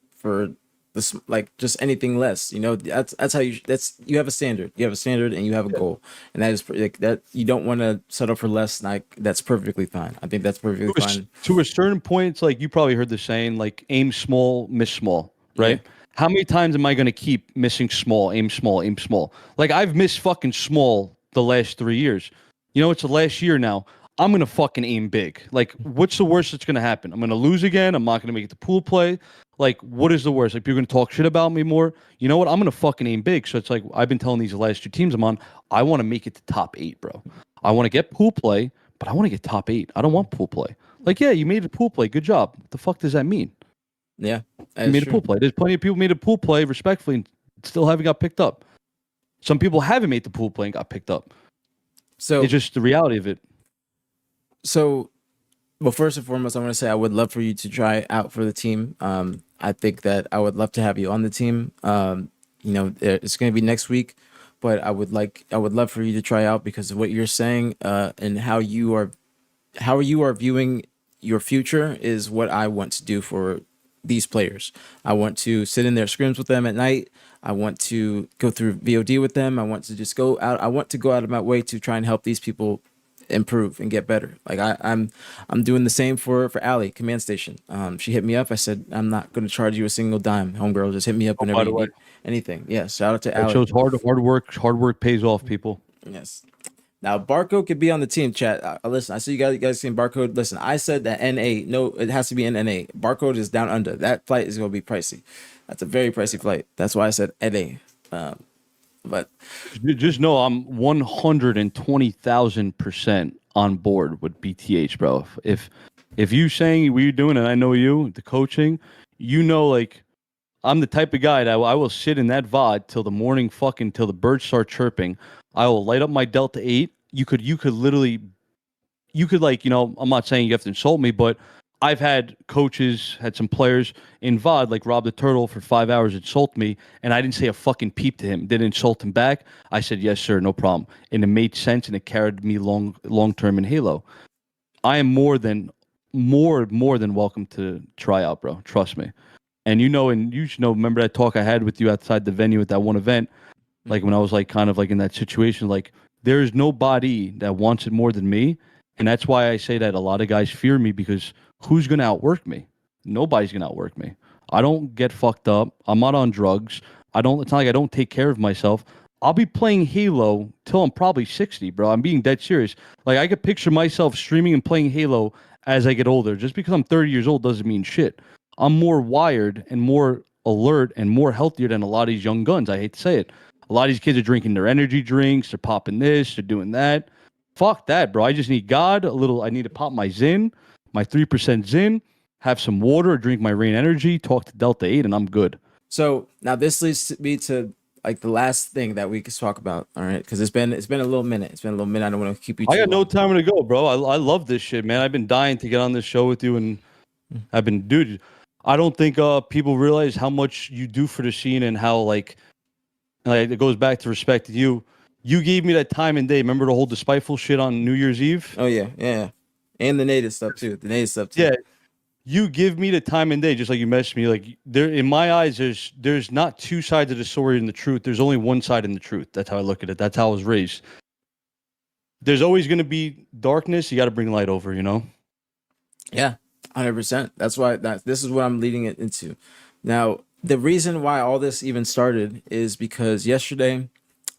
B: this like just anything less. That's how you have a standard. You have a standard and you have a goal, and that is like that. You don't want to settle for less. Like that's perfectly fine. I think that's perfectly fine.
A: to a certain point, it's like you probably heard the saying, like aim small, miss small,
B: Yeah.
A: right? How many times am I going to keep missing small, aim small, aim small? Like I've missed fucking small the last 3 years. It's the last year now. I'm going to fucking aim big. Like, what's the worst that's going to happen? I'm going to lose again. I'm not going to make it to pool play. Like, what is the worst? Like, you're going to talk shit about me more. You know what? I'm going to fucking aim big. So it's like, I've been telling these last 2 teams I'm on, I want to make it to top 8, bro. I want to get pool play, but I want to get top 8. I don't want pool play. Like, yeah, you made a pool play. Good job. What the fuck does that mean?
B: Yeah.
A: You
B: That's
A: made a pool
B: true.
A: play. There's plenty of people made a pool play respectfully and still haven't got picked up. Some people haven't made the pool play and got picked up.
B: So
A: It's just the reality of it.
B: so well, first and foremost, I want to say I would love for you to try out for the team. I think that I would love to have you on the team. It's going to be next week, but I would love for you to try out because of what you're saying, and how you are viewing your future is what I want to do for these players. I want to sit in their scrims with them at night. I want to go through VOD with them. I want to just go out. I want to go out of my way to try and help these people improve and get better. Like I'm doing the same for Allie, Command Station. She hit me up. I said, I'm not going to charge you a single dime, homegirl. Just hit me up
A: Oh,
B: whenever
A: by
B: you
A: the way,
B: need anything. Yeah, shout out to
A: that
B: Allie.
A: shows hard work pays off, people.
B: Yes. Now Barcode could be on the team chat. Listen, I see you guys seen Barcode. Listen, I said that NA. No, it has to be an NA. Barcode is down under. That flight is going to be pricey. That's a very pricey flight. That's why I said NA. But
A: Just know I'm 120,000% on board with BTH, bro. If you saying what you're doing and I know you, the coaching, like I'm the type of guy that I will sit in that VOD till the morning till the birds start chirping. I will light up my Delta 8. You could literally like, I'm not saying you have to insult me, but I've had coaches, had some players in VOD, like Rob the Turtle for 5 hours insult me, and I didn't say a fucking peep to him. Didn't insult him back. I said, yes, sir, no problem. And it made sense and it carried me long term in Halo. I am more than welcome to try out, bro. Trust me. And and you should know, remember that talk I had with you outside the venue at that one event? Like when I was like kind of like in that situation, like there is nobody that wants it more than me. And that's why I say that a lot of guys fear me because who's going to outwork me? Nobody's going to outwork me. I don't get fucked up. I'm not on drugs. It's not like I don't take care of myself. I'll be playing Halo till I'm probably 60, bro. I'm being dead serious. Like I could picture myself streaming and playing Halo as I get older. Just because I'm 30 years old doesn't mean shit. I'm more wired and more alert and more healthier than a lot of these young guns. I hate to say it. A lot of these kids are drinking their energy drinks, they're popping this, they're doing that. Fuck that, bro. I just need God, a little, I need to pop my Zin, my 3% Zin, have some water, drink my Rain Energy, talk to Delta 8, and I'm good.
B: So now this leads me to like the last thing that we could talk about. All right, because it's been a little minute. It's been a little minute. I don't want to keep you
A: I
B: too
A: got no
B: long.
A: time to go, bro. I love this shit, man. I've been dying to get on this show with you, and I've been, dude. I don't think people realize how much you do for the scene and how like it goes back to respect to you. You gave me that time and day. Remember the whole despiteful shit on New Year's Eve?
B: Oh yeah, yeah, yeah. And the native stuff too. The native stuff too.
A: Yeah, you give me the time and day, just like you messaged me. Like there, in my eyes, there's not two sides of the story and the truth. There's only one side in the truth. That's how I look at it. That's how I was raised. There's always gonna be darkness. You got to bring light over. You know.
B: Yeah, 100%. That's why this is what I'm leading it into. Now, the reason why all this even started is because yesterday,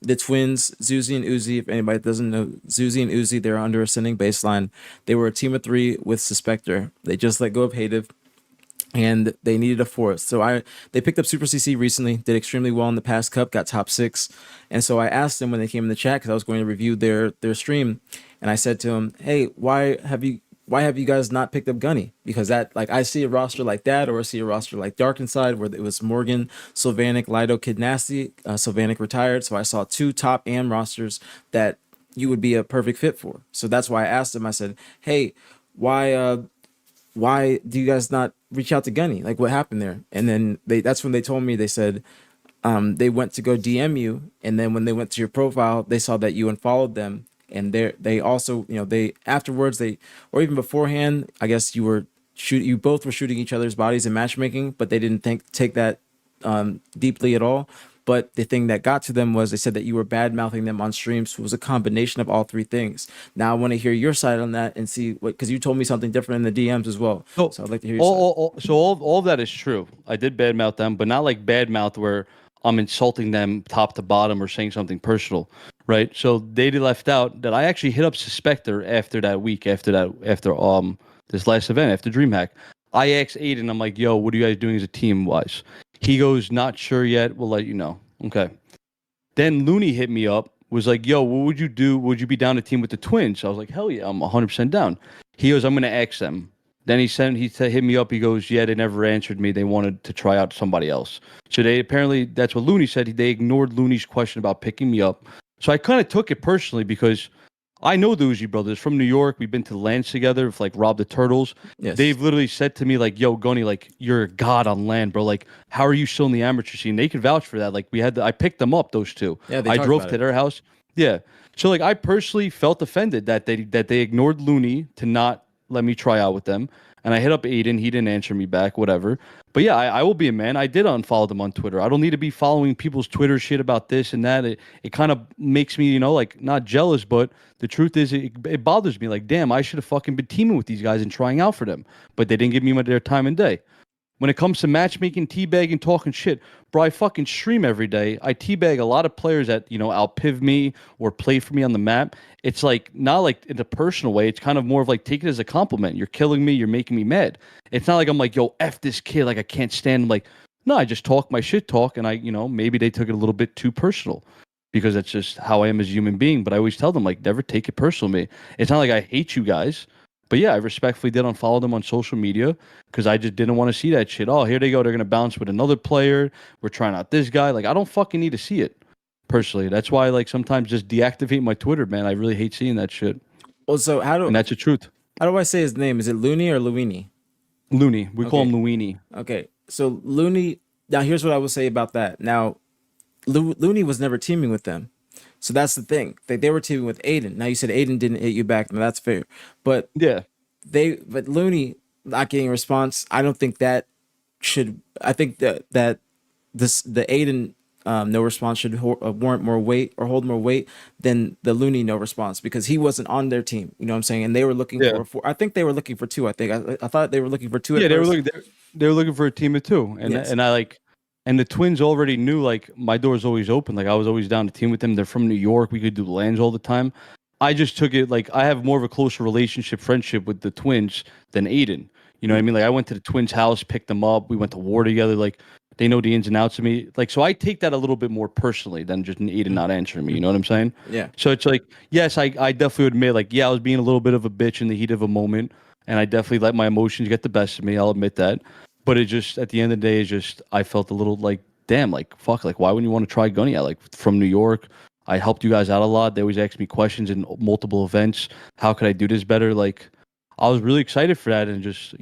B: the twins, Zuzi and Uzi, if anybody doesn't know, Zuzi and Uzi, they're under ascending baseline. They were a team of three with Suspector. They just let go of Hative and they needed a fourth. So they picked up Super CC recently, did extremely well in the past cup, got top six. And so I asked them when they came in the chat because I was going to review their stream, and I said to them, "Hey, why have you guys not picked up Gunny? Because that like I see a roster like that, or I see a roster like Dark Inside where it was Morgan, Sylvanic, Lido, Kid Nasty. Sylvanic retired, so I saw two top AM rosters that you would be a perfect fit for. So that's why I asked them. I said, "Hey, why do you guys not reach out to Gunny? Like what happened there?" And then that's when they told me, they said they went to go DM you, and then when they went to your profile, they saw that you unfollowed them, and they also, they afterwards, they, or even beforehand, I guess you both were shooting each other's bodies in matchmaking, but they didn't take that deeply at all. But the thing that got to them was they said that you were bad mouthing them on streams. So it was a combination of all three things. Now I want to hear your side on that and see what, because you told me something different in the DMs as well.
A: So
B: So I'd like to hear your side.
A: all of that is true. I did badmouth them, but not like badmouth where I'm insulting them top to bottom or saying something personal, right? So they left out that I actually hit up Suspector after that week, after this last event, after DreamHack. I asked Aiden, I'm like, yo, what are you guys doing as a team wise? He goes, not sure yet. We'll let you know. Okay. Then Looney hit me up, was like, yo, what would you do? Would you be down to team with the twins? I was like, hell yeah, I'm 100% down. He goes, I'm going to ask them. Then hit me up. He goes, yeah, they never answered me. They wanted to try out somebody else. So they apparently, that's what Looney said. They ignored Looney's question about picking me up. So I kind of took it personally because I know the Uzi brothers from New York. We've been to lands together with like Rob the Turtles.
B: Yes.
A: They've literally said to me like, yo, Gunny, like you're a god on land, bro. Like, how are you still in the amateur scene? They could vouch for that. Like I picked them up, those two.
B: Yeah, they
A: I
B: talked
A: drove
B: about
A: to
B: it.
A: their house. Yeah. So like I personally felt offended that they ignored Looney to not let me try out with them. And I hit up Aiden. He didn't answer me back, whatever. But yeah, I will be a man. I did unfollow them on Twitter. I don't need to be following people's Twitter shit about this and that. It kind of makes me, like not jealous, but the truth is it bothers me. Like, damn, I should have fucking been teaming with these guys and trying out for them. But they didn't give me their time and day. When it comes to matchmaking, teabagging, talking shit, bro, I fucking stream every day. I teabag a lot of players that, outpiv me or play for me on the map. It's like, not like in a personal way. It's kind of more of like, take it as a compliment. You're killing me. You're making me mad. It's not like I'm like, yo, F this kid. Like, I can't stand him. Like, no, I just talk my shit talk. And maybe they took it a little bit too personal because that's just how I am as a human being. But I always tell them, like, never take it personal to me. It's not like I hate you guys. But yeah, I respectfully did unfollow them on social media because I just didn't want to see that shit. Oh, here they go. They're going to bounce with another player. We're trying out this guy. Like, I don't fucking need to see it personally. That's why, like, sometimes just deactivate my Twitter, man. I really hate seeing that shit.
B: Well, so
A: And that's the truth.
B: how do I say his name? Is it Looney or Luini?
A: Looney. We call
B: Okay.
A: him Luini.
B: Okay, so Looney. Now, here's what I will say about that. Now, Looney was never teaming with them, so that's the thing. They were teaming with Aiden. Now, you said Aiden didn't hit you back. Now, that's fair, but
A: Yeah.
B: but Looney not getting a response. I don't think that should. I think that the Aiden no response should warrant more weight or hold more weight than the Looney no response because he wasn't on their team. You know what I'm saying? And they were looking
A: Yeah.
B: for. I think they were looking for two. I think I thought they were looking for two.
A: Yeah,
B: At
A: they were
B: first.
A: looking. They were looking for a team of two, and
B: Yes.
A: and I like, and the twins already knew like my door's always open. Like I was always down to team with them. They're from New York. We could do lands all the time. I just took it like I have more of a closer relationship, friendship with the twins than Aiden. You know what I mean? Like I went to the twins' house, picked them up. We went to war together. Like They know the ins and outs of me. Like, so I take that a little bit more personally than just Aiden not answering me. You know what I'm saying?
B: Yeah.
A: So it's like, yes, I definitely would admit, like, yeah, I was being a little bit of a bitch in the heat of a moment, and I definitely let my emotions get the best of me. I'll admit that. But it just, at the end of the day, it's just, I felt a little like, damn, like, fuck, like, why wouldn't you want to try Gunny out? Like, from New York, I helped you guys out a lot. They always ask me questions in multiple events. How could I do this better? Like, I was really excited for that, and just,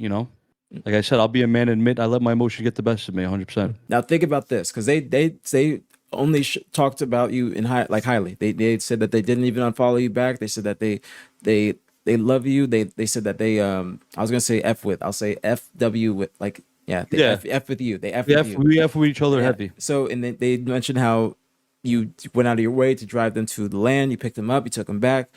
A: like I said, I'll be a man and admit I let my emotions get the best of me, 100%.
B: Now think about this, because they only talked about you in highly. They said that they didn't even unfollow you back. They said that they they love you. They said that they I was gonna say F with. I'll say FW with, like, yeah, they
A: Yeah,
B: F with you. They F
A: we
B: with
A: have
B: you.
A: we have with each other
B: Yeah.
A: heavy.
B: So, and they mentioned how you went out of your way to drive them to the land. You picked them up. You took them back.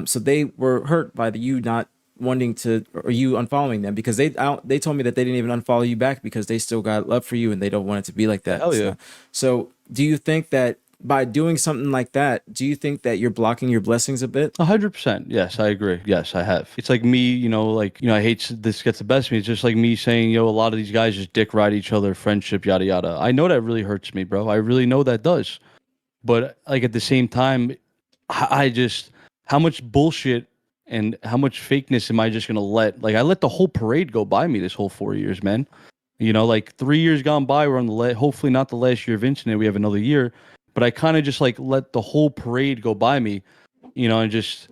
B: So they were hurt by you not wanting to, or you unfollowing them, because they told me that they didn't even unfollow you back because they still got love for you and they don't want it to be like that.
A: Hell yeah.
B: So do you think that by doing something like that, do you think that you're blocking your blessings a bit?
A: 100%. Yes, I agree. Yes, I have. It's like me, like, I hate this gets the best of me. It's just like me saying, a lot of these guys just dick ride each other, friendship, yada, yada. I know that really hurts me, bro. I really know that does. But like at the same time, I just, how much bullshit and how much fakeness am I just going to let? Like, I let the whole parade go by me this whole 4 years, man. Like 3 years gone by, we're on hopefully not the last year of incident. We have another year. But I kind of just like let the whole parade go by me, and just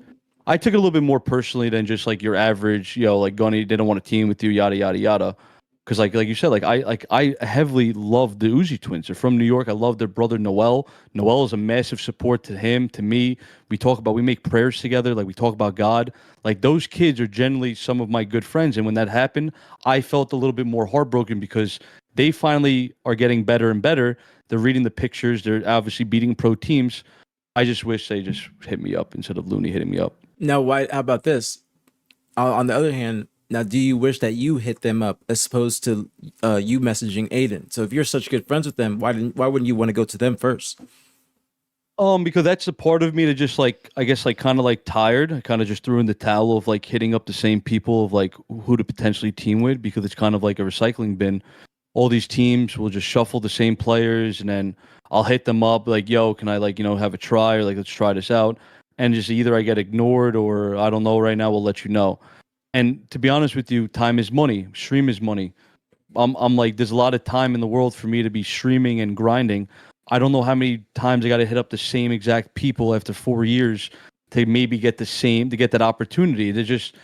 A: I took it a little bit more personally than just like your average, like Gunny didn't want to team with you, yada yada yada. Because like you said, I heavily love the Uzi twins. They're from New York. I love their brother Noel. Noel is a massive support to him, to me. We make prayers together. Like we talk about God. Like those kids are generally some of my good friends. And when that happened, I felt a little bit more heartbroken because they finally are getting better and better. They're reading the pictures. They're obviously beating pro teams. I just wish they just hit me up instead of Looney hitting me up.
B: Now, why? How about this? On the other hand, now, do you wish that you hit them up as opposed to you messaging Aiden? So if you're such good friends with them, why wouldn't you want to go to them first?
A: Because that's a part of me that just like, I guess, like kind of like tired. I kind of just threw in the towel of like hitting up the same people of like who to potentially team with, because it's kind of like a recycling bin. All these teams will just shuffle the same players, and then I'll hit them up like, yo, can I, like, have a try, or like, let's try this out. And just either I get ignored, or I don't know right now, we'll let you know. And to be honest with you, time is money. Stream is money. I'm like, there's a lot of time in the world for me to be streaming and grinding. I don't know how many times I got to hit up the same exact people after 4 years to maybe get to get that opportunity. They're just,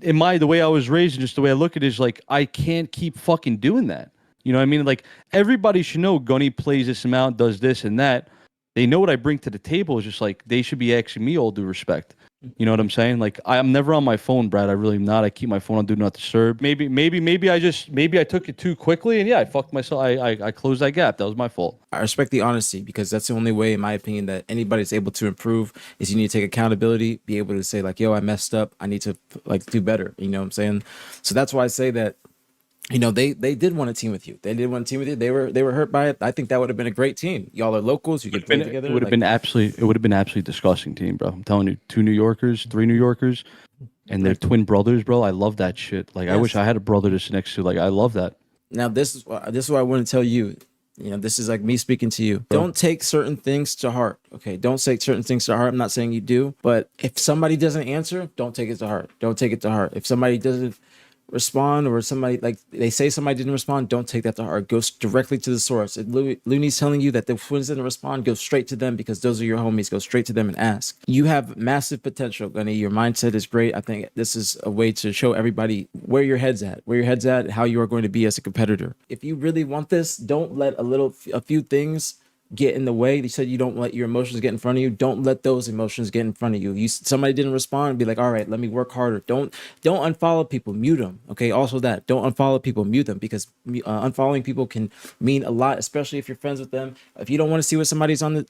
A: the way I was raised and just the way I look at it is like, I can't keep fucking doing that. You know what I mean? Like, everybody should know Gunny plays this amount, does this and that. They know what I bring to the table. Is just like, they should be asking me all due respect. You know what I'm saying? Like, I'm never on my phone, Brad. I really am not. I keep my phone on do not disturb. Maybe I took it too quickly, and yeah, I fucked myself. I closed that gap. That was my fault.
B: I respect the honesty, because that's the only way, in my opinion, that anybody's able to improve. Is you need to take accountability, be able to say like, yo, I messed up. I need to like do better. You know what I'm saying? So that's why I say that, they did want to team with you. They did want to team with you. They were hurt by it. I think that would have been a great team. Y'all are locals. You could play together.
A: It would have been absolutely disgusting team, bro. I'm telling you, 2 New Yorkers, 3 New Yorkers, and they're twin brothers, bro. I love that shit. Like, I wish
B: Yes.
A: I had a brother to sit next to. Like, I love that.
B: Now this is what I want to tell you. This is like me speaking to you. Don't take certain things to heart. Okay, don't take certain things to heart. I'm not saying you do, but if somebody doesn't answer, don't take it to heart. Don't take it to heart. If somebody doesn't respond, or somebody, like, they say somebody didn't respond, don't take that to heart. Go directly to the source. If Looney's telling you that the twins didn't respond, go straight to them, because those are your homies. Go straight to them and ask. You have massive potential, Gunny. Your mindset is great. I think this is a way to show everybody where your head's at, how you are going to be as a competitor. If you really want this, don't let a few things get in the way. They said you don't let your emotions get in front of you. Don't let those emotions get in front of you. Somebody didn't respond, be like, all right, let me work harder. Don't unfollow people, mute them. Okay, also that, don't unfollow people, mute them, because unfollowing people can mean a lot, especially if you're friends with them. If you don't want to see what somebody's saying on the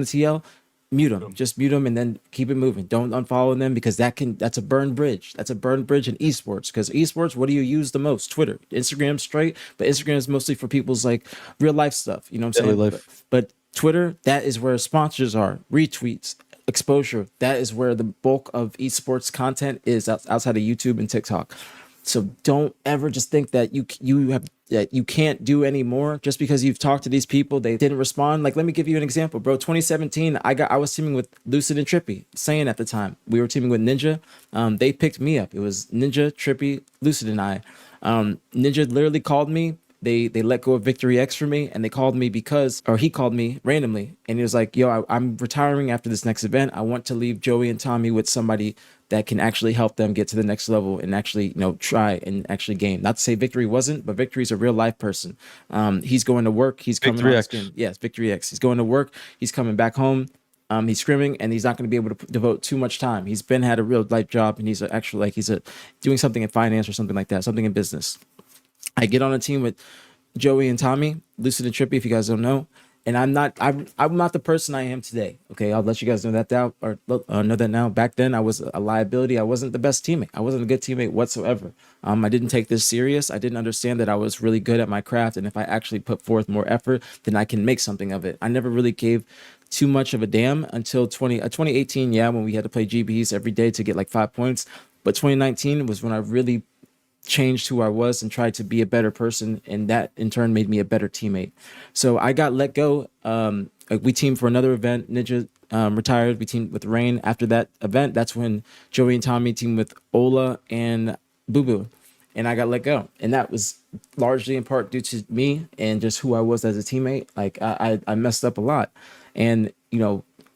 B: TL, mute them. Just mute them and then keep it moving. Don't unfollow them, because that's a burned bridge. That's a burned bridge in esports. Because esports, what do you use the most? Twitter, Instagram, straight, but Instagram is mostly for people's like real life stuff. You know what I'm saying?
A: Daily life.
B: But Twitter, that is where sponsors are, retweets, exposure. That is where the bulk of esports content is, outside of YouTube and TikTok. So don't ever just think that you can't do any more just because you've talked to these people, they didn't respond. Like, let me give you an example, bro. 2017, I was teaming with Lucid and Trippy, saying at the time we were teaming with Ninja. They picked me up. It was Ninja, Trippy, Lucid, and I. Ninja literally called me. They let go of Victory X for me, and they called me because, or he called me randomly, and he was like, "Yo, I'm retiring after this next event. I want to leave Joey and Tommy with somebody that can actually help them get to the next level and actually, try and actually game." Not to say Victory wasn't, but Victory's a real life person. He's going to work. He's coming on
A: Victory
B: the
A: X.
B: stream. Yes, Victory X. He's going to work. He's coming back home. He's scrimming, and he's not going to be able to devote too much time. He's been had a real life job, and he's actually like doing something in finance or something like that, something in business. I get on a team with Joey and Tommy, Lucid and Trippy, if you guys don't know. And I'm not the person I am today. Okay, I'll let you guys know that now, or know that now. Back then, I was a liability. I wasn't the best teammate. I wasn't a good teammate whatsoever. I didn't take this serious. I didn't understand that I was really good at my craft, and if I actually put forth more effort, then I can make something of it. I never really gave too much of a damn until 2018. Yeah, when we had to play GBs every day to get like 5 points. But 2019 was when I really changed who I was and tried to be a better person, and that in turn made me a better teammate. So I got let go. We teamed for another event. Ninja retired. We teamed with Rain. After that event, that's when Joey and Tommy teamed with Ola and Boo Boo, and I got let go. And that was largely in part due to me and just who I was as a teammate. Like I messed up a lot, and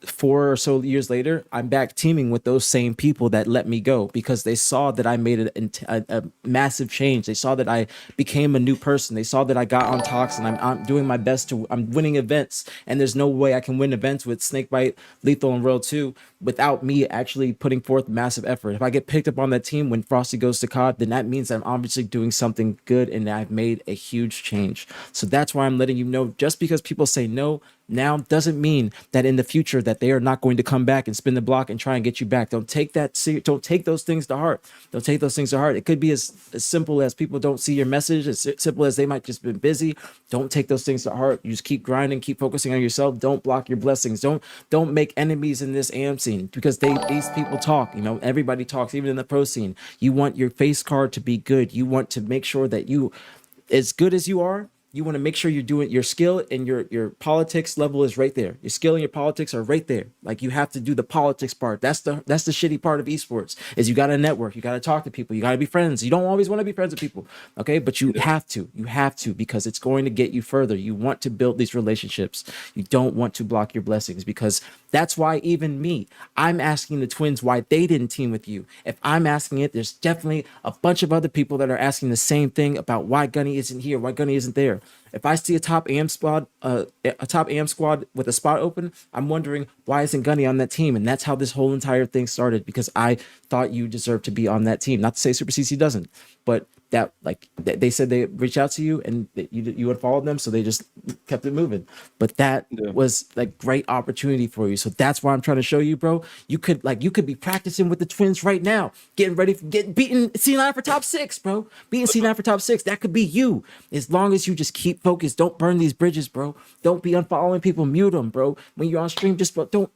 B: 4 or so years later, I'm back teaming with those same people that let me go because they saw that I made a massive change. They saw that I became a new person. They saw that I got on talks, and I'm doing my best I'm winning events. And there's no way I can win events with Snakebite, Lethal, and Royal 2 without me actually putting forth massive effort. If I get picked up on that team when Frosty goes to COD, then that means I'm obviously doing something good and I've made a huge change. So that's why I'm letting you know, just because people say no now doesn't mean that in the future that they are not going to come back and spin the block and try and get you back. Don't take don't take those things to heart. Don't take those things to heart. It could be as simple as people don't see your message, as simple as they might just been busy. Don't take those things to heart. You just keep grinding, keep focusing on yourself. Don't block your blessings. Don't make enemies in this AM scene because these people talk. Everybody talks, even in the pro scene. You want your face card to be good. You want to make sure that you, as good as you are, you want to make sure you're doing your skill, and your politics level is right there. Your skill and your politics are right there. Like, you have to do the politics part. That's the shitty part of esports, is you got to network. You got to talk to people. You got to be friends. You don't always want to be friends with people. Okay. But you have to, because it's going to get you further. You want to build these relationships. You don't want to block your blessings, because that's why even me, I'm asking the twins why they didn't team with you. If I'm asking it, there's definitely a bunch of other people that are asking the same thing about why Gunny isn't here, why Gunny isn't there. If I see a top AM squad with a spot open, I'm wondering why isn't Gunny on that team? And that's how this whole entire thing started, because I thought you deserved to be on that team. Not to say Super CC doesn't, but that, like, they said they reached out to you and that you had followed them, so they just kept it moving. But that was like great opportunity for you. So that's why I'm trying to show you, bro. You could be practicing with the twins right now, getting ready for getting beaten C9 for top 6, bro. Beating C9 for top 6. That could be you. As long as you just keep focused. Don't burn these bridges, bro. Don't be unfollowing people. Mute them, bro. When you're on stream, just don't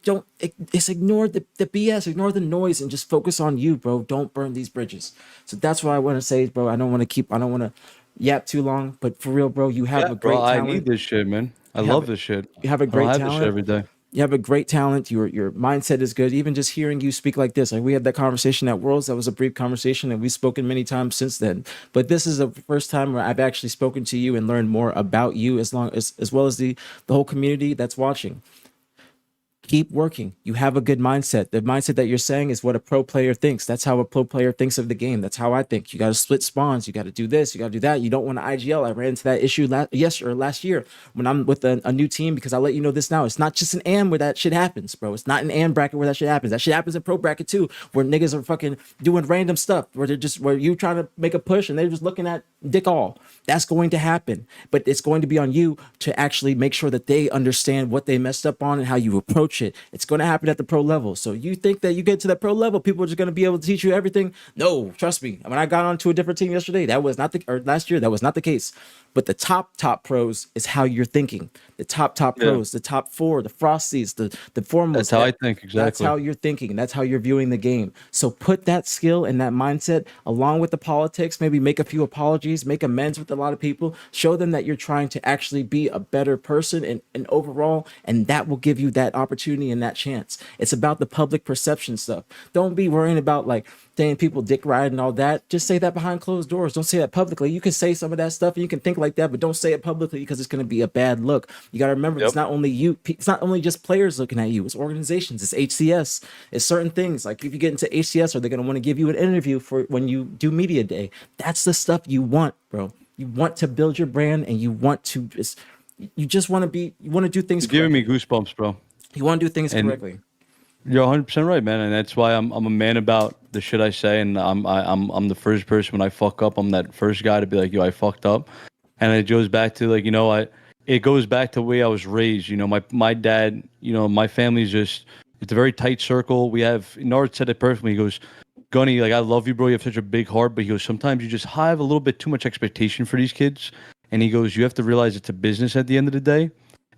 B: just ignore the BS, ignore the noise, and just focus on you, bro. Don't burn these bridges. So that's what I want to say, bro. I don't want to yap too long, but for real, bro, you have a great talent.
A: I need this shit, man. I love this shit.
B: You have a
A: I
B: great
A: don't have
B: talent.
A: this shit every day.
B: You have a great talent. Your mindset is good. Even just hearing you speak like this, like we had that conversation at Worlds. That was a brief conversation, and we've spoken many times since then. But this is the first time where I've actually spoken to you and learned more about you, as well as the whole community that's watching. Keep working. You have a good mindset. The mindset that you're saying is what a pro player thinks. That's how a pro player thinks of the game. That's how I think. You got to split spawns. You got to do this. You got to do that. You don't want to IGL. I ran into that issue last year when I'm with a new team, because I'll let you know this now. It's not just an AM where that shit happens, bro. It's not an AM bracket where that shit happens. That shit happens in pro bracket too, where niggas are fucking doing random stuff, where you trying to make a push and they're just looking at dick all. That's going to happen, but it's going to be on you to actually make sure that they understand what they messed up on and how you approach approach it. It's going to happen at the pro level. So you think that you get to that pro level, people are just going to be able to teach you everything? No, trust me. When I got onto a different team yesterday, that was not the, or last year, that was not the case. But the top pros is how you're thinking. The top
A: Yeah,
B: pros, the top four, the Frosties, the
A: that's
B: foremost.
A: how I think
B: That's
A: exactly.
B: how you're thinking. That's how you're viewing the game. So put that skill and that mindset along with the politics. Maybe make a few apologies, make amends with a lot of people. Show them that you're trying to actually be a better person and overall, and that will give you that opportunity and that chance. It's about the public perception stuff. Don't be worrying about like saying people dick ride and all that. Just say that behind closed doors. Don't say that publicly. You can say some of that stuff and you can think like that, but don't say it publicly because it's going to be a bad look. You got to remember, it's
A: Yep.
B: not only you. It's not only just players looking at you. It's organizations. It's HCS. It's certain things. Like if you get into HCS, are they going to want to give you an interview for when you do media day? That's the stuff you want, bro. You want to build your brand and you want to just, you just want to be, you want to do things
A: You're giving me
B: correctly.
A: goosebumps, bro.
B: You want to do things
A: And
B: correctly.
A: you're 100% right, man. And that's why I'm a man about the shit I say. And I'm the first person when I fuck up. I'm that first guy to be like, yo, I fucked up. And it goes back to like, it goes back to the way I was raised. My dad, my family's just, it's a very tight circle. We have, Nard said it perfectly. He goes, Gunny, like, I love you, bro. You have such a big heart. But he goes, sometimes you just have a little bit too much expectation for these kids. And he goes, you have to realize it's a business at the end of the day.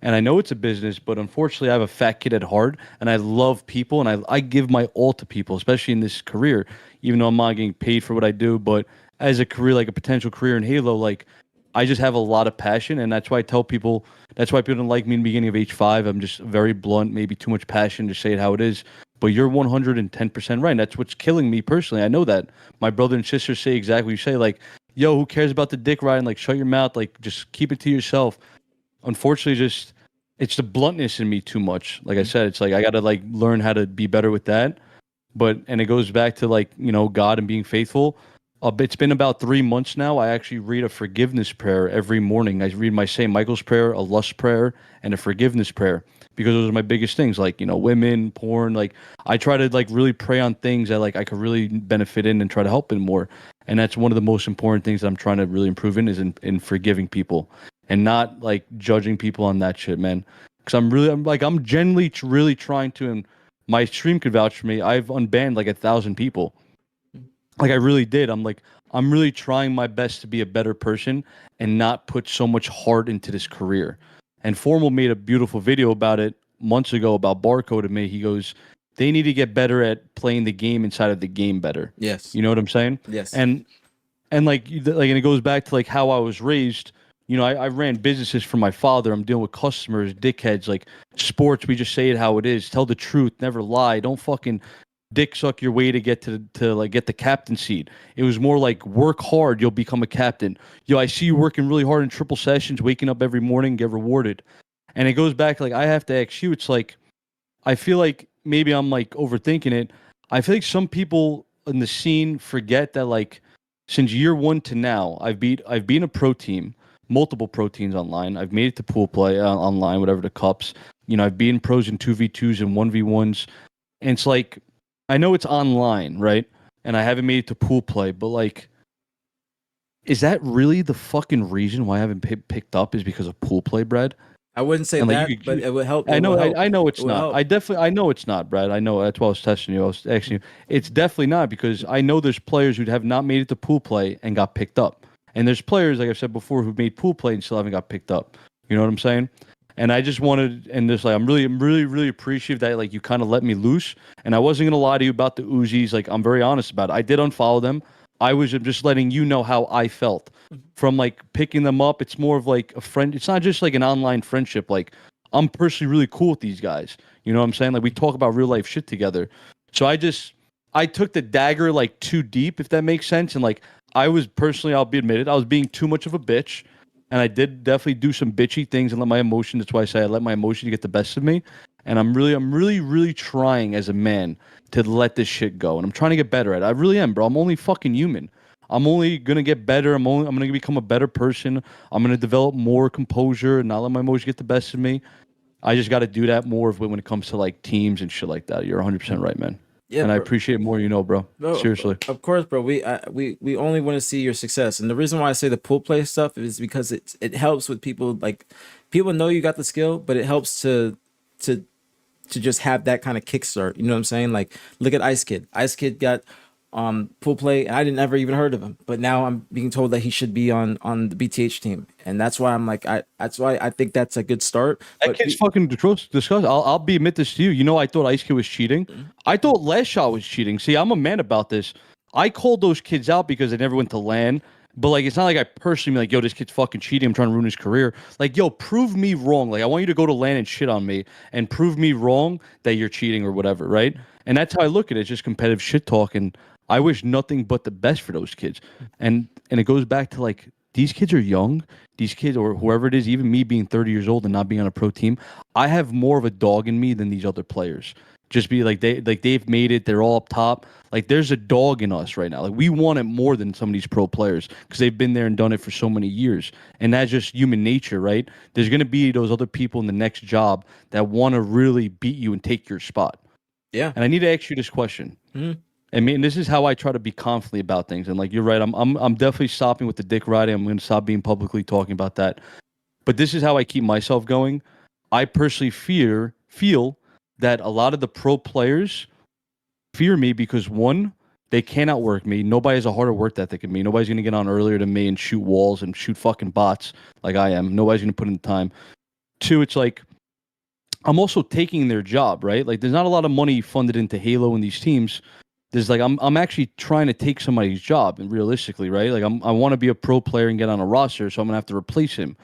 A: And I know it's a business, but unfortunately, I have a fat kid at heart, and I love people, and I give my all to people, especially in this career, even though I'm not getting paid for what I do. But as a career, like a potential career in Halo, like I just have a lot of passion, and that's why I tell people, that's why people don't like me in the beginning of H5. I'm just very blunt, maybe too much passion to say it how it is. But you're 110% right. And that's what's killing me personally. I know that. My brother and sister say exactly what you say. Like, yo, who cares about the dick riding? Like, shut your mouth. Like, just keep it to yourself. Unfortunately, just it's the bluntness in me too much. Like I said, it's like I gotta like learn how to be better with that. But and it goes back to like God and being faithful. It's been about 3 months now. I actually read a forgiveness prayer every morning. I read my St. Michael's prayer, a lust prayer, and a forgiveness prayer because those are my biggest things. Like women, porn. Like I try to like really pray on things that like I could really benefit in and try to help in more. And that's one of the most important things that I'm trying to really improve in is in forgiving people and not like judging people on that shit, man. Because I'm genuinely really trying to. And my stream could vouch for me. I've unbanned like 1,000 people like I really did. I'm really trying my best to be a better person and not put so much heart into this career. And Formal made a beautiful video about it months ago about Barcode to me. He goes, they need to get better at playing the game inside of the game better.
B: Yes.
A: You know what I'm saying?
B: Yes.
A: And and it goes back to like how I was raised. I ran businesses for my father. I'm dealing with customers, dickheads, like sports. We just say it how it is. Tell the truth. Never lie. Don't fucking dick suck your way to get to like get the captain seat. It was more like work hard, you'll become a captain. Yo, I see you working really hard in triple sessions, waking up every morning, get rewarded. And it goes back like I have to ask you, it's like I feel like maybe I'm like overthinking it. I feel like some people in the scene forget that like since year one to now, I've been a pro team, multiple pro teams online. I've made it to pool play online, whatever the cups. I've been pros in 2v2s and 1v1s. And it's like I know it's online, right? And I haven't made it to pool play, but like, is that really the fucking reason why I haven't picked up? Is because of pool play, Brad?
B: I wouldn't say
A: And like,
B: that, but it would help.
A: I
B: It
A: know,
B: will help.
A: I know
B: It
A: it's
B: will
A: not.
B: help.
A: I know it's not, Brad. I know that's why I was testing you. I was asking you. It's definitely not because I know there's players who have not made it to pool play and got picked up, and there's players like I said before who've made pool play and still haven't got picked up. You know what I'm saying? And I just wanted, and this like, I'm really appreciative that like you kind of let me loose, and I wasn't gonna lie to you about the Uzis. Like I'm very honest about it. I did unfollow them. I was just letting you know how I felt from like picking them up. It's more of like a friend. It's not just like an online friendship. Like I'm personally really cool with these guys. You know what I'm saying? Like we talk about real life shit together. So I took the dagger like too deep, if that makes sense. And like I was personally, I'll be admitted, I was being too much of a bitch. And I did definitely do some bitchy things and let my emotions. That's why I say I let my emotions get the best of me. And really trying as a man to let this shit go. And I'm trying to get better at it. I really am, bro. I'm only fucking human. I'm only gonna get better. I'm gonna become a better person. I'm gonna develop more composure and not let my emotions get the best of me. I just got to do that more when it comes to like teams and shit like that. You're 100% right, man.
B: Yeah,
A: And I
B: bro.
A: appreciate more, bro.
B: No,
A: Seriously.
B: of course, bro. We only want to see your success, and the reason why I say the pool play stuff is because it helps with people. Like people know you got the skill, but it helps to to just have that kind of kickstart. You know what I'm saying? Like, look at Ice Kid. Ice Kid got full play, and I didn't ever even heard of him, but now I'm being told that he should be on the BTH team, and that's why I'm like, that's why I think that's a good start.
A: That
B: But
A: kid's fucking disgusting. I'll be admit this to you. You know, I thought Ice Kid was cheating. I thought Last Shot was cheating. See, I'm a man about this. I called those kids out because they never went to LAN. But like, it's not like I personally be like, yo, this kid's fucking cheating. I'm trying to ruin his career. Like, yo, prove me wrong. Like, I want you to go to LAN and shit on me and prove me wrong that you're cheating or whatever, right? And that's how I look at it. It's just competitive shit talk. And I wish nothing but the best for those kids. And it goes back to like, these kids are young. These kids or whoever it is, even me being 30 years old and not being on a pro team, I have more of a dog in me than these other players. Just be they've made it, they're all up top. Like there's a dog in us right now. Like we want it more than some of these pro players because they've been there and done it for so many years. And that's just human nature, right? There's gonna be those other people in the next job that want to really beat you and take your spot.
B: yeah.
A: And I need to ask you this question.
B: Mhm.
A: I mean, this is how I try to be confident about things. And like you're right, I'm definitely stopping with the dick riding. I'm going to stop being publicly talking about that. But this is how I keep myself going. I personally feel that a lot of the pro players fear me because one, they can't outwork me. Nobody has a harder work ethic than me. Nobody's going to get on earlier than me and shoot walls and shoot fucking bots like I am. Nobody's going to put in the time. Two, it's like I'm also taking their job, right? Like there's not a lot of money funded into Halo and these teams. There's like I'm actually trying to take somebody's job, and realistically, right? Like I want to be a pro player and get on a roster, so I'm gonna have to replace him.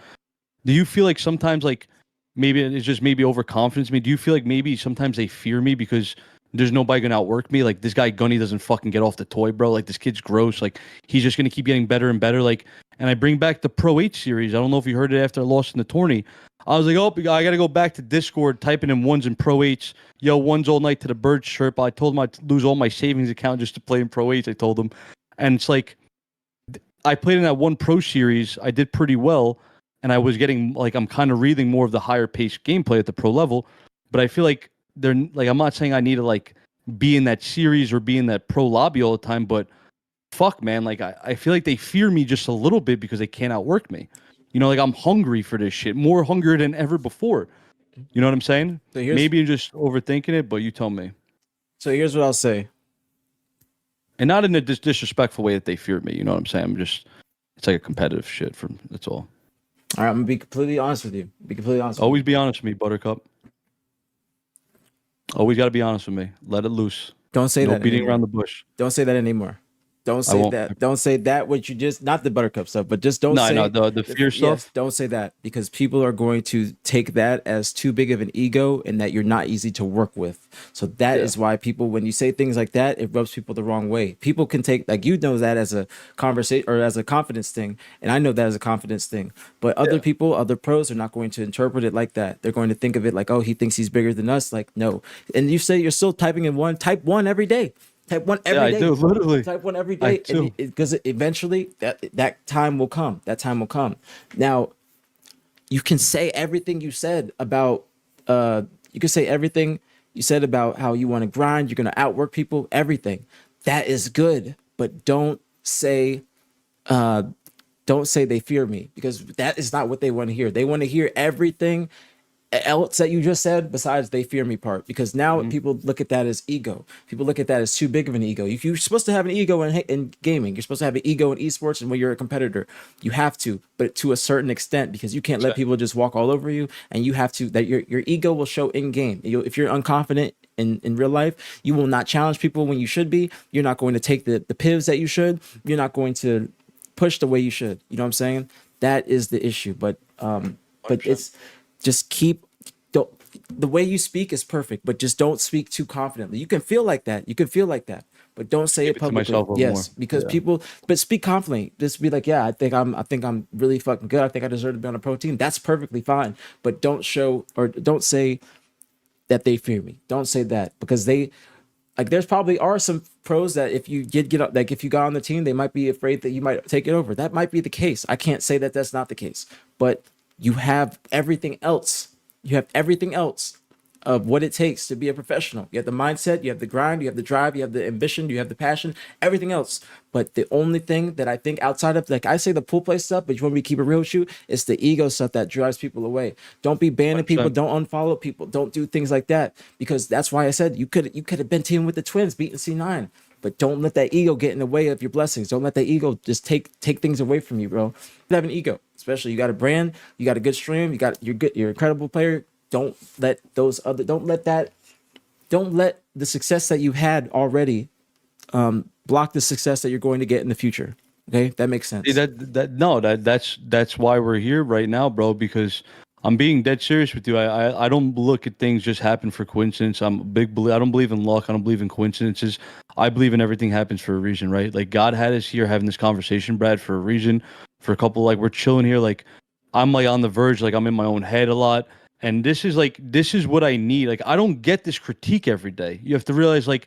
A: Do you feel like sometimes like maybe it's just maybe overconfidence? Me? Do you feel like maybe sometimes they fear me because there's nobody gonna outwork me? Like this guy Gunny doesn't fucking get off the toy, bro. Like this kid's gross. Like he's just gonna keep getting better and better. Like, and I bring back the Pro 8 series. I don't know if you heard it after I lost in the tourney. I was like, oh, I gotta go back to Discord, typing in ones and Pro 8s. Yo, ones all night to the bird chirp. I told him I'd lose all my savings account just to play in Pro 8s. I told him, and it's like I played in that one Pro series. I did pretty well, and I was getting like I'm kind of reading more of the higher paced gameplay at the pro level. But I feel like they're like I'm not saying I need to like be in that series or be in that pro lobby all the time, but fuck, man, like I feel like they fear me just a little bit because they can't outwork me. You know, like I'm hungry for this shit, more hungry than ever before. You know what I'm saying?
B: So
A: Maybe I'm just overthinking it, but you tell me.
B: so here's what I'll say.
A: And not in a disrespectful way that they fear me. You know what I'm saying? I'm just, it's like a competitive shit. That's all.
B: All right, I'm gonna be completely honest with you. Be completely honest.
A: Always be honest with me, Buttercup. Always got to be honest with me. Let it loose.
B: Don't say
A: No
B: that
A: beating
B: anymore.
A: around the bush.
B: Don't say that anymore. Don't
A: I
B: say
A: won't.
B: that. Don't say that. What you just not the Buttercup stuff, but just don't
A: No,
B: say
A: no, the fear
B: yes.
A: stuff.
B: Don't say that because people are going to take that as too big of an ego and that you're not easy to work with. So that is why people, when you say things like that, it rubs people the wrong way. People can take like you know that as a conversation or as a confidence thing, and I know that as a confidence thing. But other people, other pros, are not going to interpret it like that. They're going to think of it like, oh, he thinks he's bigger than us. Like no, and you say you're still typing in one. Type one every day. Type one every day.
A: I do, literally.
B: Type one every
A: I
B: day,
A: do.
B: because eventually that time will come. That time will come. Now, you can say everything you said about. You can say everything you said about how you want to grind. You're going to outwork people. Everything that is good, but don't say they fear me because that is not what they want to hear. They want to hear everything else that you just said besides they fear me part because now people look at that as ego. People look at that as too big of an ego. You're supposed to have an ego in gaming. You're supposed to have an ego in esports and when you're a competitor you have to, but to a certain extent because you can't let people just walk all over you, and you have to that your ego will show in game. If you're unconfident in real life, you will not challenge people when you should be. You're not going to take the pivots that you should. You're not going to push the way you should. You know what I'm saying? That is the issue. But it's just don't, the way you speak is perfect, but just don't speak too confidently. You can feel like that. You can feel like that, but don't say it publicly. Yes, because people. But speak confidently. Just be like, yeah, I think I'm really fucking good. I think I deserve to be on a pro team. That's perfectly fine. But don't show or don't say that they fear me. Don't say that because they. Like there's probably are some pros that if you get up, like if you got on the team, they might be afraid that you might take it over. That might be the case. I can't say that that's not the case, but you have everything else. You have everything else of what it takes to be a professional. You have the mindset, you have the grind, you have the drive, you have the ambition, you have the passion, everything else. But the only thing that I think outside of, like I say, the pool play stuff, but you want me to keep it real with you, it's the ego stuff that drives people away. Don't be banning people,
A: 100%.
B: don't unfollow people, don't do things like that. Because that's why I said you could have been teaming with the twins, beating C9. But don't let that ego get in the way of your blessings. Don't let that ego just take things away from you, bro. You have an ego, especially you got a brand, you got a good stream, you're good, you're an incredible player. Don't let those other, don't let the success that you've had already block the success that you're going to get in the future. Okay, that makes
A: See,
B: sense.
A: no, that's why we're here right now, bro. Because I'm being dead serious with you. I don't look at things just happen for coincidence. I'm a big I don't believe in luck. I don't believe in coincidences. I believe in everything happens for a reason, right? Like God had us here having this conversation, Brad, for a reason. For a couple, like we're chilling here, like I'm like on the verge, like I'm in my own head a lot. And this is what I need. Like I don't get this critique every day. You have to realize, like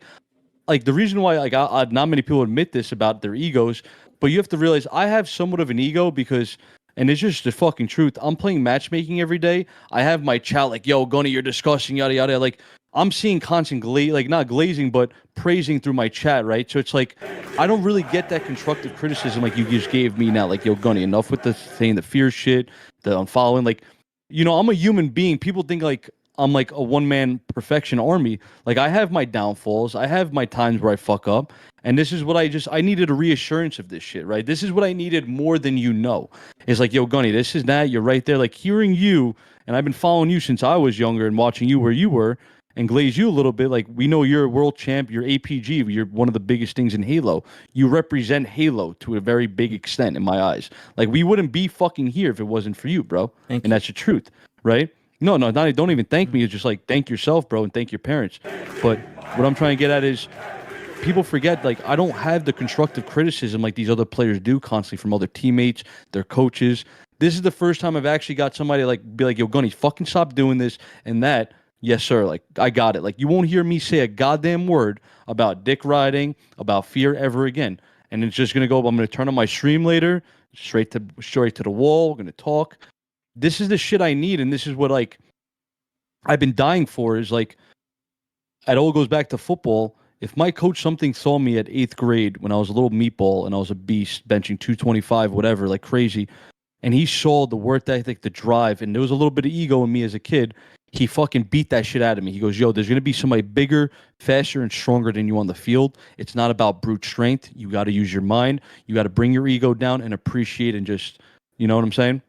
A: the reason why not many people admit this about their egos, but you have to realize I have somewhat of an ego because, and it's just the fucking truth. I'm playing matchmaking every day. I have my chat like, yo, Gunny, you're disgusting, yada yada. Like I'm seeing constant like not glazing, but praising through my chat, right? So it's like I don't really get that constructive criticism like you just gave me now. Like, yo, Gunny, enough with the saying the fear shit, the unfollowing. Like, I'm a human being. People think like I'm like a one man perfection army. Like I have my downfalls. I have my times where I fuck up. And this is what I needed a reassurance of this shit, right? This is what I needed more than you know. It's like, yo, Gunny, this is that. You're right there. Like hearing you, and I've been following you since I was younger and watching you where you were and glaze you a little bit. Like we know you're a world champ, you're APG, you're one of the biggest things in Halo. You represent Halo to a very big extent in my eyes. Like we wouldn't be fucking here if it wasn't for you, bro.
B: Thank
A: And
B: you.
A: that's the truth, right? No, no, not, don't even thank me. It's just like thank yourself, bro, and thank your parents. But what I'm trying to get at is people forget like I don't have the constructive criticism like these other players do constantly from other teammates, their coaches. This is the first time I've actually got somebody like be like, yo, Gunny, fucking stop doing this and that. Yes, sir. Like I got it. Like you won't hear me say a goddamn word about dick riding, about fear ever again. And it's just gonna go. I'm gonna turn on my stream later, straight to the wall. We're gonna talk. This is the shit I need, and this is what like I've been dying for. Is like it all goes back to football. If my coach something saw me at eighth grade when I was a little meatball and I was a beast, benching 225, whatever, like crazy, and he saw the work ethic, the drive, and there was a little bit of ego in me as a kid, he fucking beat that shit out of me. He goes, yo, there's going to be somebody bigger, faster, and stronger than you on the field. It's not about brute strength. You got to use your mind. You got to bring your ego down and appreciate and just, you know what I'm saying?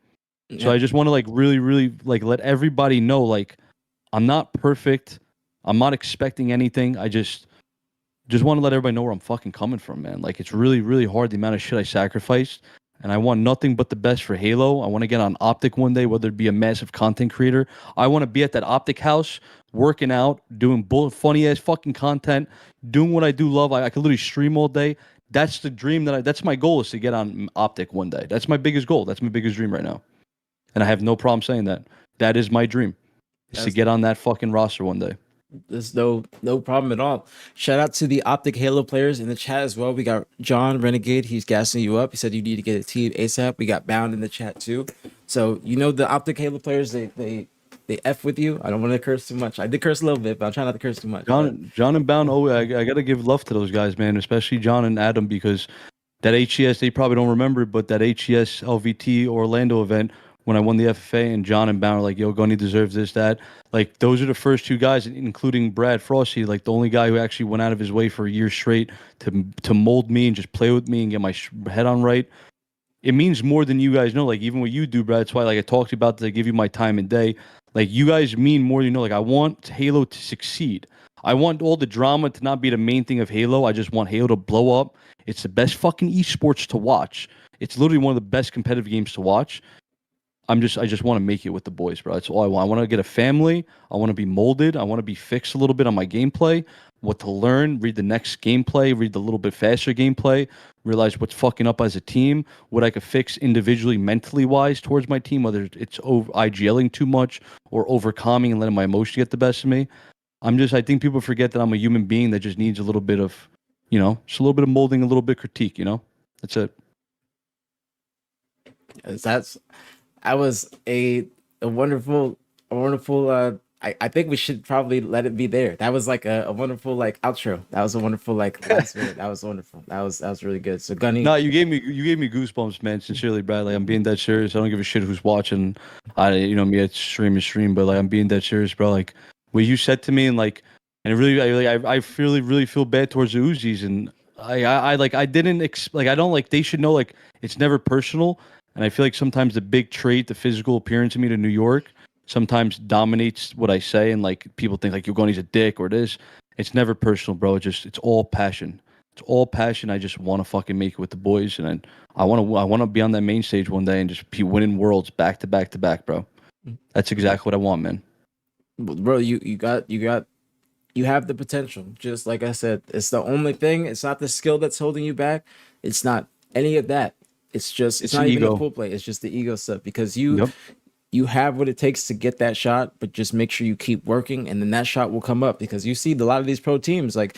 A: So
B: Yeah,
A: I just want to like really, really like let everybody know like I'm not perfect. I'm not expecting anything. I just want to let everybody know where I'm fucking coming from, man. Like it's really, really hard the amount of shit I sacrificed. And I want nothing but the best for Halo. I want to get on OpTic one day, whether it be a massive content creator. I want to be at that OpTic house, working out, doing funny ass fucking content, doing what I do love. I could literally stream all day. That's the dream that's my goal is to get on OpTic one day. That's my biggest goal. That's my biggest dream right now. And I have no problem saying that. That is my dream, is to
B: that's
A: get on that fucking roster one day.
B: there's no problem at all. Shout out to the OpTic Halo players in the chat as well. We got John Renegade. He's gassing you up. He said you need to get a team ASAP. We got Bound in the chat too. So the OpTic Halo players. They f with you. I don't want to curse too much. I did curse a little bit, but I'm trying not to curse too much. But
A: John and Bound. Oh, I got to give love to those guys, man. Especially John and Adam because that HES they probably don't remember, it, but that HES LVT Orlando event when I won the FFA and John and Bound were like, "Yo, Gunny deserves this, that." Like those are the first two guys, including Brad Frosty, like the only guy who actually went out of his way for a year straight to mold me and just play with me and get my head on right. It means more than you guys know. Like even what you do, Brad. That's why like I talked about to give you my time and day. Like you guys mean more than you know. Like I want Halo to succeed. I want all the drama to not be the main thing of Halo. I just want Halo to blow up. It's the best fucking esports to watch. It's literally one of the best competitive games to watch. I just want to make it with the boys, bro. That's all I want. I want to get a family. I want to be molded. I want to be fixed a little bit on my gameplay, what to learn, read the next gameplay, read the little bit faster gameplay, realize what's fucking up as a team, what I could fix individually, mentally wise towards my team, whether it's over IGLing too much or overcoming and letting my emotion get the best of me. I think people forget that I'm a human being that just needs a little bit of, just a little bit of molding, a little bit of critique. That's it.
B: that's that was a wonderful I think we should probably let it be there. That was like a wonderful like outro. That was a wonderful like last minute. That was wonderful. That was really good. So Gunny,
A: No, you gave me goosebumps, man. Sincerely, Brad. Like I'm being dead serious. I don't give a shit who's watching. Me at stream is stream, but like I'm being dead serious, bro. Like what you said to me, and like, and it really, I really feel bad towards the Uzis, and I like I didn't like I don't like they should know like it's never personal, and I feel like sometimes the big trait, the physical appearance of me to New York, sometimes dominates what I say, and like people think like Ugoni's a dick or this. It's never personal, bro. It's all passion. It's all passion. I just want to fucking make it with the boys, and I want to be on that main stage one day and just be winning worlds back to back to back, bro. That's exactly what I want, man.
B: bro, you have the potential. Just like I said, it's the only thing. It's not the skill that's holding you back. It's not any of that. It's
A: It's the
B: not even the
A: ego.
B: pool play. It's just the ego stuff because you
A: Yep.
B: you have what it takes to get that shot, but just make sure you keep working, and then that shot will come up because you see a lot of these pro teams like.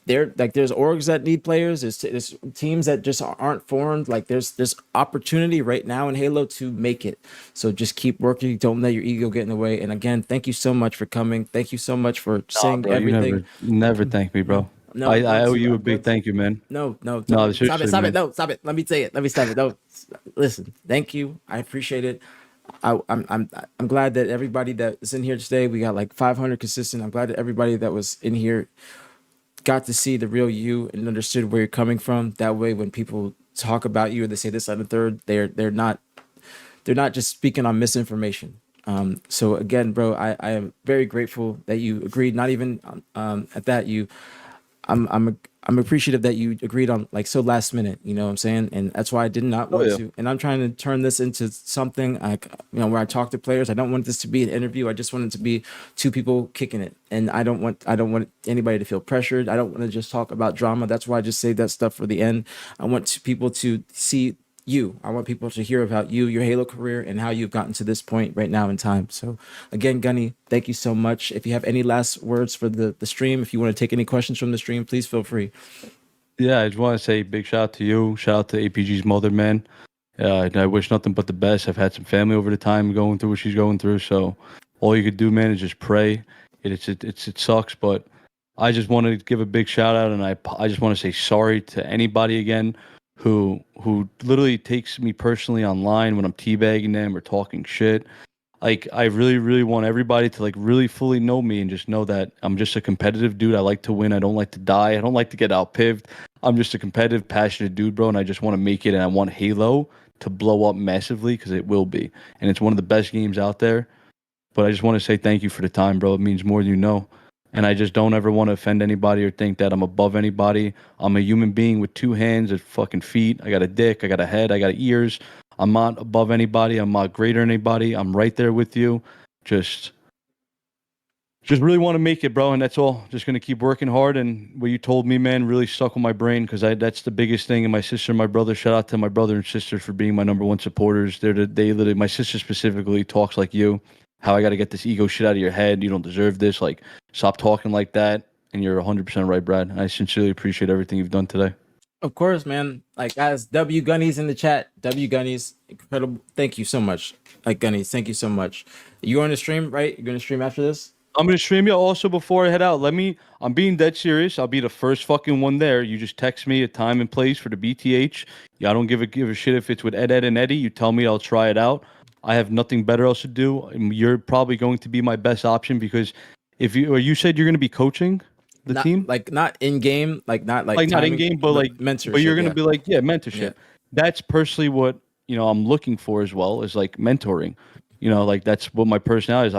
B: There's orgs that need players. There's teams that just aren't formed. Like there's opportunity right now in Halo to make it. So just keep working. Don't let your ego get in the way. And again, thank you so much for coming. Thank you so much for
A: Nah,
B: saying
A: bro. You
B: everything.
A: never thank me,
B: No,
A: bro.
B: no,
A: I
B: I'm
A: I
B: going
A: owe
B: to.
A: you a
B: I'm going
A: big
B: to.
A: thank you, man.
B: No, no,
A: No,
B: stop it,
A: seriously,
B: stop it,
A: man.
B: no, stop it. Let me say it. Let me stop it. No, listen. Thank you. I appreciate it. I'm glad that everybody that is in here today. We got like 500 consistent. I'm glad that everybody that was in here got to see the real you and understood where you're coming from. That way, when people talk about you or they say this, that, and the third, they're not just speaking on misinformation. So again, bro, I am very grateful that you agreed. Not even at that you I'm appreciative that you agreed on like so last minute, you know what I'm saying? And that's why I did not
A: Oh
B: want
A: yeah.
B: to. And I'm trying to turn this into something like, where I talk to players. I don't want this to be an interview. I just want it to be two people kicking it. And I don't want anybody to feel pressured. I don't want to just talk about drama. That's why I just save that stuff for the end. I want people to see you. I want people to hear about you, your Halo career, and how you've gotten to this point right now in time. So, again, Gunny, thank you so much. If you have any last words for the stream, if you want to take any questions from the stream, please feel free.
A: Yeah, I just want to say big shout out to you. Shout out to APG's mother, man. And I wish nothing but the best. I've had some family over the time going through what she's going through, so all you could do, man, is just pray. It sucks, but I just want to give a big shout out, and I just want to say sorry to anybody again who literally takes me personally online when I'm teabagging them or talking shit. Like I really want everybody to like really fully know me and just know that I'm just a competitive dude. I like to win. I don't like to die. I don't like to get outpived. I'm just a competitive, passionate dude, bro, and I just want to make it, and I want Halo to blow up massively because it will be. And it's one of the best games out there. But I just want to say thank you for the time, bro. It means more than you know. And I just don't ever want to offend anybody or think that I'm above anybody. I'm a human being with two hands and fucking feet. I got a dick, I got a head, I got ears. I'm not above anybody. I'm not greater than anybody. I'm right there with you. Just just really want to make it, bro, and that's all. Just gonna keep working hard. And what you told me, man, really stuck with my brain because I that's the biggest thing. And my sister, and my brother, shout out to my brother and sister for being my number one supporters. They literally, my sister specifically talks like you, how I got to get this ego shit out of your head. You don't deserve this. Like, stop talking like that. And you're 100% right, Brad. And I sincerely appreciate everything you've done today.
B: Of course, man. Like, guys, W Gunnies in the chat. W Gunnies, incredible. Thank you so much. Like, Gunnies, thank you so much. You're on the stream, right? You're going to stream after this?
A: I'm gonna stream you also before I head out. I'm being dead serious. I'll be the first fucking one there. You just text me a time and place for the BTH. Yeah, I don't give a shit if it's with Ed and Eddie. You tell me, I'll try it out. I have nothing better else to do. And you're probably going to be my best option because if you or you said you're gonna be coaching the
B: Not
A: team,
B: like not in game, like not like
A: like not in
B: timing,
A: game, but
B: but
A: like but you're
B: mentorship.
A: gonna
B: Yeah,
A: be like, yeah,
B: yeah,
A: mentorship. That's personally what I'm looking for as well is like mentoring. Like that's what my personality is.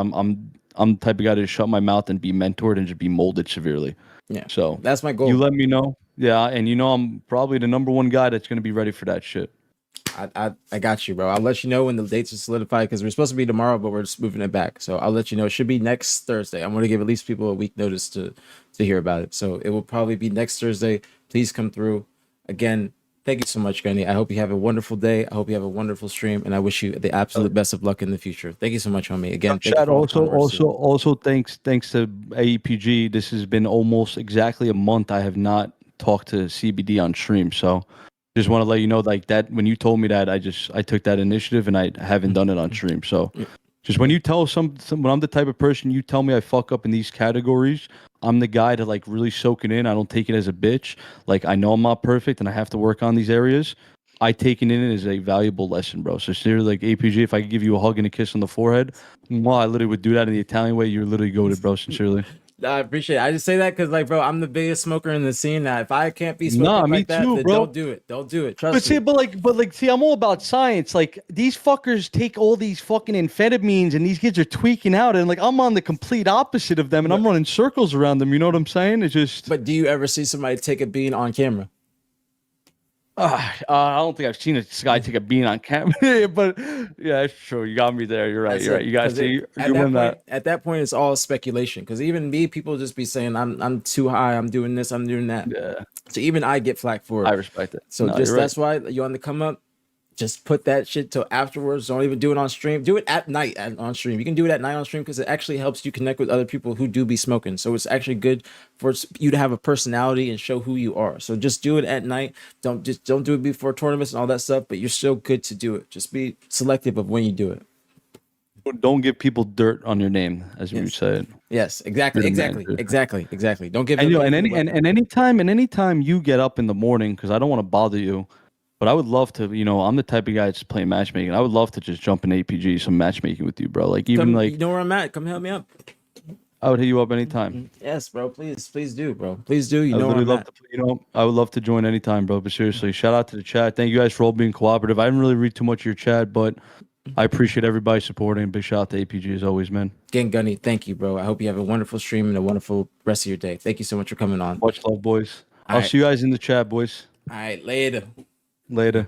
A: I'm the type of guy to just shut my mouth and be mentored and just be molded severely.
B: yeah.
A: So
B: That's my
A: you
B: goal.
A: let me know. Yeah, and I'm probably the number one guy that's gonna be ready for that shit.
B: I got you, bro. I'll let you know when the dates are solidified because we're supposed to be tomorrow, but we're just moving it back. So I'll let you know. It should be next Thursday. I'm going to give at least people a week notice to hear about it. So it will probably be next Thursday. Please come through. Again, thank you so much, Gunny. I hope you have a wonderful day. I hope you have a wonderful stream, and I wish you the absolute best of luck in the future. Thank you so much, homie. Again, thank you
A: Chad,
B: for all the
A: also,
B: controversy.
A: also, thanks to AEPG. This has been almost exactly a month. I have not talked to CBD on stream, so just want to let you know, like that. When you told me that, I took that initiative, and I haven't done it on stream. So Just when you tell when I'm the type of person, you tell me I fuck up in these categories, I'm the guy to like really soak it in. I don't take it as a bitch. Like I know I'm not perfect and I have to work on these areas. I take it in as a valuable lesson, bro. So seriously, like APG, if I could give you a hug and a kiss on the forehead, well, I literally would do that in the Italian way. You're literally goated, bro. Sincerely.
B: I appreciate it. I just say that because, like, bro, I'm the biggest smoker in the scene. Now, if I can't be
A: Nah,
B: smoking
A: me
B: like that,
A: too,
B: then
A: bro.
B: don't do it. Don't do it.
A: But
B: Trust
A: see,
B: me.
A: see, I'm all about science. Like these fuckers take all these fucking amphetamines, and these kids are tweaking out, and like I'm on the complete opposite of them, and I'm
B: But,
A: running circles around them. You know what I'm saying? It's just,
B: but do you ever see somebody take a bean on camera?
A: I don't think I've seen a guy take a bean on camera, but yeah, it's true. You got me there. You're right.
B: That's
A: You're right.
B: it.
A: You guys
B: Because
A: see,
B: at
A: you
B: that
A: win
B: point,
A: that.
B: it's all speculation. Because even me, people just be saying I'm too high. I'm doing this. I'm doing that.
A: Yeah,
B: So even I get flack for
A: I
B: it.
A: respect it.
B: So
A: No,
B: just
A: you're right.
B: that's why you on the come up. Just put that shit till afterwards. Don't even do it on stream. Do it at night on stream. You can do it at night on stream because it actually helps you connect with other people who do be smoking. So it's actually good for you to have a personality and show who you are. So just do it at night. Don't do it before tournaments and all that stuff. But you're still good to do it. Just be selective of when you do it.
A: Don't give people dirt on your name, as you
B: Yes.
A: say it.
B: Yes. Exactly.
A: You're the man,
B: Exactly.
A: dude.
B: Exactly. Exactly. Don't give
A: And
B: them
A: you know, and
B: anything
A: any
B: but
A: and anytime you get up in the morning, because I don't want to bother you, but I would love to. I'm the type of guy that's playing matchmaking. I would love to just jump in APG, some matchmaking with you, bro. Like even
B: come.
A: like
B: You know where I'm at. Come help me up.
A: I would hit you up anytime.
B: Yes, bro. Please do, bro. Please do. You
A: I would
B: know where
A: literally
B: I'm
A: love
B: at.
A: to. I would love to join anytime, bro. But seriously, shout out to the chat. Thank you guys for all being cooperative. I didn't really read too much of your chat, but I appreciate everybody supporting. Big shout out to APG as always, man.
B: Gang Gunny, thank you, bro. I hope you have a wonderful stream and a wonderful rest of your day. Thank you so much for coming on.
A: Much love, boys.
B: All
A: I'll
B: right.
A: see you guys in the chat, boys.
B: All right. Later.
A: Later.